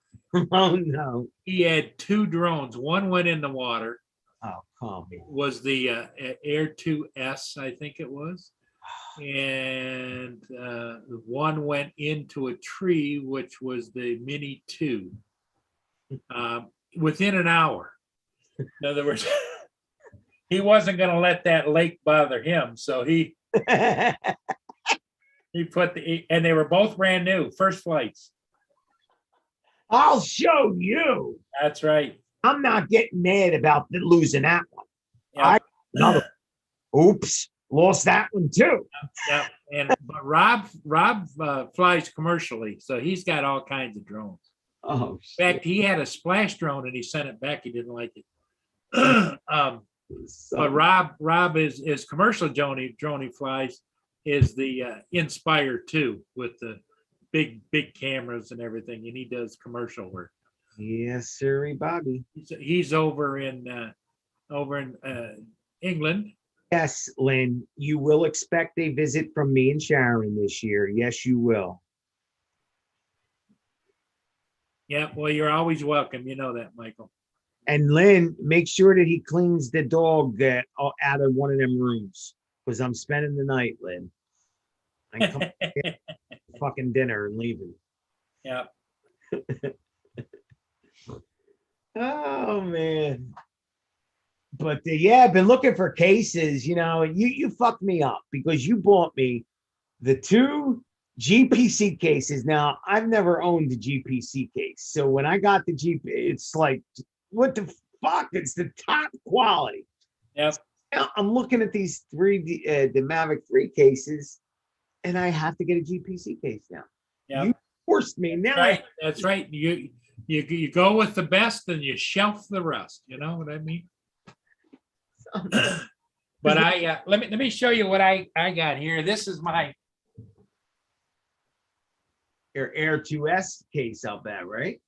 Oh no! He had 2 drones. One went in the water. Oh, calm me. Was the Air 2S, I think it was, and one went into a tree, which was the Mini 2, within an hour. In other words, he wasn't going to let that lake bother him, so he put and they were both brand new, first flights. I'll show you. That's right. I'm not getting mad about losing that one. Yeah. Another. Oops, lost that one too. Yeah, but Rob flies commercially, so he's got all kinds of drones. Oh, In fact, he had a splash drone and he sent it back. He didn't like it. But Rob is commercial drone he flies is the Inspire 2 with the big cameras and everything, and he does commercial work. yes, sir, Bobby. He's over in England. Yes, Lynn, you will expect a visit from me and Sharon this year. Yes, you will. Yeah, well, you're always welcome. You know that, Michael. And Lynn, make sure that he cleans the dog out of one of them rooms because I'm spending the night, Lynn. I come get fucking dinner and leaving. Yeah. Oh man. But yeah, I've been looking for cases. You fucked me up because you bought me the 2 GPC cases. Now I've never owned a GPC case, so when I got the GP, it's like, what the fuck? It's the top quality. Yep. Now, I'm looking at these 3 the Mavic 3 cases, and I have to get a GPC case now. Yep. You forced me now. Right. That's right. You go with the best and you shelf the rest. You know what I mean? But let me show you what I got here. This is my Your Air 2S case, I'll bet, right?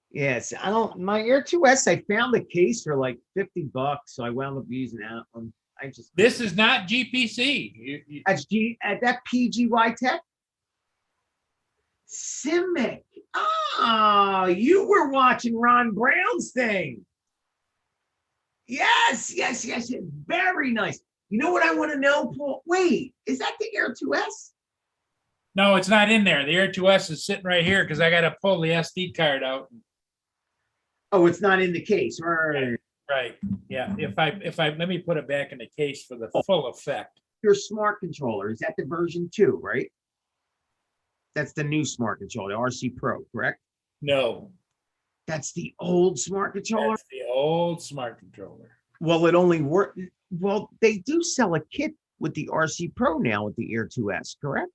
Yes, my Air 2S, I found the case for like $50, so I wound up using that one. This is not GPC. That's that PGY Tech? Simic. Oh, you were watching Ron Brown's thing. Yes. Very nice. You know what I want to know, Paul? Wait, is that the Air 2S? No, it's not in there. The Air 2S is sitting right here because I got to pull the SD card out. Oh, it's not in the case. Right. Right. Yeah. If I let me put it back in the case for the full effect. Your smart controller, is that the version 2, right? That's the new smart controller, the RC Pro, correct? No. That's the old smart controller? That's the old smart controller. Well, it only worked. Well, they do sell a kit with the RC Pro now with the Air 2S, correct?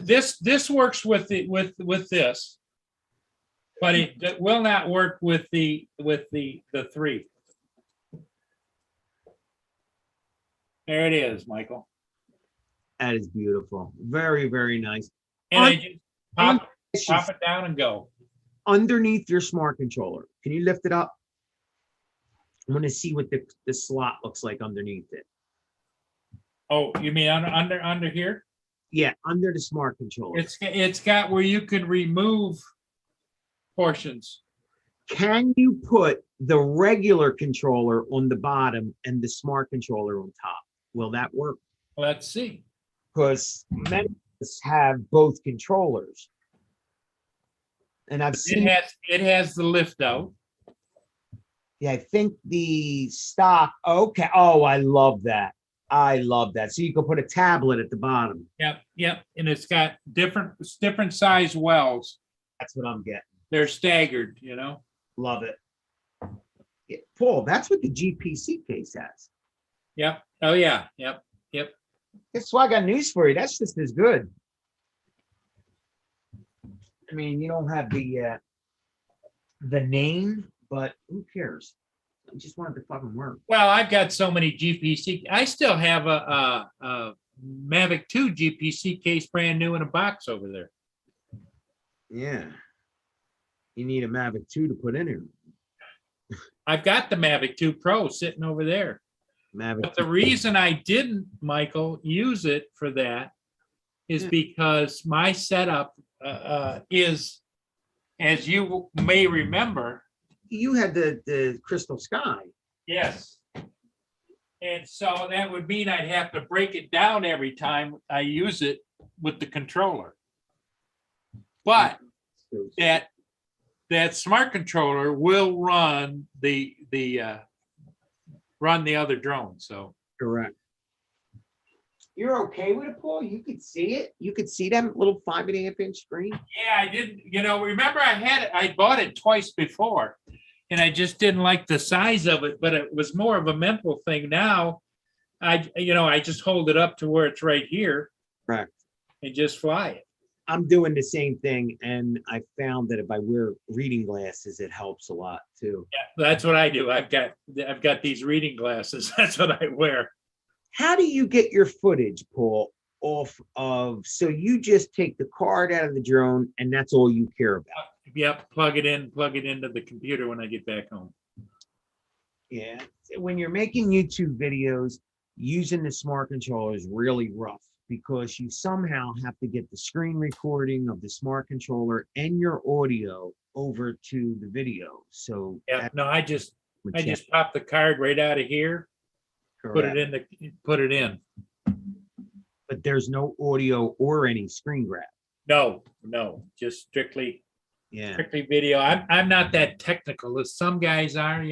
This works with this, but it will not work with the 3. There it is, Michael. That is beautiful. Very, very nice. And I just pop it down and go. Underneath your smart controller, can you lift it up? I want to see what the slot looks like underneath it. Oh, you mean under here? Yeah, under the smart controller. It's got where you can remove portions. Can you put the regular controller on the bottom and the smart controller on top? Will that work? Let's see. Because many of us have both controllers. And I've seen, It has the lift out. yeah, I think the stock, okay. Oh, I love that. I love that. So you can put a tablet at the bottom. Yep. And it's got different size wells. That's what I'm getting. They're staggered, you know? Love it. Yeah, Paul, that's what the GPC case has. Yep. Oh, yeah. Yep. That's why I got news for you. That's just as good. I mean, you don't have the name, but who cares? I just wanted to fucking work. Well, I've got so many GPC. I still have a Mavic 2 GPC case brand new in a box over there. Yeah. You need a Mavic 2 to put in here. I've got the Mavic 2 Pro sitting over there. Mavic But the 2. reason I didn't, Michael, use it for that is Yeah. because my setup is, as you may remember, You had the Crystal Sky. yes. And so that would mean I'd have to break it down every time I use it with the controller. But that smart controller will run the other drone. So Correct. You're okay with it, Paul? You could see it. You could see that little 5.5-inch screen. yeah, I didn't, remember I bought it twice before and I just didn't like the size of it, but it was more of a mental thing. Now I just hold it up to where it's right here. Correct. And just fly it. I'm doing the same thing, and I found that if I wear reading glasses, it helps a lot too. Yeah, that's what I do. I've got these reading glasses. That's what I wear. How do you get your footage, Paul, off of? So you just take the card out of the drone, and that's all you care about. Yep, plug it into the computer when I get back home. Yeah. When you're making YouTube videos, using the smart controller is really rough because you somehow have to get the screen recording of the smart controller and your audio over to the video. So Yeah, that no, I just would change. pop the card right out of here, put it in. But there's no audio or any screen grab. No, just strictly Yeah. video. I'm not that technical as some guys are,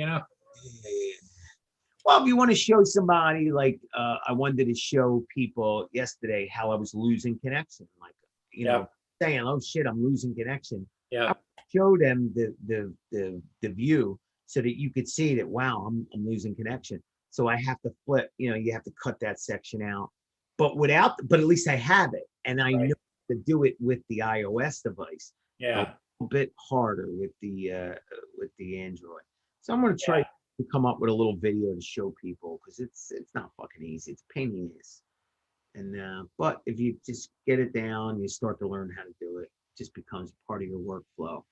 Well, if you want to show somebody, like I wanted to show people yesterday how I was losing connection, like saying, "Oh shit, I'm losing connection." Yeah. Show them the view so that you could see that. Wow, I'm losing connection. So I have to flip. You have to cut that section out. But at least I have it, and I know to do it with the iOS device. Yeah. A bit harder with the Android. So I'm going to try to come up with a little video to show people because it's not fucking easy. It's a pain in the ass. And but if you just get it down, you start to learn how to do it. It just becomes part of your workflow.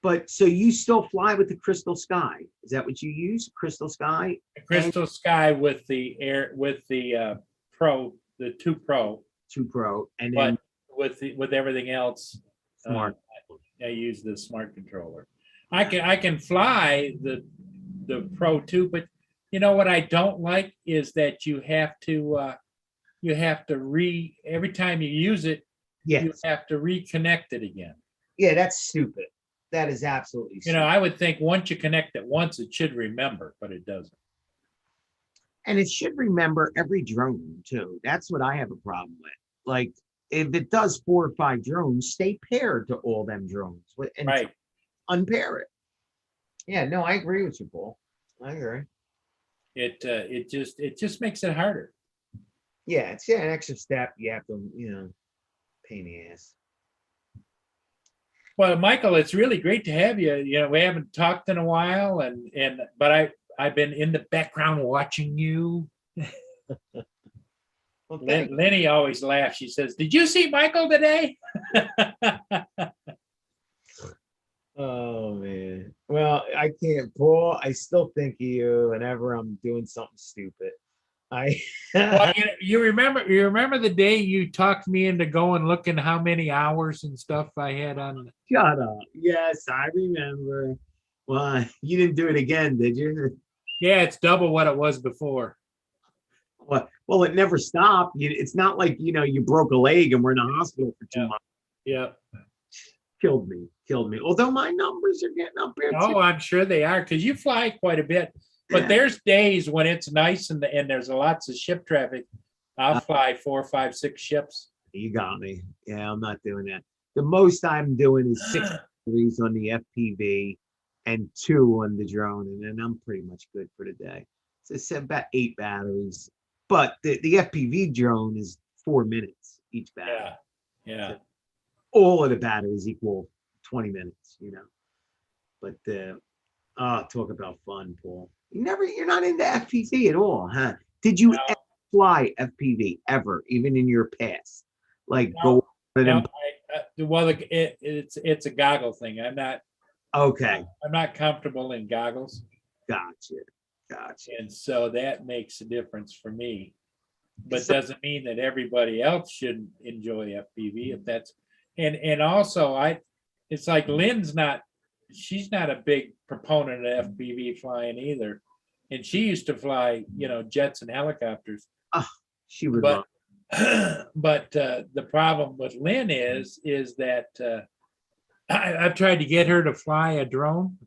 But so you still fly with the Crystal Sky? Is that what you use? Crystal Sky? Crystal Sky with the Pro, the 2 Pro, 2 Pro, and but then with everything else, smart. I use the smart controller. I can fly the Pro 2, but you know what I don't like is that you have to every time you use it, Yeah, you have to reconnect it again. yeah, that's stupid. That is absolutely stupid. I would think once you connect it once, it should remember, but it doesn't. And it should remember every drone too. That's what I have a problem with. Like if it does 4 or 5 drones, stay paired to all them drones and Right. unpair it. Yeah, no, I agree with you, Paul. I agree. It just makes it harder. Yeah, it's an extra step. You have to, pain in the ass. Well, Michael, it's really great to have you. We haven't talked in a while, but I've been in the background watching you. Well, Lenny always laughs. She says, "Did you see Michael today?" Oh man. Well, I can't, Paul. I still think of you whenever I'm doing something stupid. I Well, you remember the day you talked me into going looking how many hours and stuff I had on. shut up. Yes, I remember. Well, you didn't do it again, did you? Yeah, it's double what it was before. Well, it never stopped. It's not like you broke a leg and we're in the hospital for 2 months. Yeah. Killed me. Although my numbers are getting up here Oh, too. I'm sure they are because you fly quite a bit. But there's days when it's nice and there's lots of ship traffic. I'll fly 4, 5, 6 ships. You got me. Yeah, I'm not doing that. The most I'm doing is 6 batteries on the FPV and 2 on the drone, and then I'm pretty much good for the day. So it's about 8 batteries. But the FPV drone is 4 minutes each battery. Yeah. All of the batteries equal 20 minutes, But talk about fun, Paul. You're not into FPV at all, huh? Did you No. ever fly FPV ever, even in your past? Like No, go on No, an well, it's a goggle thing. I'm okay, not comfortable in goggles, gotcha. and so that makes a difference for me. But So- doesn't mean that everybody else shouldn't enjoy FPV if that's and also it's like she's not a big proponent of FPV flying either, and she used to fly jets and helicopters. She would But love. but the problem with Lynn is that I've tried to get her to fly a drone.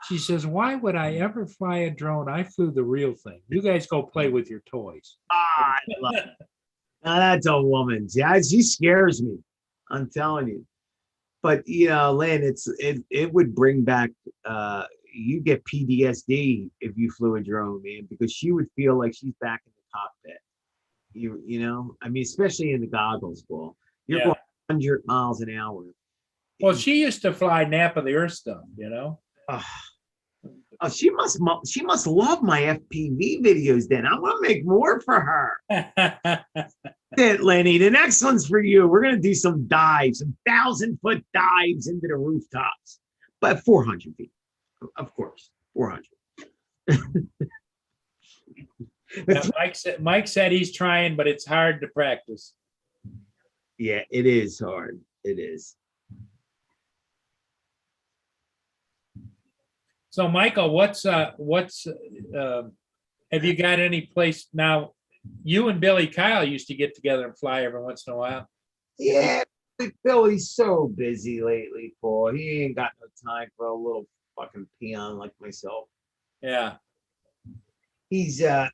She says, "Why would I ever fly a drone? I flew the real thing. You guys go play with your toys." I love it. Now that's a woman. She scares me. I'm telling you. But Lynn, it would bring back you get PTSD if you flew a drone, man, because she would feel like she's back in the cockpit. I mean, especially in the goggles, Paul. You're Yeah. going 100 miles an hour. Well, she used to fly Napa the Earth stuff, Oh, she must love my FPV videos. Then I'm gonna make more for her. It, Lenny. The next one's for you. We're gonna do some dives, some 1,000-foot dives into the rooftops, but 400 feet, of course, 400. Mike said he's trying, but it's hard to practice. Yeah, it is hard. It is. So, Michael, what's have you got any place now? You and Billy Kyle used to get together and fly every once in a while. Yeah, Billy's so busy lately, Paul. He ain't got no time for a little fucking peon like myself. Yeah. He's the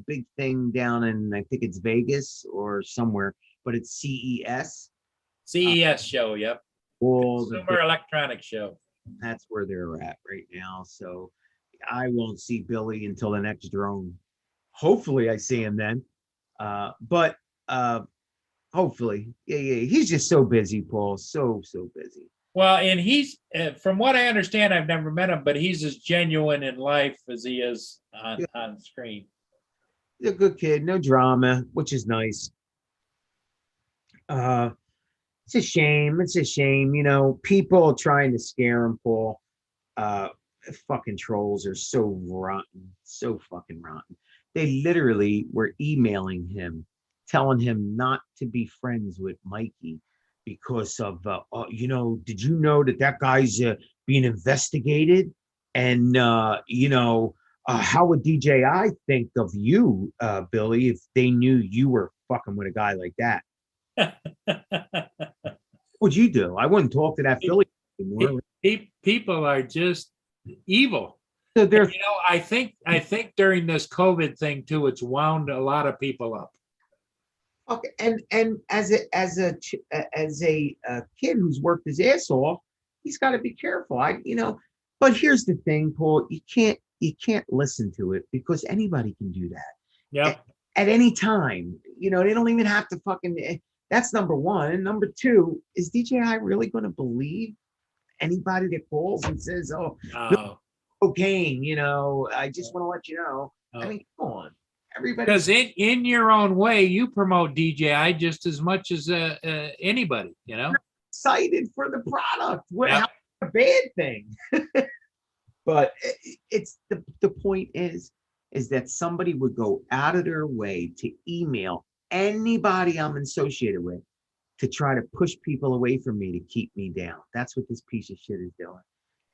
big thing down in, I think it's Vegas or somewhere, but it's CES. CES show, yep. All the Consumer Electronics Show. That's where they're at right now. So I won't see Billy until the next drone. Hopefully I see him then. But hopefully. Yeah. He's just so busy, Paul. So busy. Well, and he's, from what I understand, I've never met him, but he's as genuine in life as he is on screen. He's a good kid, no drama, which is nice. It's a shame. It's a shame. People trying to scare him, Paul. Fucking trolls are so rotten, so fucking rotten. They literally were emailing him, telling him not to be friends with Mikey because of, did you know that guy's being investigated? And, how would DJI think of you, Billy, if they knew you were fucking with a guy like that? What'd you do? I wouldn't talk to that Philly anymore. People are just evil. So they're I think during this COVID thing too, it's wound a lot of people up. okay, and as a kid who's worked his ass off, he's got to be careful. But here's the thing, Paul. You can't listen to it because anybody can do that. Yep. At any time. They don't even have to fucking. That's number one. And number two, is DJI really going to believe anybody that calls and says, "Oh, cocaine"? I just want to let you know. I mean, come on, everybody. Because in your own way, you promote DJI just as much as anybody. excited for the product. What Yeah. how a bad thing? But it's the point is that somebody would go out of their way to email anybody I'm associated with to try to push people away from me to keep me down. That's what this piece of shit is doing.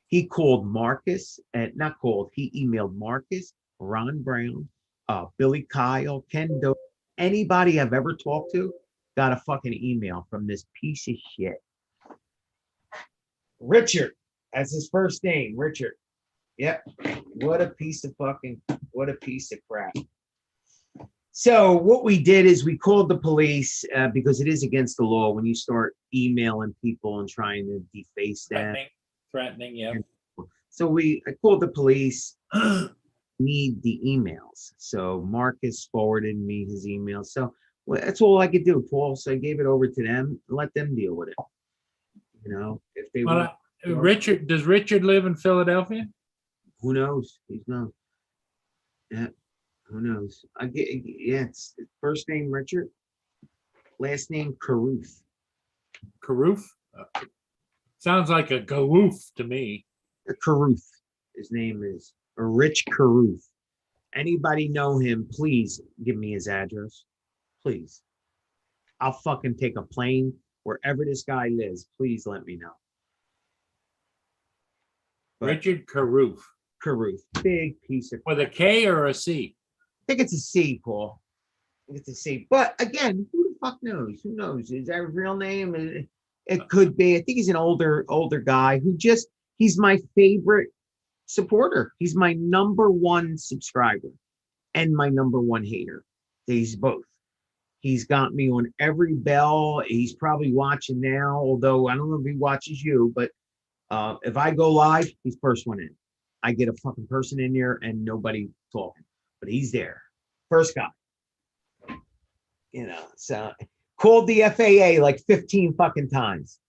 He called Marcus, not called, he emailed Marcus, Ron Brown, Billy Kyle, Ken Doe, anybody I've ever talked to got a fucking email from this piece of shit. Richard, that's his first name, Richard. Yep. What a piece of crap. So what we did is we called the police because it is against the law when you start emailing people and trying to deface them. Threatening, yeah. So I called the police, need the emails. So Marcus forwarded me his email. So that's all I could do, Paul. So I gave it over to them, let them deal with it. You know, if they want, Richard, does Richard live in Philadelphia? who knows? He's not. Yeah, who knows? It's first name Richard, last name Caruth. Caruth? Sounds like a Gawoof to me. Caruth. His name is Rich Caruth. Anybody know him? Please give me his address. Please. I'll fucking take a plane wherever this guy lives. Please let me know. But Richard Caruth. Caruth, big piece of. With a K or a C? I think it's a C, Paul. I think it's a C. But again, who the fuck knows? Who knows? Is that a real name? It could be. I think he's an older guy who he's my favorite supporter. He's my number one subscriber and my number one hater. He's both. He's got me on every bell. He's probably watching now, although I don't know if he watches you, but if I go live, he's first one in. I get a fucking person in there and nobody talking, but he's there. First guy. You know, so called the FAA like 15 fucking times.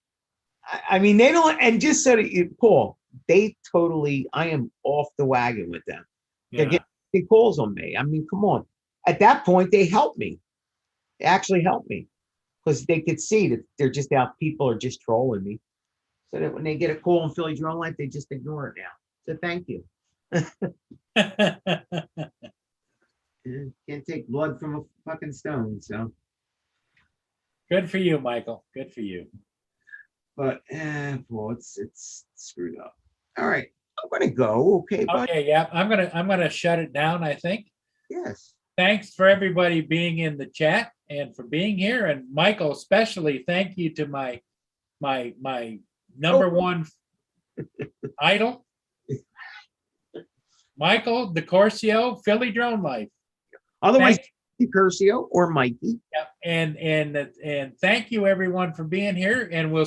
I mean, they don't, and just so that you, Paul, I am off the wagon with them. They're getting calls on me. I mean, come on. At that point, they helped me. They actually helped me because they could see that they're just out, people are just trolling me. So that when they get a call on Philly Drone Life, they just ignore it now. So thank you. Can't take blood from a fucking stone, so. Good for you, Michael. Good for you. But well, it's screwed up. All right, I'm gonna go. Okay, bud. Okay, yeah, I'm gonna shut it down, I think. Yes. Thanks for everybody being in the chat and for being here. And Michael, especially thank you to my number one idol, Michael DeCourcio, Philly Drone Life. Otherwise, Curcio or Mikey. Yeah, and thank you everyone for being here, and we'll